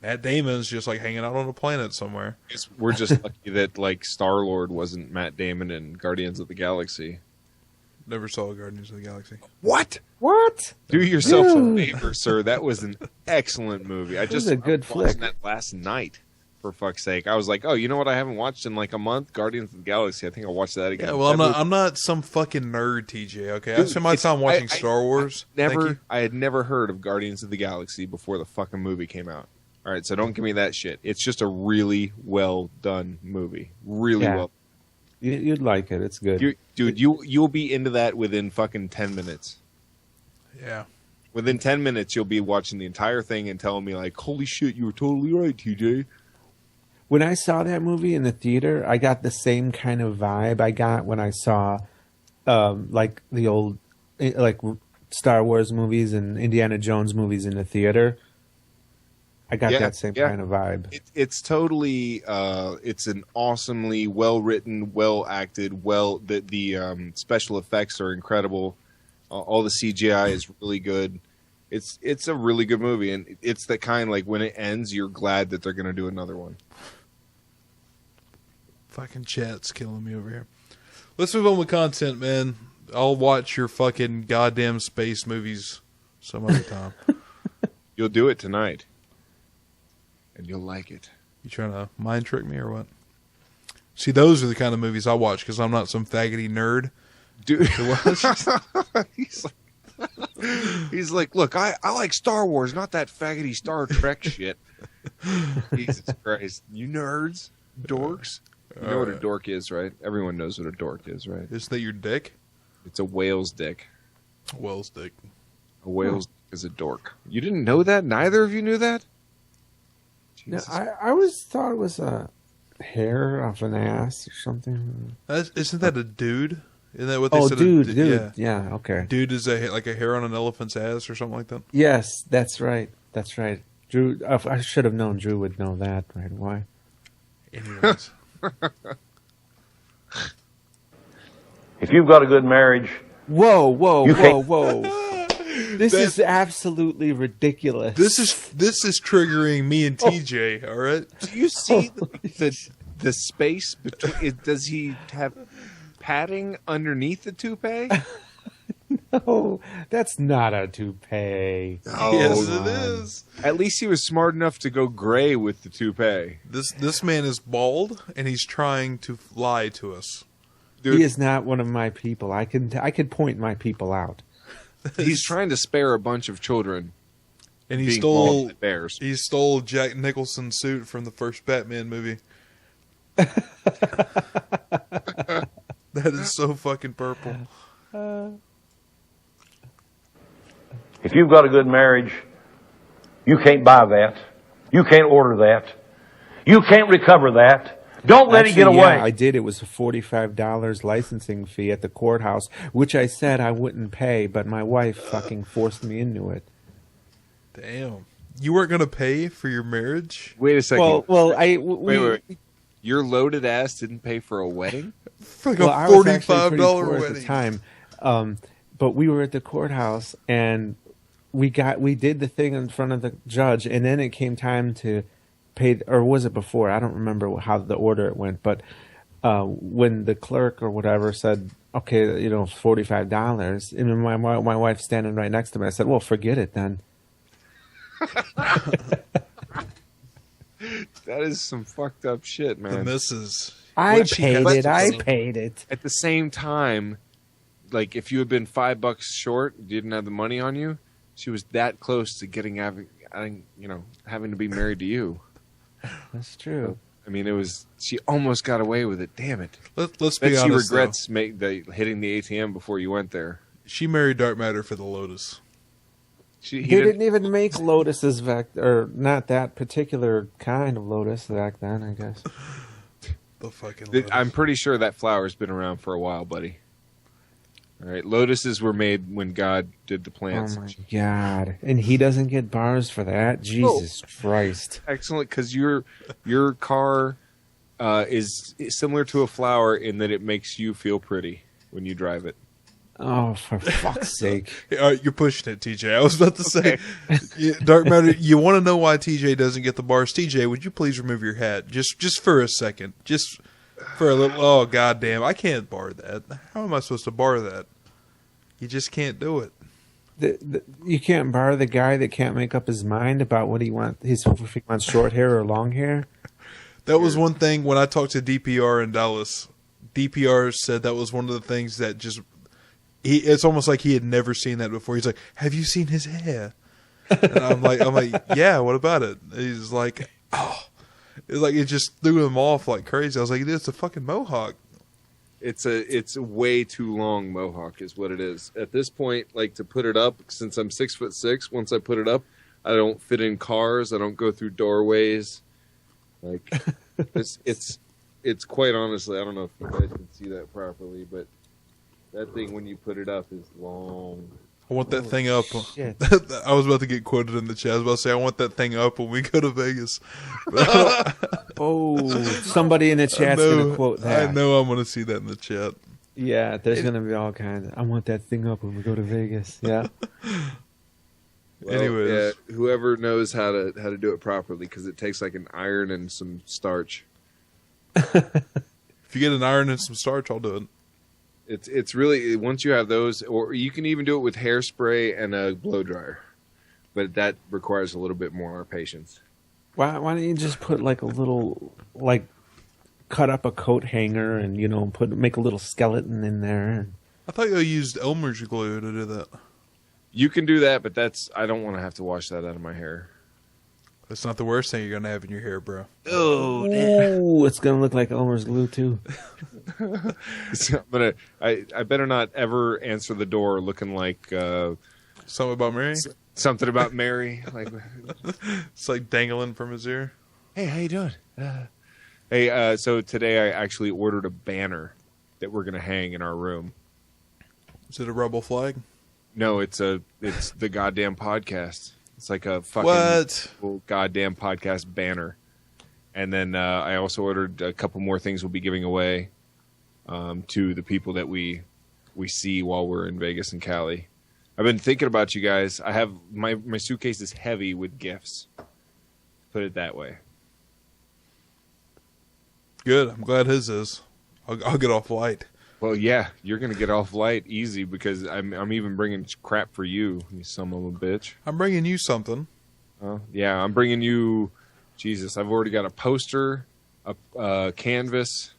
Matt Damon's just like hanging out on a planet somewhere. We're just lucky that like Star-Lord wasn't Matt Damon in Guardians of the Galaxy. Never saw Guardians of the Galaxy. What? Do yourself a favor, sir. That was an excellent movie. I just watched that last night. For fuck's sake, I was like, oh, you know what? I haven't watched in like a month. Guardians of the Galaxy. I think I'll watch that again. Yeah, well, I'm not some fucking nerd, TJ. Okay, I spend my time watching Star Wars. I had never heard of Guardians of the Galaxy before the fucking movie came out. All right, so don't give me that shit. It's just a really well done movie. Really well. You'd like it. It's good, dude. You'll be into that within fucking 10 minutes. Yeah. Within 10 minutes, you'll be watching the entire thing and telling me like, "Holy shit, you were totally right, TJ." When I saw that movie in the theater, I got the same kind of vibe I got when I saw, like the old, like Star Wars movies and Indiana Jones movies in the theater. I got that same kind of vibe. It's totally, it's an awesomely well written, well acted, the special effects are incredible. All the CGI is really good. It's a really good movie, and it's the kind like when it ends, you're glad that they're going to do another one. Fucking chat's killing me over here. Let's move on with content, man. I'll watch your fucking goddamn space movies some other time. You'll do it tonight, and you'll like it. You trying to mind trick me or what? See, those are the kind of movies I watch because I'm not some faggoty nerd. Dude, he's like, look, I like Star Wars, not that faggoty Star Trek shit. Jesus Christ, you nerds, dorks. You know what a dork is, right? Everyone knows what a dork is, right? Isn't that your dick? It's a whale's dick. A whale's dick. A whale's dick is a dork. You didn't know that? Neither of you knew that? No, I always thought it was a hair off an ass or something. Isn't that a dude? Isn't that what they said? Dude. Yeah, okay. Dude is like a hair on an elephant's ass or something like that? Yes, that's right. That's right. Drew, I should have known Drew would know that right away. Anyways. If you've got a good marriage, whoa. You can't- This is absolutely ridiculous. This is triggering me and TJ. All right. Do you see the space between? Does he have padding underneath the toupee? No, that's not a toupee. Yes, it is. At least he was smart enough to go gray with the toupee. This man is bald, and he's trying to lie to us. Dude, He is not one of my people. I could point my people out. he's trying to spare a bunch of children. And he being stole mauled by bears. He stole Jack Nicholson's suit from the first Batman movie. That is so fucking purple. if you've got a good marriage, you can't buy that. You can't order that. You can't recover that. Don't let it get away. Yeah, I did. It was a $45 licensing fee at the courthouse, which I said I wouldn't pay, but my wife fucking forced me into it. Damn. You weren't going to pay for your marriage? Wait a second. Wait. Your loaded ass didn't pay for a wedding? For like Well, a I was actually $45 pretty poor wedding. at the time. But we were at the courthouse and we did the thing in front of the judge, and then it came time to pay, or was it before? I don't remember how the order it went, but when the clerk or whatever said, okay, $45, and my wife standing right next to me, I said, well, forget it then. That is some fucked up shit, man. The missus. I paid it. At the same time, like if you had been $5 short, didn't have the money on you, she was that close to having to be married to you. That's true. I mean, she almost got away with it. Damn it. Let's be honest. She regrets hitting the ATM before you went there. She married Darkmatter for the Lotus. He didn't even make lotuses or not that particular kind of lotus back then, I guess. The fucking lotus. I'm pretty sure that flower's been around for a while, buddy. All right, lotuses were made when God did the plants. Oh my God! And he doesn't get bars for that. Jesus Christ! Excellent, because your car is similar to a flower in that it makes you feel pretty when you drive it. Oh, for fuck's sake! You're pushing it, TJ. I was about to say, Darkmatter. You want to know why TJ doesn't get the bars? TJ, would you please remove your hat just for a second, just for a little? Oh, goddamn! I can't bar that. How am I supposed to bar that? You just can't do it. You can't bar the guy that can't make up his mind about what he wants. If he wants short hair or long hair. That was one thing when I talked to DPR in Dallas. DPR said that was one of the things that just. It's almost like he had never seen that before. He's like, "Have you seen his hair?" And I'm like, "Yeah. What about it?" And he's like, "Oh, it's like it just threw him off like crazy." I was like, "It's a fucking mohawk." It's a way too long mohawk, is what it is. At this point, like to put it up, since I'm 6'6", once I put it up, I don't fit in cars. I don't go through doorways. Like it's quite honestly, I don't know if you guys can see that properly, but. That thing, when you put it up, is long. I want that thing up. Shit. I was about to get quoted in the chat. I was about to say, I want that thing up when we go to Vegas. Somebody in the chat's going to quote that. I know I'm going to see that in the chat. Yeah, there's going to be all kinds. I want that thing up when we go to Vegas. Yeah. Well, anyways. Yeah, whoever knows how to do it properly, because it takes like an iron and some starch. If you get an iron and some starch, I'll do it. It's really, once you have those, or you can even do it with hairspray and a blow dryer, but that requires a little bit more patience. Why don't you just put like a little, like, cut up a coat hanger and make a little skeleton in there? I thought you used Elmer's glue to do that. You can do that, but I don't want to have to wash that out of my hair. That's not the worst thing you're going to have in your hair, bro. Oh, it's going to look like Elmer's glue, too. I better not ever answer the door looking like... something about Mary? Something about Mary. Like, it's like dangling from his ear. Hey, how you doing? So today I actually ordered a banner that we're going to hang in our room. Is it a rebel flag? No, it's the goddamn podcast. It's like a fucking what? Goddamn podcast banner. And then I also ordered a couple more things we'll be giving away to the people that we see while we're in Vegas and Cali. I've been thinking about you guys. I have my suitcase is heavy with gifts. Put it that way. Good. I'm glad his is. I'll get off light. Well, yeah, you're gonna get off light easy because I'm even bringing crap for you, you son of a bitch. I'm bringing you something. Yeah, I'm bringing you. Jesus, I've already got a poster, a canvas,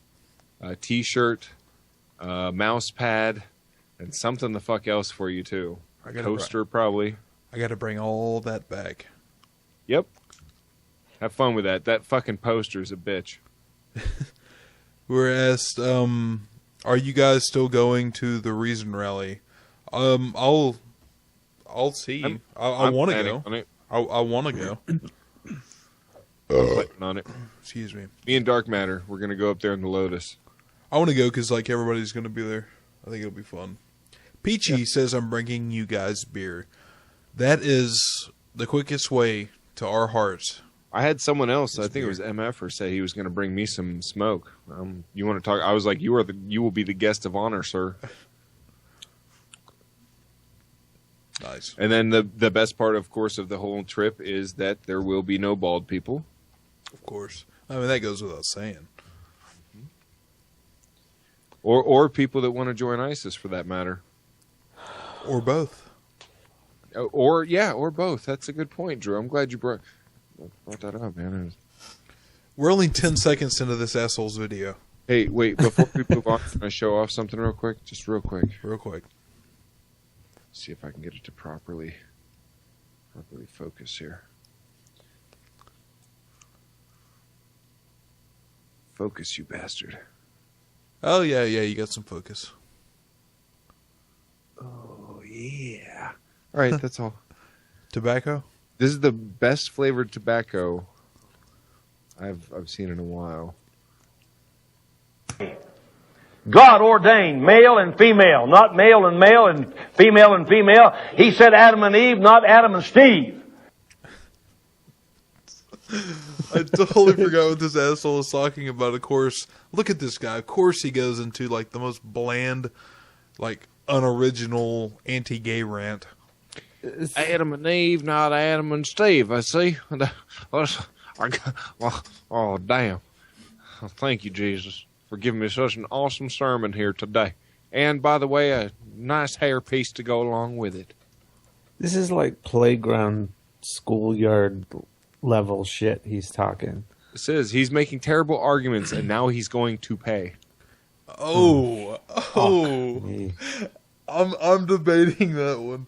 a T-shirt, a mouse pad, and something the fuck else for you too. A coaster, probably. I got to bring all that back. Yep. Have fun with that. That fucking poster is a bitch. We're asked, are you guys still going to the Reason Rally? I'll see. I want to go. I want to go. On it. Excuse me. Me and Darkmatter, we're gonna go up there in the Lotus. I want to go because like everybody's gonna be there. I think it'll be fun. Peachy says I'm bringing you guys beer. That is the quickest way to our hearts. I had someone else, I think it was MF, say he was going to bring me some smoke. You want to talk? I was like, you will be the guest of honor, sir. Nice. And then the best part, of course, of the whole trip is that there will be no bald people. Of course. I mean, that goes without saying. Or people that want to join ISIS, for that matter. Or both. Or both. That's a good point, Drew. I'm glad you brought that up, man. We're only 10 seconds into this asshole's video. Hey, wait, before we move on, can I show off something real quick? Just real quick. Real quick. See if I can get it to properly focus here. Focus, you bastard. Oh, yeah, you got some focus. Oh, yeah. All right, that's all. Tobacco? This is the best flavored tobacco I've seen in a while. God ordained male and female, not male and female. He said Adam and Eve, not Adam and Steve. I totally forgot what this asshole was talking about. Of course, look at this guy. Of course he goes into like the most bland, like unoriginal anti-gay rant. Adam and Eve, not Adam and Steve. I see. Oh, damn. Thank you, Jesus, for giving me such an awesome sermon here today. And, by the way, a nice hairpiece to go along with it. This is like playground, schoolyard level shit he's talking. This is. He's making terrible arguments, and now he's going to pay. Oh. I'm debating that one.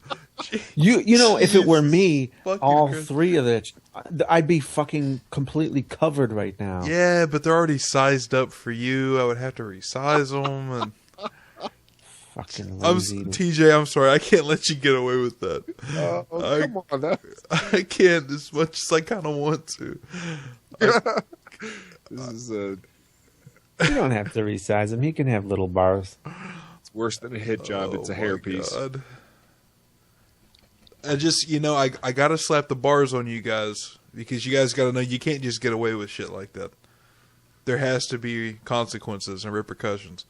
You know, if it were me, all three of that, I'd be fucking completely covered right now. Yeah, but they're already sized up for you. I would have to resize them. And fucking lazy. TJ, I'm sorry. I can't let you get away with that. Come on. I can't as much as I kind of want to. This is a... You don't have to resize him. He can have little bars. It's worse than a hit job. It's a hairpiece. God. I just, I got to slap the bars on you guys because you guys got to know you can't just get away with shit like that. There has to be consequences and repercussions.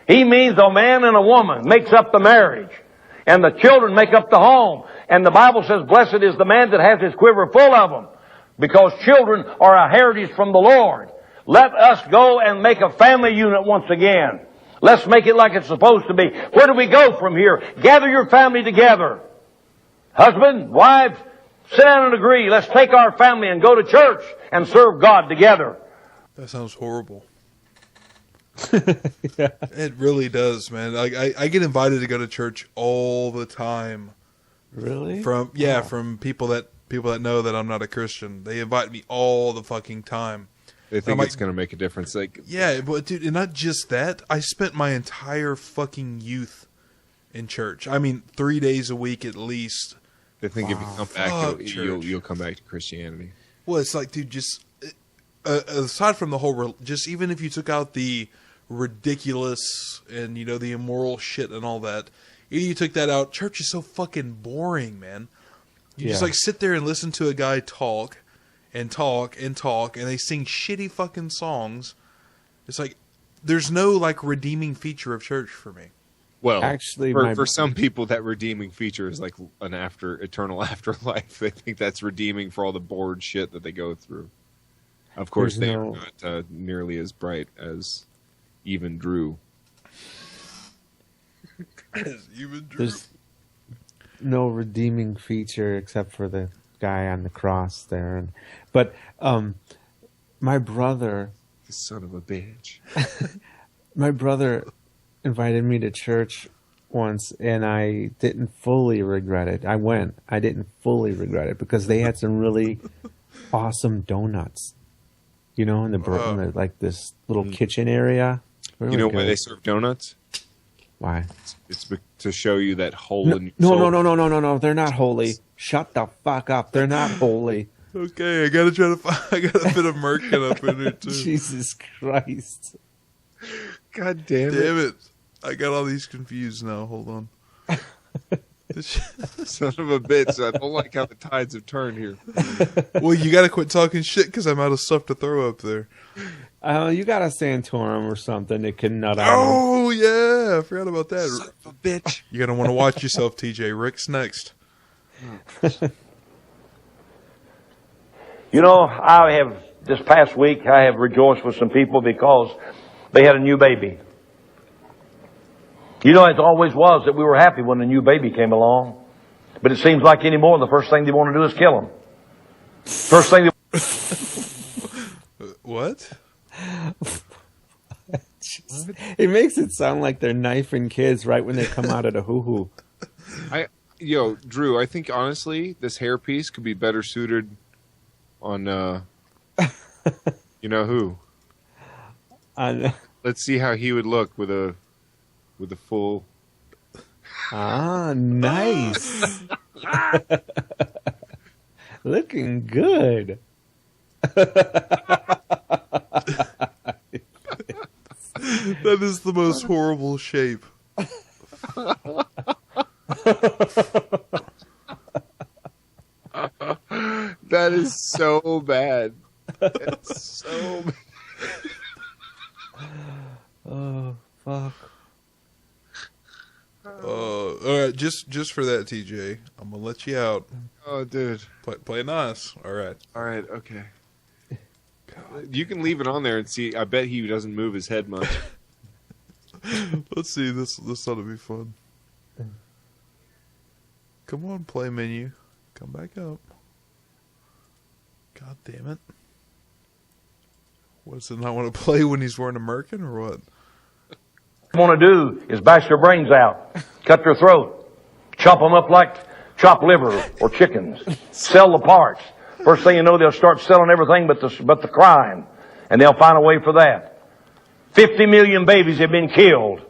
He means a man and a woman makes up the marriage, and the children make up the home. And the Bible says, blessed is the man that has his quiver full of them, because children are a heritage from the Lord. Let us go and make a family unit once again. Let's make it like it's supposed to be. Where do we go from here? Gather your family together. Husband, wife, sit down and agree. Let's take our family and go to church and serve God together. That sounds horrible. Yeah. It really does, man. I get invited to go to church all the time. Really? From people that know that I'm not a Christian. They invite me all the fucking time. They think it's going to make a difference. Yeah, but dude, and not just that. I spent my entire fucking youth in church. I mean, 3 days a week at least. They think if you come back, you'll come back to Christianity. Well, it's like, dude, just aside from the whole, just even if you took out the ridiculous and the immoral shit and all that, you took that out. Church is so fucking boring, man. You just like sit there and listen to a guy talk and talk and talk, and they sing shitty fucking songs. It's like there's no like redeeming feature of church for me. Well, actually, for some people, that redeeming feature is like an eternal afterlife. They think that's redeeming for all the bored shit that they go through. Of course, they are not nearly as bright as even Drew. There's no redeeming feature except for the guy on the cross there. But my brother, the son of a bitch, my brother invited me to church once, and I didn't fully regret it. I went. I didn't fully regret it because they had some really awesome donuts. You know, in the like this little kitchen area. Really you know good. why they serve donuts? Why? It's to show you that hole in your soul. No. They're not holy. Shut the fuck up. They're not holy. Okay, I gotta try to find. I got a bit of Merkin up in here too. Jesus Christ! God damn it! I got all these confused now. Hold on. Son of a bitch! I don't like how the tides have turned here. Well, you gotta quit talking shit because I'm out of stuff to throw up there. You got a Santorum or something that can nut out. Oh yeah, I forgot about that. Son of a bitch! You're gonna want to watch yourself, TJ. Rick's next. You know, this past week, I have rejoiced with some people because they had a new baby. You know, it always was that we were happy when a new baby came along. But it seems like anymore, the first thing they want to do is kill them. First thing What? It makes it sound like they're knifing kids right when they come out of the hoo-hoo. Drew, I think honestly, this hairpiece could be better suited on, you know who? Let's see how he would look with a full. Ah, nice. Looking good. That is the most horrible shape. That is so bad. It's so bad. Oh, fuck. All right, just for that, TJ, I'm gonna let you out. Oh, dude, play nice. All right, okay. You can leave it on there and see. I bet he doesn't move his head much. Let's see. This ought to be fun. Come on, play menu. Come back up. God damn it! What, does it not want to play when he's wearing a merkin or what? you want to do is bash their brains out, cut their throat, chop them up like chopped liver or chickens, sell the parts. First thing you know, they'll start selling everything but the crime, and they'll find a way for that. 50 million babies have been killed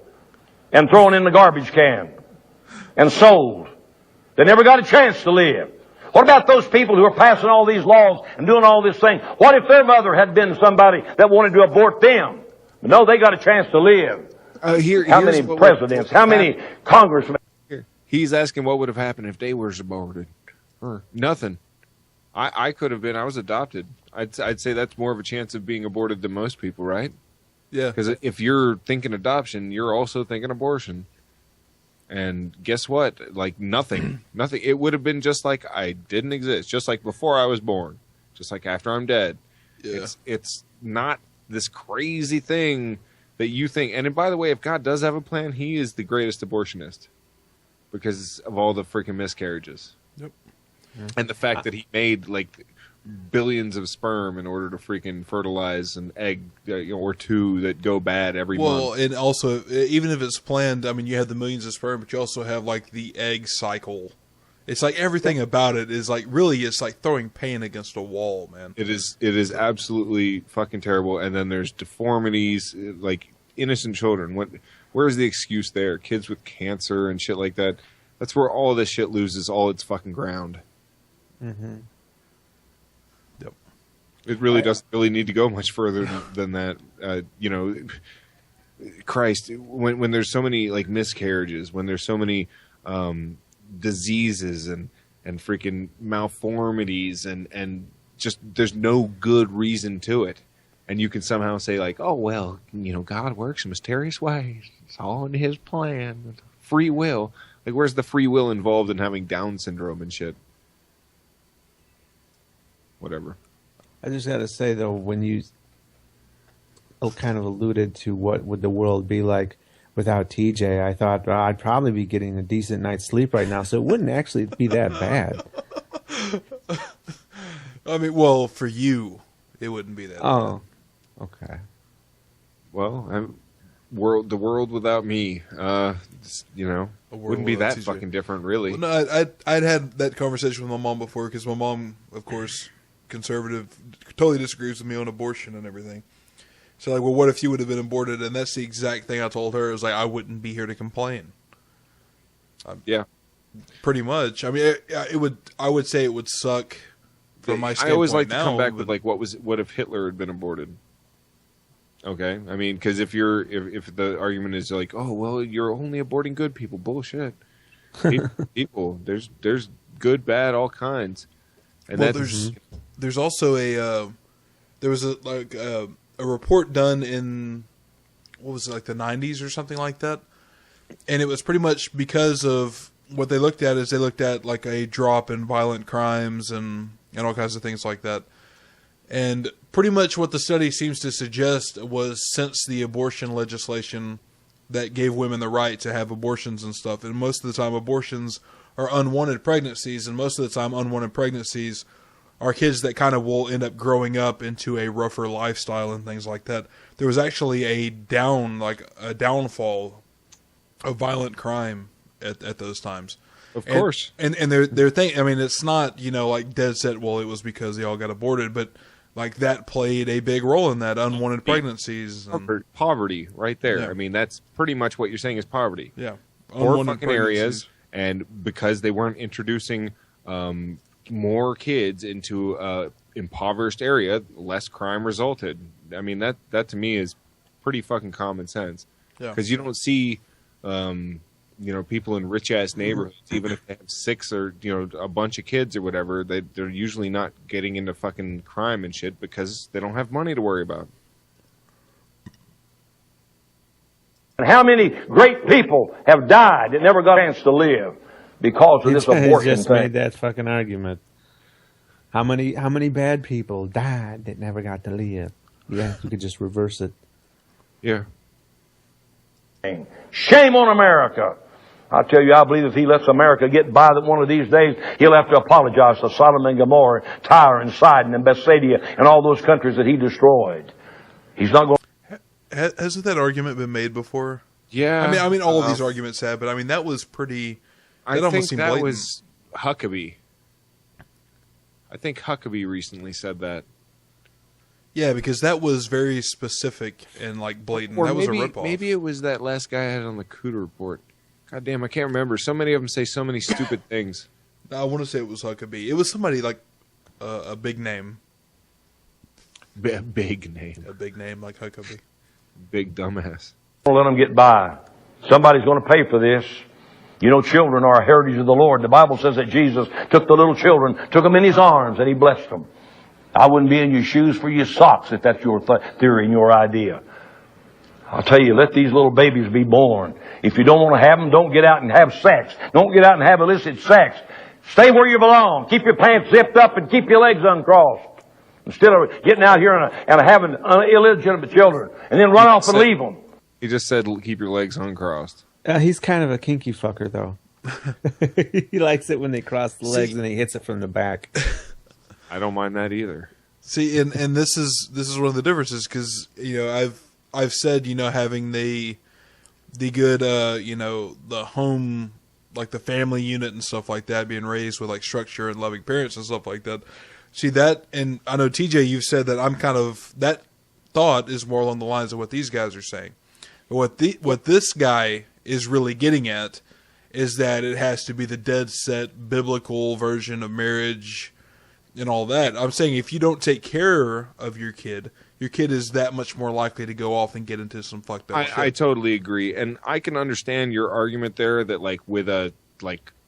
and thrown in the garbage can and sold. They never got a chance to live. What about those people who are passing all these laws and doing all this thing? What if their mother had been somebody that wanted to abort them? No, they got a chance to live. How many presidents? How many congressmen? He's asking what would have happened if they were aborted. Nothing. I could have been. I was adopted. I'd say that's more of a chance of being aborted than most people, right? Yeah. Because if you're thinking adoption, you're also thinking abortion. And guess what? Like nothing. It would have been just like I didn't exist. Just like before I was born. Just like after I'm dead. Yeah. It's not this crazy thing that you think. And by the way, if God does have a plan, he is the greatest abortionist. Because of all the freaking miscarriages. Yep. And the fact that he made like billions of sperm in order to freaking fertilize an egg or two that go bad every month. Well, and also, even if it's planned, I mean, you have the millions of sperm, but you also have like the egg cycle. It's like everything about it is like really, it's like throwing pain against a wall, man. It is absolutely fucking terrible. And then there's deformities, like innocent children. Where's the excuse there? Kids with cancer and shit like that. That's where all this shit loses all its fucking ground. Mm-hmm. Yep. It really doesn't really need to go much further than that. Christ, when there's so many like miscarriages, when there's so many diseases and and freaking malformities and just there's no good reason to it. And you can somehow say like, oh, well, God works in mysterious ways. It's all in his plan. Free will. Like, where's the free will involved in having Down syndrome and shit? Whatever. I just got to say, though, when you kind of alluded to what would the world be like without TJ, I thought I'd probably be getting a decent night's sleep right now, so it wouldn't actually be that bad. I mean, well, for you, it wouldn't be that bad. Okay. Well, the world without me, wouldn't be that fucking different, really. Well, no, I'd had that conversation with my mom before, because my mom, of course, conservative, totally disagrees with me on abortion and everything. So, like, well, what if you would have been aborted? And that's the exact thing I told her. It was like, I wouldn't be here to complain. Yeah. Pretty much. I mean, I would say it would suck from my standpoint. I always like to now, come back with, like, what if Hitler had been aborted? Okay? I mean, because if the argument is like, oh, well, you're only aborting good people. Bullshit. People. There's good, bad, all kinds. And well, there's also there was a report done in, what was it, like the 90s or something like that, and it was pretty much because of what they looked at. Is they looked at like a drop in violent crimes and all kinds of things like that, and pretty much what the study seems to suggest was, since the abortion legislation that gave women the right to have abortions and stuff, and most of the time abortions are unwanted pregnancies, and most of the time unwanted pregnancies are kids that kind of will end up growing up into a rougher lifestyle and things like that. There was actually a downfall of violent crime at those times. Of course. And they're thinking, I mean, it's not, like dead set, well, it was because they all got aborted, but like that played a big role in that, unwanted pregnancies. And poverty right there. Yeah. I mean, that's pretty much what you're saying is poverty. Yeah. Poor fucking areas, and because they weren't introducing more kids into impoverished area, less crime resulted. I mean, that to me is pretty fucking common sense. Yeah. Because you don't see, people in rich ass neighborhoods, even if they have 6 or a bunch of kids or whatever, they're usually not getting into fucking crime and shit because they don't have money to worry about. And how many great people have died that never got a chance to live because of this abortion just thing? Made that fucking argument. How many bad people died that never got to live? Yeah, you could just reverse it. Yeah. Shame on America. I tell you, I believe if he lets America get by that one of these days, he'll have to apologize to Sodom and Gomorrah, Tyre and Sidon and Bethsaida and all those countries that he destroyed. He's not going. Hasn't that argument been made before? Yeah. I mean, all of these arguments have, but I mean, that was pretty. I almost think seemed that blatant. was Huckabee. I think Huckabee recently said that. Yeah, because that was very specific and like blatant. Or that maybe, was a ripoff. Maybe it was that last guy I had on the Cooter Report. God damn, I can't remember. So many of them say so many stupid things. I want to say it was Huckabee. It was somebody like a big name. Big name. A big name like Huckabee. Big dumbass. Don't let them get by. Somebody's going to pay for this. Children are a heritage of the Lord. The Bible says that Jesus took the little children, took them in his arms, and he blessed them. I wouldn't be in your shoes for your socks if that's your theory and your idea. I'll tell you, let these little babies be born. If you don't want to have them, don't get out and have sex. Don't get out and have illicit sex. Stay where you belong. Keep your pants zipped up and keep your legs uncrossed. Instead of getting out here and having illegitimate children and then run off and leave them. He just said keep your legs uncrossed. He's kind of a kinky fucker, though. He likes it when they cross the legs and he hits it from the back. I don't mind that either. See, and this is one of the differences, because I've said having the good the home, like the family unit and stuff like that, being raised with like structure and loving parents and stuff like that. See that, and I know TJ, you've said that I'm kind of, that thought is more along the lines of what these guys are saying. But what this guy is really getting at is that it has to be the dead set biblical version of marriage and all that. I'm saying if you don't take care of your kid is that much more likely to go off and get into some fucked up shit. I totally agree, and I can understand your argument there that like with a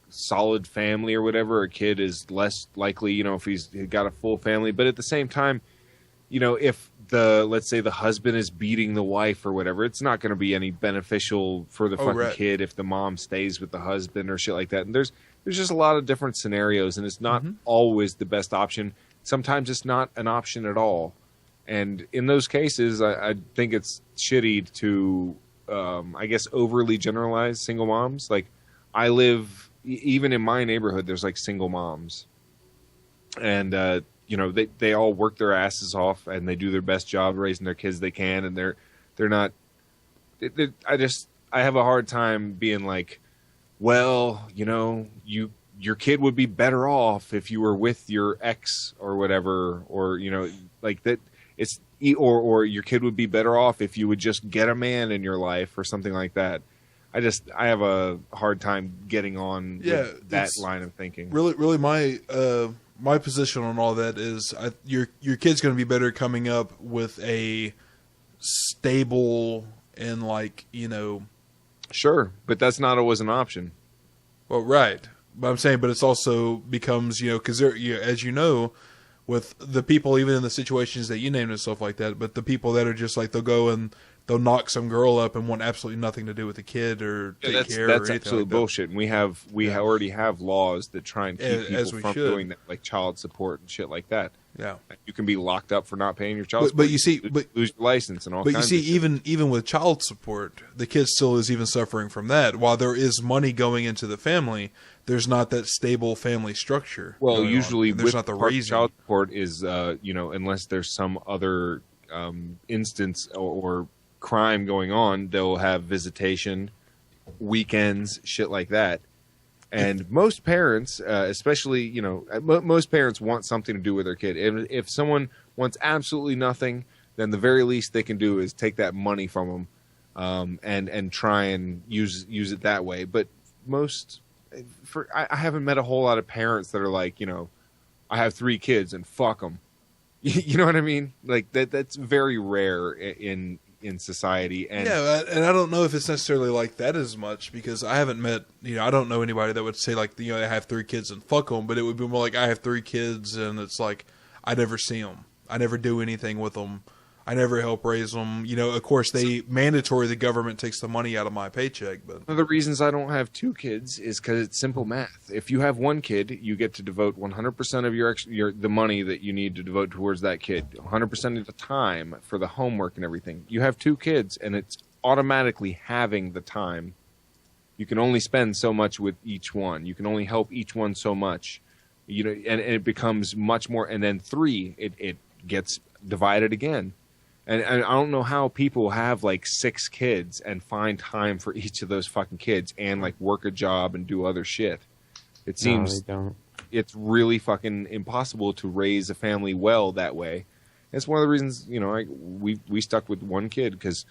solid family or whatever, a kid is less likely, you know, if he's got a full family. But at the same time, you know, if let's say the husband is beating the wife or whatever, it's not going to be any beneficial for the fucking kid if the mom stays with the husband or shit like that. And there's just a lot of different scenarios, and it's not always the best option. Sometimes it's not an option at all. And in those cases, I think it's shitty to, I guess, overly generalize single moms. Like, I live, even in my neighborhood, there's like single moms. And, you know, they all work their asses off and they do their best job raising their kids they can. And they're not, I have a hard time being like, well, you know, your kid would be better off if you were with your ex or whatever, or, you know, like that. It's or your kid would be better off if you would just get a man in your life or something like that. I have a hard time getting on with that line of thinking. Really, my position on all that is your kid's going to be better coming up with a stable and, like, you know. Sure, but that's not always an option. Well, right, but I'm saying, but it's also becomes, you know, because as you know, with the people, even in the situations that you named and stuff like that, but the people that are just like, they'll go and they'll knock some girl up and want absolutely nothing to do with the kid or take care. That's or absolute like bullshit. And we already have laws that try and keep people from doing that, like child support and shit like that. Yeah, you can be locked up for not paying your child support. But you see, lose your license and all. But kinds you of see, shit. even with child support, the kid still is even suffering from that. While there is money going into the family, there's not that stable family structure. Well, usually there's not the raising. Child support is, you know, unless there's some other instance or crime going on, they'll have visitation, weekends, shit like that. And most parents, especially, you know, most parents want something to do with their kid. If someone wants absolutely nothing, then the very least they can do is take that money from them and try and use it that way. But I haven't met a whole lot of parents that are like, you know, I have 3 kids and fuck them. You know what I mean? Like that's very rare in society. And and I don't know if it's necessarily like that as much, because I haven't met, you know, I don't know anybody that would say like, you know, I have 3 kids and fuck them, but it would be more like I have 3 kids and it's like I never see them, I never do anything with them, I never help raise them. You know, of course, the government takes the money out of my paycheck. But one of the reasons I don't have 2 kids is because it's simple math. If you have 1 kid, you get to devote 100% of the money that you need to devote towards that kid, 100% of the time for the homework and everything. You have 2 kids, and it's automatically having the time. You can only spend so much with each one. You can only help each one so much. You know, and it becomes much more. And then 3, it gets divided again. And I don't know how people have like 6 kids and find time for each of those fucking kids and like work a job and do other shit. It seems it's really fucking impossible to raise a family well that way. It's one of the reasons, you know, we stuck with 1 kid because,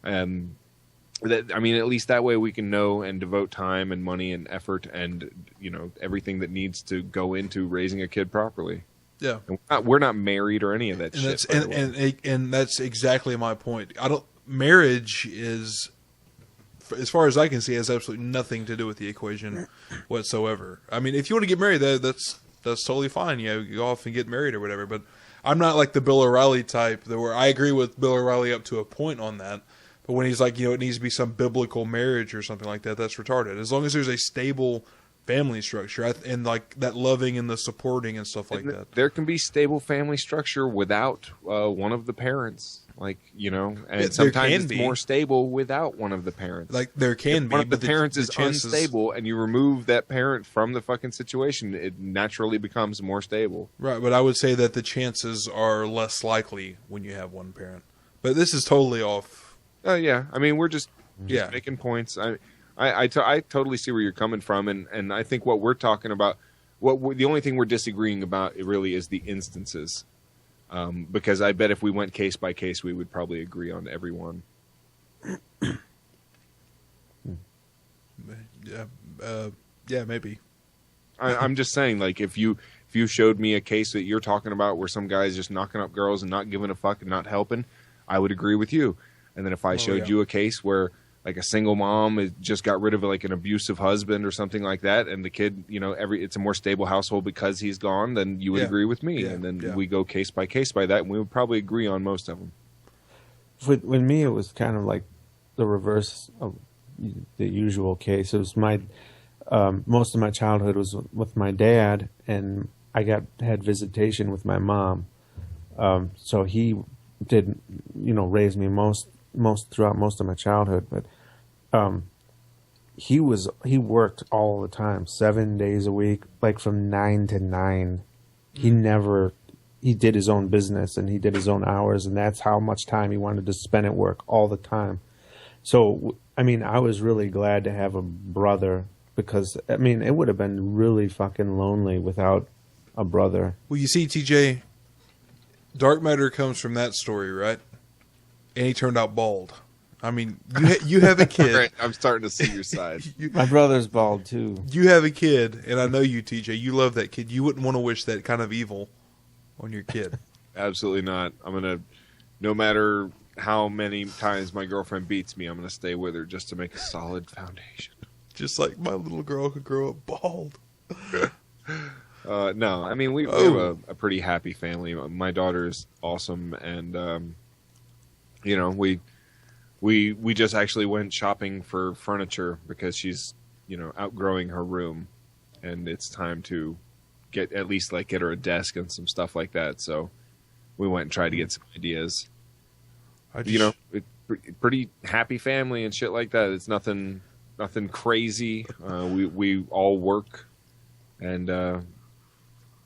I mean, at least that way we can know and devote time and money and effort and, you know, everything that needs to go into raising a kid properly. Yeah, and we're not married or any of that shit. And that's exactly my point. Marriage is, as far as I can see, has absolutely nothing to do with the equation whatsoever. I mean, if you want to get married, that's totally fine. You go off and get married or whatever. But I'm not like the Bill O'Reilly type, where I agree with Bill O'Reilly up to a point on that. But when he's like, you know, it needs to be some biblical marriage or something like that, that's retarded. As long as there's a stable family structure and like that loving and the supporting and stuff like that. There can be stable family structure without one of the parents, like, you know, and sometimes it's more stable without one of the parents. Like there can be, one of the parents is unstable, and you remove that parent from the fucking situation, it naturally becomes more stable. Right, but I would say that the chances are less likely when you have one parent. But this is totally off. Yeah, I mean, we're just making points. I totally see where you're coming from, and I think what we're talking about, the only thing we're disagreeing about really is the instances, because I bet if we went case by case, we would probably agree on every one. Yeah, maybe. I'm just saying, like, if you showed me a case that you're talking about where some guy's just knocking up girls and not giving a fuck and not helping, I would agree with you. And then if I showed you a case where like a single mom just got rid of like an abusive husband or something like that, and the kid, it's a more stable household because he's gone, then you would agree with me, and then we go case by case by that, and we would probably agree on most of them. With me, it was kind of like the reverse of the usual case. It was most of my childhood was with my dad, and I had visitation with my mom. So he did, raise me most throughout most of my childhood. But he worked all the time, 7 days a week, like from 9 to 9. He did his own business and he did his own hours, and that's how much time he wanted to spend at work all the time. So, I mean, I was really glad to have a brother because, I mean, it would have been really fucking lonely without a brother. Well, you see, TJ, Darkmatter comes from that story, right? And he turned out bald. I mean, you have a kid. Right, I'm starting to see your side. My brother's bald, too. You have a kid, and I know you, TJ. You love that kid. You wouldn't want to wish that kind of evil on your kid. Absolutely not. I'm going to, no matter how many times my girlfriend beats me, I'm going to stay with her just to make a solid foundation. Just like my little girl could grow up bald. No, I mean, we have a pretty happy family. My daughter's awesome, and, we just actually went shopping for furniture because she's, outgrowing her room, and it's time to get her a desk and some stuff like that. So we went and tried to get some ideas. Pretty happy family and shit like that. It's nothing crazy. We all work, and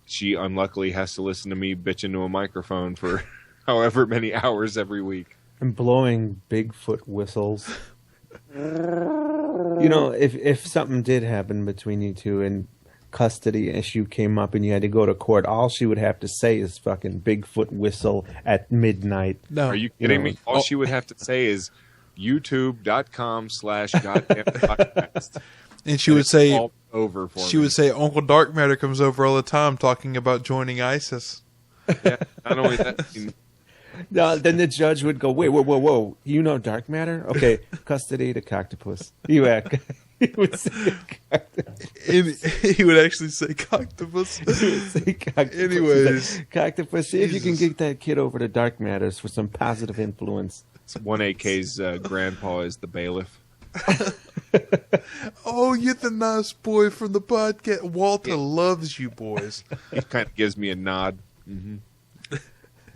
she unluckily has to listen to me bitch into a microphone for however many hours every week. And blowing Bigfoot whistles. If something did happen between you two and custody issue came up and you had to go to court, all she would have to say is fucking Bigfoot whistle at midnight. No. Are you kidding me? All she would have to say is youtube.com/goddamn-podcast. And she would say, all over for she me. would say, Uncle Darkmatter comes over all the time talking about joining ISIS. Yeah, not only that. No, then the judge would go, wait, whoa. You know Darkmatter? Okay, custody to Coctopus. He would say He would actually say Coctopus. Anyways. Coctopus, see if you can get that kid over to Darkmatters for some positive influence. It's 1AK's grandpa is the bailiff. Oh, you're the nice boy from the podcast. Walter loves you boys. He kind of gives me a nod. Mm-hmm.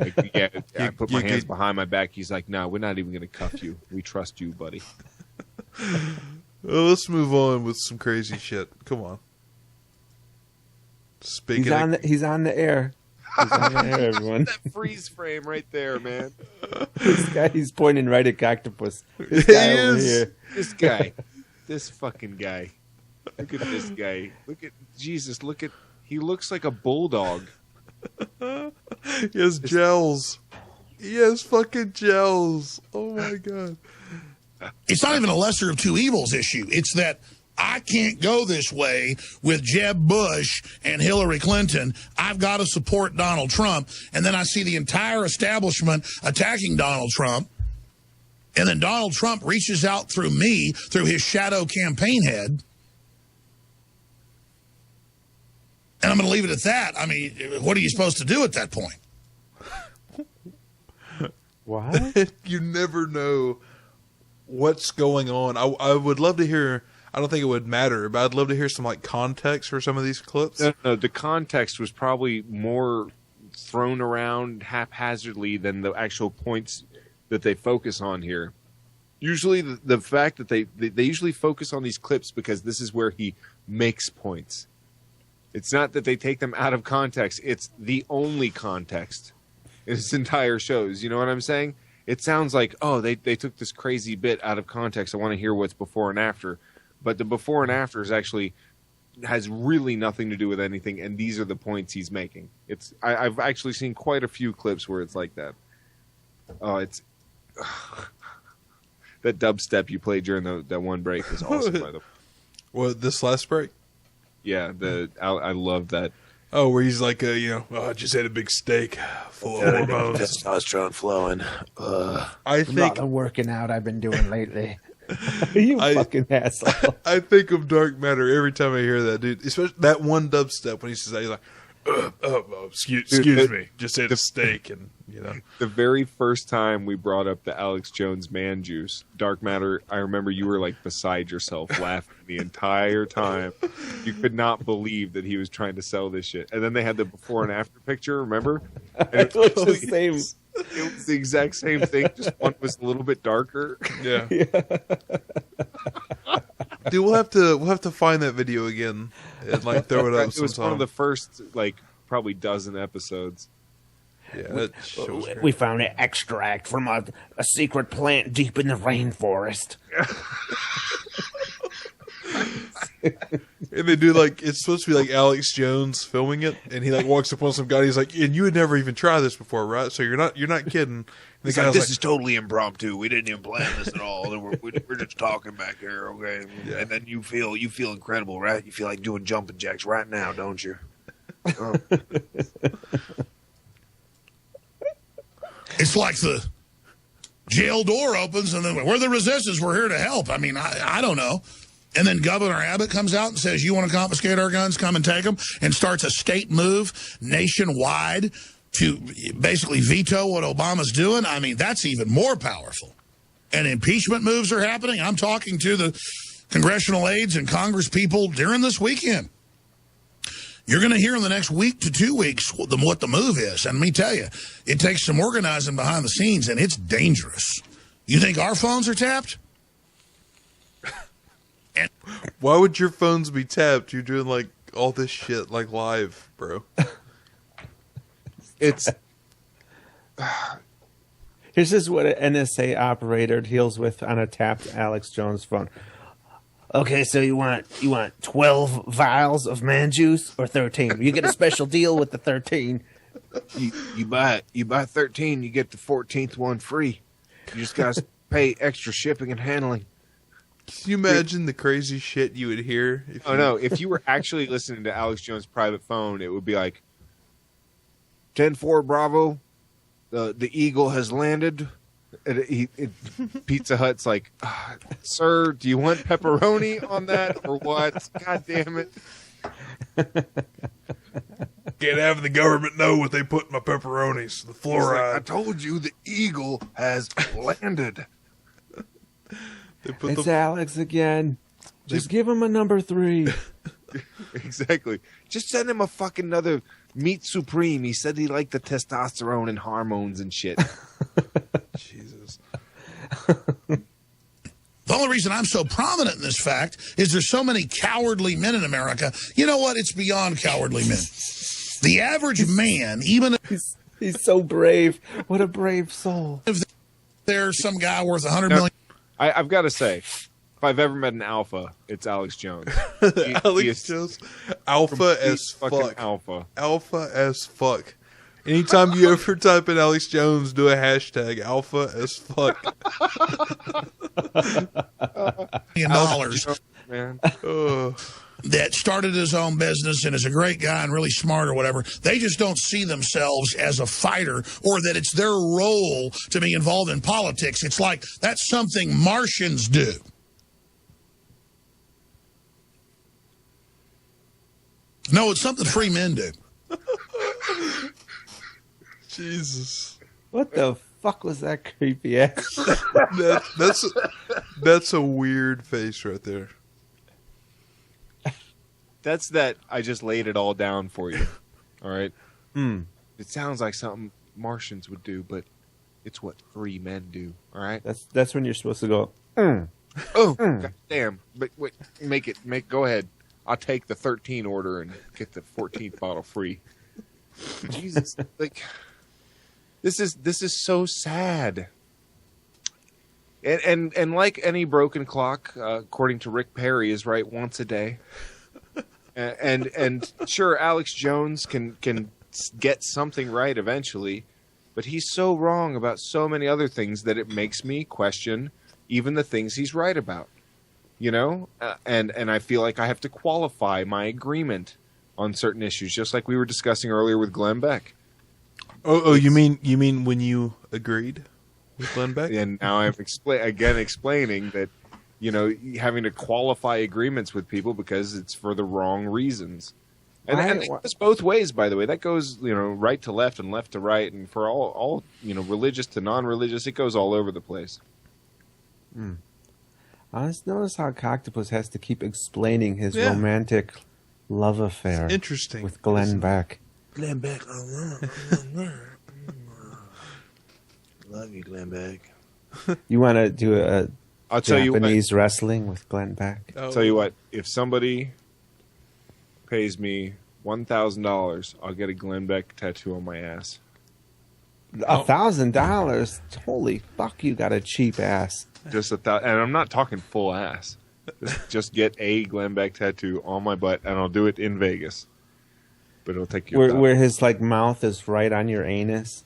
I put my hands behind my back. He's like, no, we're not even going to cuff you. We trust you, buddy. Well, let's move on with some crazy shit. Come on. He's on the air. He's on the air, everyone. That freeze frame right there, man. This guy, he's pointing right at Coctopus. This guy over here. This guy. This fucking guy. Look at this guy. Look at Jesus. He looks like a bulldog. He has gels. He has fucking gels. Oh my God. It's not even a lesser of two evils issue. It's that I can't go this way with Jeb Bush and Hillary Clinton. I've got to support Donald Trump. And then I see the entire establishment attacking Donald Trump. And then Donald Trump reaches out through me, through his shadow campaign head. And I'm going to leave it at that. I mean, what are you supposed to do at that point? What? You never know what's going on. I would love to hear, I don't think it would matter, but I'd love to hear some like context for some of these clips. No, the context was probably more thrown around haphazardly than the actual points that they focus on here. Usually the fact that they usually focus on these clips because this is where he makes points. It's not that they take them out of context. It's the only context in his entire shows. You know what I'm saying? It sounds like, oh, they took this crazy bit out of context. I want to hear what's before and after. But the before and after is actually has really nothing to do with anything, and these are the points he's making. I've actually seen quite a few clips where it's like that. Oh, it's that dubstep you played during that one break was awesome, by the way. Well, this last break? Yeah, I love that. Oh, where he's like, I just had a big steak full of hormones. Testosterone flowing. I think a lot of working out I've been doing lately. You fucking asshole. I think of Darkmatter every time I hear that, dude. Especially that one dubstep when he says that, he's like, excuse me, just ate a steak, and you know. The very first time we brought up the Alex Jones man juice, Darkmatter, I remember you were like beside yourself laughing the entire time. You could not believe that he was trying to sell this shit. And then they had the before and after picture, remember? And it was the same. It was the exact same thing, just one was a little bit darker. Yeah. Dude, we'll have to find that video again and like throw it up. It was one of the first like probably dozen episodes. Yeah, we found an extract from a secret plant deep in the rainforest. And they do like, it's supposed to be like Alex Jones filming it, and he like walks up on some guy, and he's like, and you had never even tried this before, right? So you're not kidding. And the guy was this is totally impromptu. We didn't even plan this at all. We're just talking back here, okay? Yeah. And then you feel incredible, right? You feel like doing jumping jacks right now, don't you? Oh. It's like the jail door opens and then we're the resistance. We're here to help. I mean, I don't know. And then Governor Abbott comes out and says, you want to confiscate our guns? Come and take them. And starts a state move nationwide to basically veto what Obama's doing. I mean, that's even more powerful. And impeachment moves are happening. I'm talking to the congressional aides and Congress people during this weekend. You're going to hear in the next week to 2 weeks what the move is. And let me tell you, it takes some organizing behind the scenes, and it's dangerous. You think our phones are tapped? Why would your phones be tapped? You're doing like all this shit like live, bro. It's here's just what an NSA operator deals with on a tapped Alex Jones phone. Okay, so you want 12 vials of man juice or 13? You get a special deal with the 13. You buy 13, you get the 14th one free. You just got to pay extra shipping and handling. Can you imagine the crazy shit you would hear? If you were actually listening to Alex Jones' private phone, it would be like 10-4 Bravo, the Eagle has landed. Pizza Hut's like, sir, do you want pepperoni on that or what? God damn it. Can't have the government know what they put in my pepperonis. The fluoride. Like, I told you the Eagle has landed. It's Alex again. Just give him a number 3. Exactly. Just send him a fucking another meat supreme. He said he liked the testosterone and hormones and shit. Jesus. The only reason I'm so prominent in this fact is there's so many cowardly men in America. You know what? It's beyond cowardly men. The average man, even if he's so brave. What a brave soul. If there's some guy worth $100 million. I've got to say, if I've ever met an alpha, it's Alex Jones. Alex Jones, alpha as fuck. Alpha as fuck. Anytime you ever type in Alex Jones, do a hashtag alpha as fuck. $1 million that started his own business and is a great guy and really smart or whatever. They just don't see themselves as a fighter or that it's their role to be involved in politics. It's like that's something Martians do. No, it's something free men do. Jesus. What the fuck was that creepy ass? That's a weird face right there. That's that I just laid it all down for you. All right? It sounds like something Martians would do, but it's what free men do. All right? That's when you're supposed to go, Oh, God damn. But wait, go ahead. I'll take the 13 order and get the 14th bottle free. Jesus, like this is so sad. And like any broken clock, according to Rick Perry, is right once a day. And sure, Alex Jones can get something right eventually, but he's so wrong about so many other things that it makes me question even the things he's right about. You know, and I feel like I have to qualify my agreement on certain issues, just like we were discussing earlier with Glenn Beck. Oh, you mean when you agreed with Glenn Beck? And now I'm explaining that having to qualify agreements with people because it's for the wrong reasons. And that goes both ways, by the way. That goes, right to left and left to right, and for all religious to non-religious, it goes all over the place. I just notice how Coctopus has to keep explaining his romantic love affair. It's interesting with Glenn Beck. Glenn Beck, love you, Glenn Beck. You want to do a I'll tell Japanese wrestling with Glenn Beck? I'll tell you what, if somebody pays me $1,000, I'll get a Glenn Beck tattoo on my ass. $1,000? Holy fuck, you got a cheap ass. Just and I'm not talking full ass. Just get a Glenn Beck tattoo on my butt, and I'll do it in Vegas. But it'll take you where his mouth is right on your anus.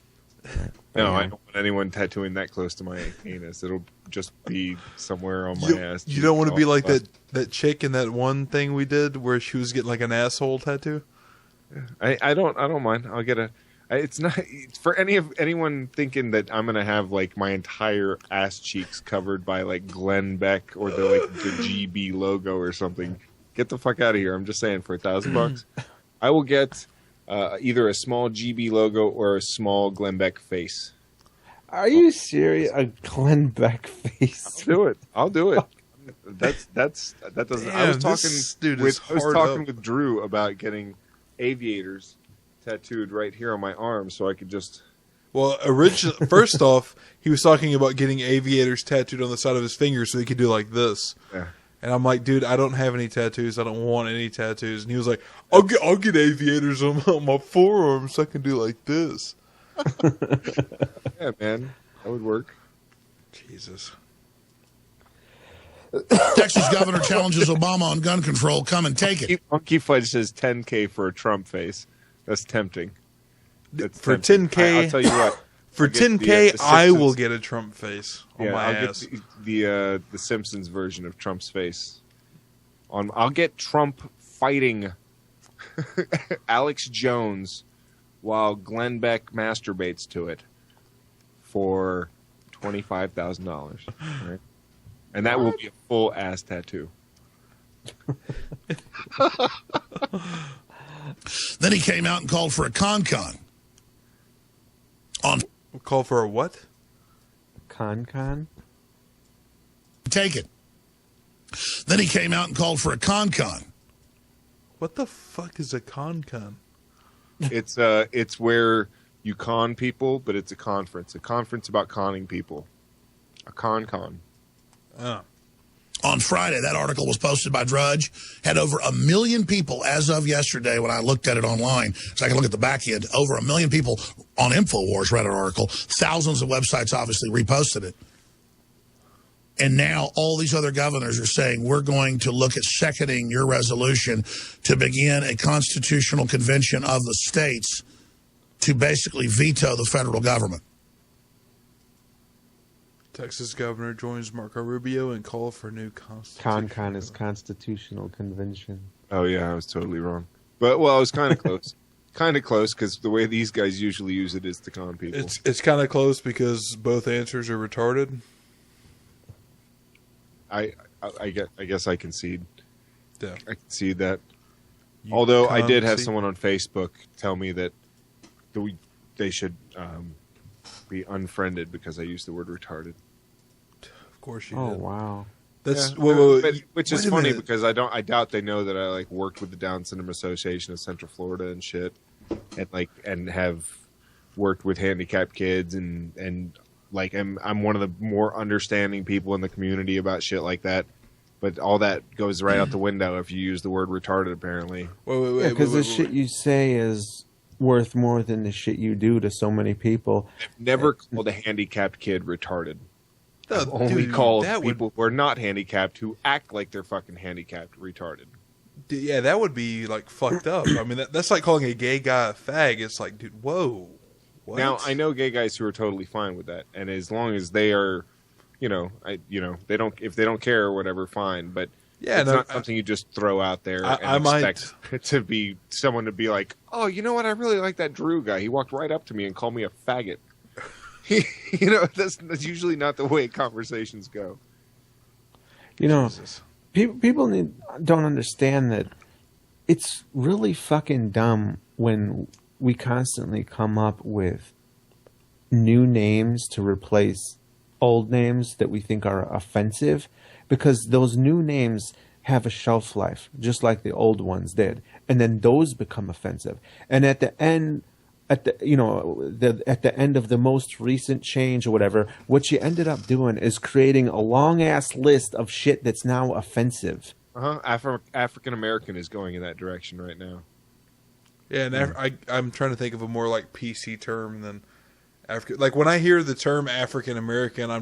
No, I don't want anyone tattooing that close to my anus. It'll just be somewhere on my ass. You don't want to be like that chick in that one thing we did where she was getting like an asshole tattoo? I don't mind. I'll get it's not for anyone thinking that I'm gonna have like my entire ass cheeks covered by like Glenn Beck or the GB logo or something. Get the fuck out of here. I'm just saying, for $1,000, I will get either a small GB logo or a small Glenn Beck face. Are you serious? A Glenn Beck face? I'll do it. That doesn't. Damn, I was talking with Drew about getting aviators tattooed right here on my arm, so I could just. Well, first off, he was talking about getting aviators tattooed on the side of his finger so he could do like this. Yeah. And I'm like, dude, I don't have any tattoos. I don't want any tattoos. And he was like, I'll get aviators on my forearm so I can do like this. Yeah, man, that would work. Jesus. Texas governor challenges Obama on gun control. Come and take it. Monkey Fudge says $10K for a Trump face. That's tempting. For $10K, I'll tell you what. For $10K, I will get a Trump face on my ass. Get the Simpsons version of Trump's face. I'll get Trump fighting Alex Jones while Glenn Beck masturbates to it for $25,000. Right? And that will be a full ass tattoo. Then he came out and called for a con-con. Call for a what? Con-con? Take it. Then he came out and called for a con-con. What the fuck is a con-con? It's where you con people, but it's a conference about conning people. A con-con. Oh. On Friday, that article was posted by Drudge. Had over 1 million people as of yesterday when I looked at it online. So I can look at the back end. Over 1 million people on InfoWars read an article. Thousands of websites obviously reposted it. And now all these other governors are saying, we're going to look at seconding your resolution to begin a constitutional convention of the states to basically veto the federal government. Texas governor joins Marco Rubio and call for new constitution. Con-con is constitutional convention. Oh, yeah, I was totally wrong. But, well, I was kind of close. Kind of close, because the way these guys usually use it is to con people. It's kind of close because both answers are retarded. I guess I concede. Yeah. I concede that. Although I did have someone on Facebook tell me that they should be unfriended because I used the word retarded. Of course you did. Oh, wow. That's which is funny because I doubt they know that I worked with the Down Syndrome Association of Central Florida and shit, and have worked with handicapped kids and I'm one of the more understanding people in the community about shit like that. But all that goes right out the window if you use the word retarded, apparently. Because the shit you say is worth more than the shit you do to so many people. I've never called a handicapped kid retarded. I've only called people who are not handicapped who act like they're fucking handicapped retarded. Yeah, that would be fucked up. I mean, that's like calling a gay guy a fag. It's like, dude, whoa. What? Now I know gay guys who are totally fine with that, and as long as they are, they don't, if they don't care or whatever, fine. But yeah, it's not something you just throw out there and expect to be someone to be like, oh, you know what? I really like that Drew guy. He walked right up to me and called me a faggot. That's usually not the way conversations go. You know, people don't understand that it's really fucking dumb when we constantly come up with new names to replace old names that we think are offensive, because those new names have a shelf life, just like the old ones did, and then those become offensive. And at the end, at the end of the most recent change or whatever, what you ended up doing is creating a long ass list of shit that's now offensive. African American is going in that direction right now. Yeah, and I'm trying to think of a more like PC term than African. Like when I hear the term African American, I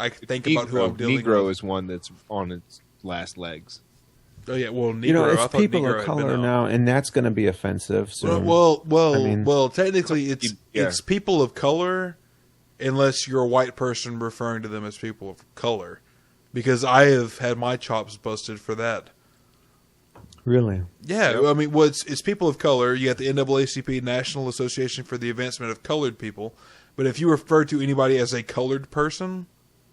think about who I'm dealing with. Negro is one that's on its last legs. Oh yeah, well, Negro. You know, I it's thought people Negro of had been color out. now, and that's going to be offensive. So, Well, technically, it's people of color, unless you're a white person referring to them as people of color, because I have had my chops busted for that. Really? Yeah, I mean, it's people of color. You got the NAACP, National Association for the Advancement of Colored People, but if you refer to anybody as a colored person,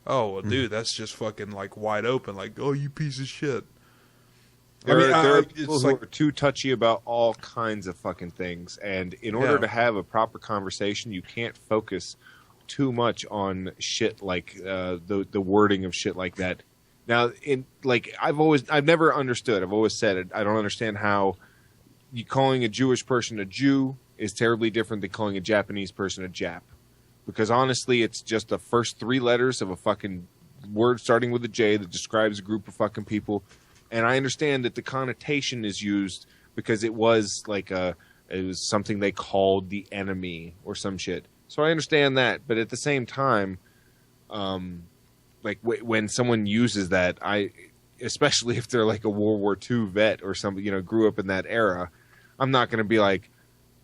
oh, well, dude, that's just fucking like wide open. Like, oh, you piece of shit. There are people who are too touchy about all kinds of fucking things, and in order to have a proper conversation, you can't focus too much on shit like the wording of shit like that. Now, I've never understood. I've always said it. I don't understand how you calling a Jewish person a Jew is terribly different than calling a Japanese person a Jap, because honestly, it's just the first three letters of a fucking word starting with a J that describes a group of fucking people. And I understand that the connotation is used because it was it was something they called the enemy or some shit. So I understand that, but at the same time, when someone uses that, especially if they're like a World War II vet or somebody, grew up in that era, I'm not going to be like,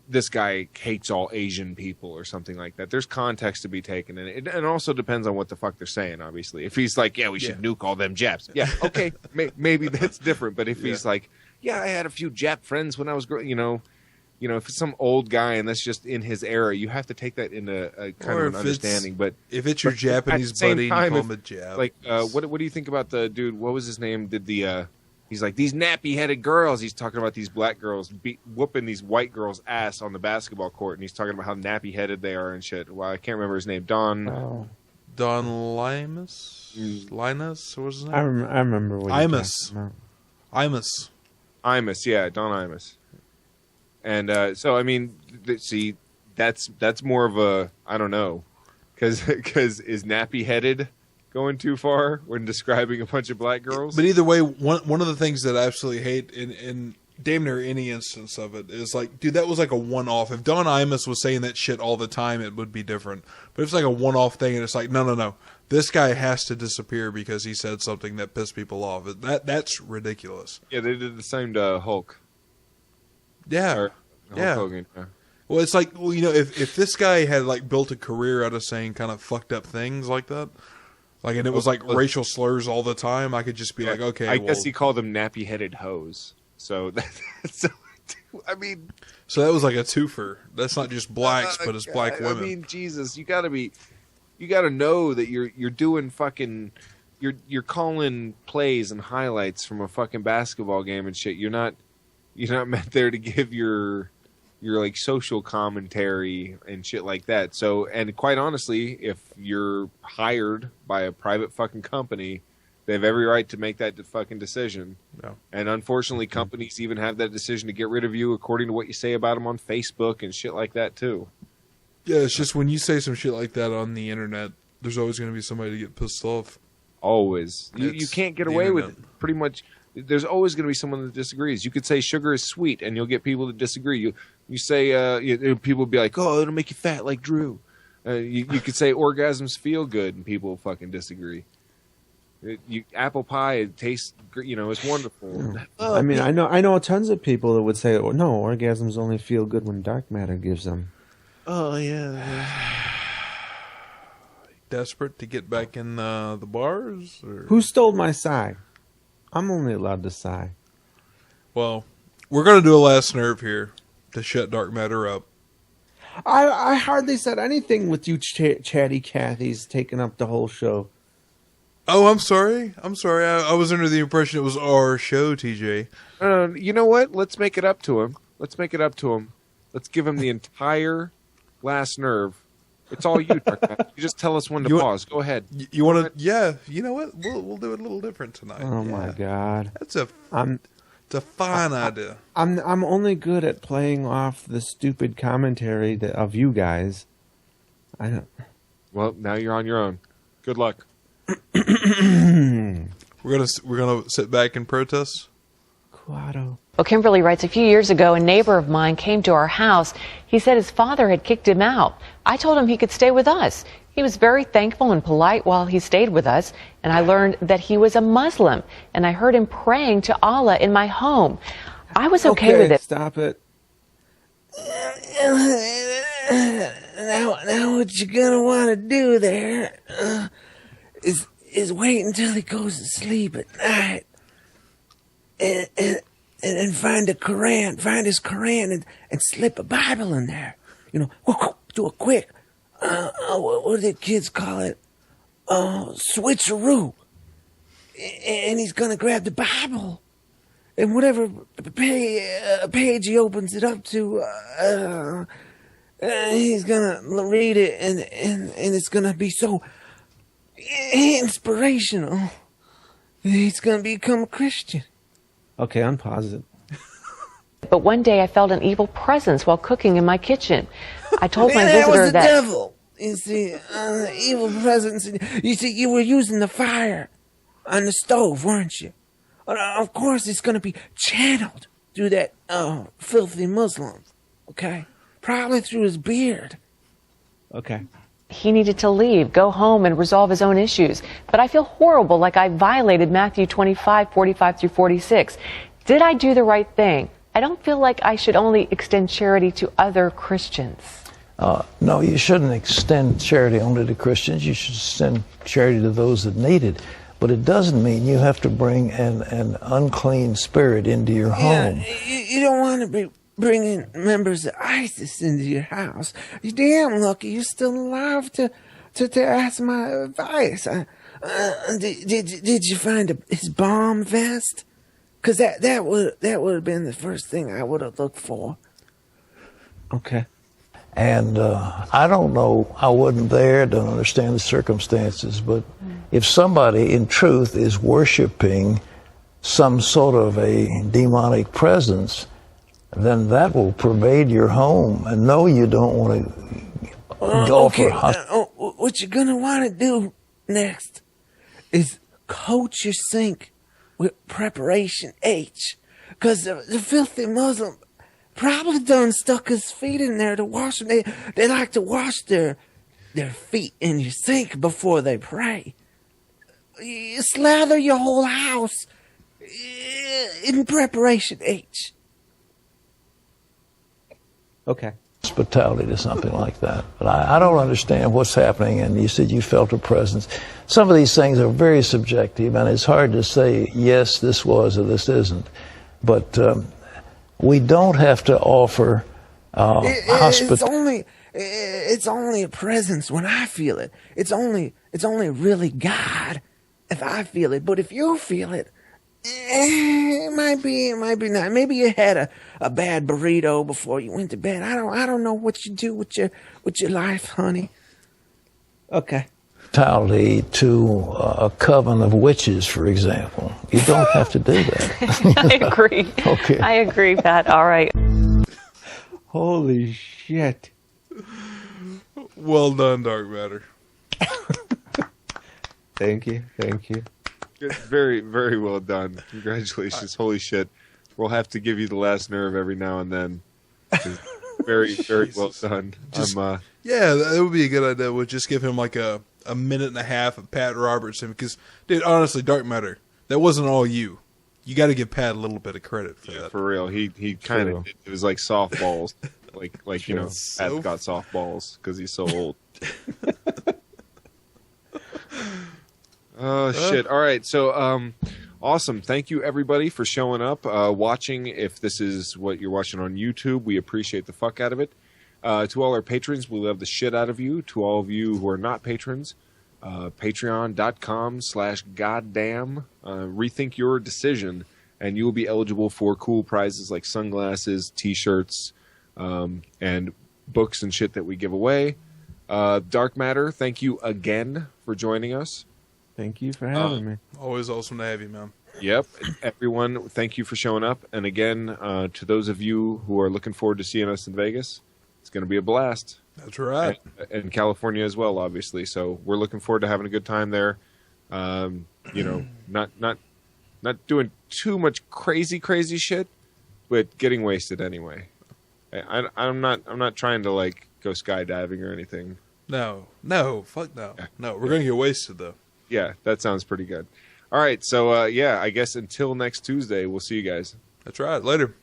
this guy hates all Asian people or something like that. There's context to be taken, and it also depends on what the fuck they're saying, obviously. If he's like, we should nuke all them Japs. Yeah, okay, maybe that's different. But if he's like, I had a few Jap friends when I was growing, if it's some old guy and that's just in his era, you have to take that into a kind of an understanding. But if it's your Japanese buddy, and you call him a Jap. Like, what do you think about the dude? What was his name? He's like, these nappy-headed girls. He's talking about these black girls whooping these white girls' ass on the basketball court, and he's talking about how nappy-headed they are and shit. Well, I can't remember his name. Don Linus? Linus? What was his name? I remember what Imus. Imus, yeah, Don Imus. And so, I mean, see, that's more of a, I don't know, because is nappy-headed going too far when describing a bunch of black girls? But either way, one of the things that I absolutely hate in damn near any instance of it is like, dude, that was like a one-off. If Don Imus was saying that shit all the time, it would be different. But if it's like a one-off thing and it's like, no, this guy has to disappear because he said something that pissed people off. That's ridiculous. Yeah, they did the same to Hulk. Yeah. Hulk Hogan, yeah. Well, it's like, if this guy had like built a career out of saying kind of fucked up things like that, and it was like racial slurs all the time, I could just be like, okay. I guess he called them nappy-headed hoes. So I mean, so that was like a twofer. That's not just blacks, but it's black women. I mean, Jesus, you got to know that you're doing fucking, you're calling plays and highlights from a fucking basketball game and shit. You're not meant there to give your like social commentary and shit like that. So, and quite honestly, if you're hired by a private fucking company, they have every right to make that fucking decision. No. And unfortunately, companies even have that decision to get rid of you according to what you say about them on Facebook and shit like that too. Yeah, it's just when you say some shit like that on the internet, there's always going to be somebody to get pissed off. Always. You can't get away with it. Pretty much. There's always going to be someone that disagrees. You could say sugar is sweet, and you'll get people that disagree. You say people will be like, "Oh, it'll make you fat like Drew." You could say orgasms feel good, and people will fucking disagree. Apple pie, it tastes, it's wonderful. I mean, I know tons of people that would say, "Oh, no, orgasms only feel good when Darkmatter gives them." Oh yeah. Desperate to get back in the bars? Or? Who stole my sigh? I'm only allowed to sigh. Well, we're going to do a last nerve here to shut Darkmatter up. I hardly said anything with you chatty Cathy's taking up the whole show. Oh, I'm sorry. I was under the impression it was our show, TJ. You know what? Let's make it up to him. Let's give him the entire last nerve. It's all you, Darkmatter. You just tell us when to pause. Go ahead. You want to? Yeah. You know what? We'll do it a little different tonight. Oh my God. It's a fine idea. I'm only good at playing off the stupid commentary of you guys. I don't. Well, now you're on your own. Good luck. We're gonna sit back and protest. Quado. Well, Kimberly writes, a few years ago, a neighbor of mine came to our house. He said his father had kicked him out. I told him he could stay with us. He was very thankful and polite while he stayed with us, and I learned that he was a Muslim, and I heard him praying to Allah in my home. I was okay with it. Stop it. Now what you're gonna want to do there is wait until he goes to sleep at night and find his Quran and slip a Bible in there. You know, do it quick. What do the kids call it? Switcheroo. And he's gonna grab the Bible, and whatever page he opens it up to, he's gonna read it, and it's gonna be so inspirational. He's gonna become a Christian. Okay, unpause it. But one day I felt an evil presence while cooking in my kitchen. I told my that visitor was the that... devil. You see, evil presence. You see, you were using the fire on the stove, weren't you? Of course, it's going to be channeled through that filthy Muslim. Okay, probably through his beard. Okay. He needed to leave, go home, and resolve his own issues. But I feel horrible, like I violated Matthew 25:45 through 46. Did I do the right thing? I don't feel like I should only extend charity to other Christians. No, you shouldn't extend charity only to Christians. You should extend charity to those that need it. But it doesn't mean you have to bring an unclean spirit into your home. You don't want to be bringing members of ISIS into your house. You're damn lucky you're still alive to ask my advice. Did you find his bomb vest? Because that would have been the first thing I would have looked for. Okay. And I don't know, I wasn't there, don't understand the circumstances, but if somebody in truth is worshiping some sort of a demonic presence, then that will pervade your home. And no, you don't want to go for what you're going to want to do next is coat your sink with preparation H. Because the filthy Muslim probably done stuck his feet in there to wash them. They like to wash their feet in your sink before they pray. You slather your whole house in preparation H. Okay. Hospitality to something like that. But I don't understand what's happening, and you said you felt a presence. Some of these things are very subjective, and it's hard to say, yes, this was or this isn't. But we don't have to offer hospitality. It's only a presence when I feel it. It's only really God if I feel it. But if you feel it, it might be not. Maybe you had a bad burrito before you went to bed. I don't know what you do with your life, honey. Okay. Hospitality to a coven of witches, for example. You don't have to do that. I agree. Okay. I agree, Pat. All right. Holy shit. Well done, Darkmatter. Thank you. Very, very well done. Congratulations. Holy shit. We'll have to give you the last nerve every now and then. Very, very well done. Yeah, that would be a good idea. We'll just give him like a minute and a half of Pat Robertson. Because, dude, honestly, Darkmatter, that wasn't all you. You got to give Pat a little bit of credit for that. For real. He kind of, it was like softballs. like you know, Pat's got softballs because he's so old. Oh, shit. All right. So, awesome. Thank you, everybody, for showing up, watching. If this is what you're watching on YouTube, we appreciate the fuck out of it. To all our patrons, we love the shit out of you. To all of you who are not patrons, Patreon.com/goddamn. Rethink your decision, and you will be eligible for cool prizes like sunglasses, T-shirts, and books and shit that we give away. Darkmatter, thank you again for joining us. Thank you for having me. Always awesome to have you, man. Yep. Everyone, thank you for showing up. And again, to those of you who are looking forward to seeing us in Vegas, it's going to be a blast. That's right. And California as well, obviously. So we're looking forward to having a good time there. Not doing too much crazy shit, but getting wasted anyway. I'm not trying to like go skydiving or anything. No, fuck no. No, we're going to get wasted though. Yeah, that sounds pretty good. All right, so I guess until next Tuesday, we'll see you guys. That's right. Later.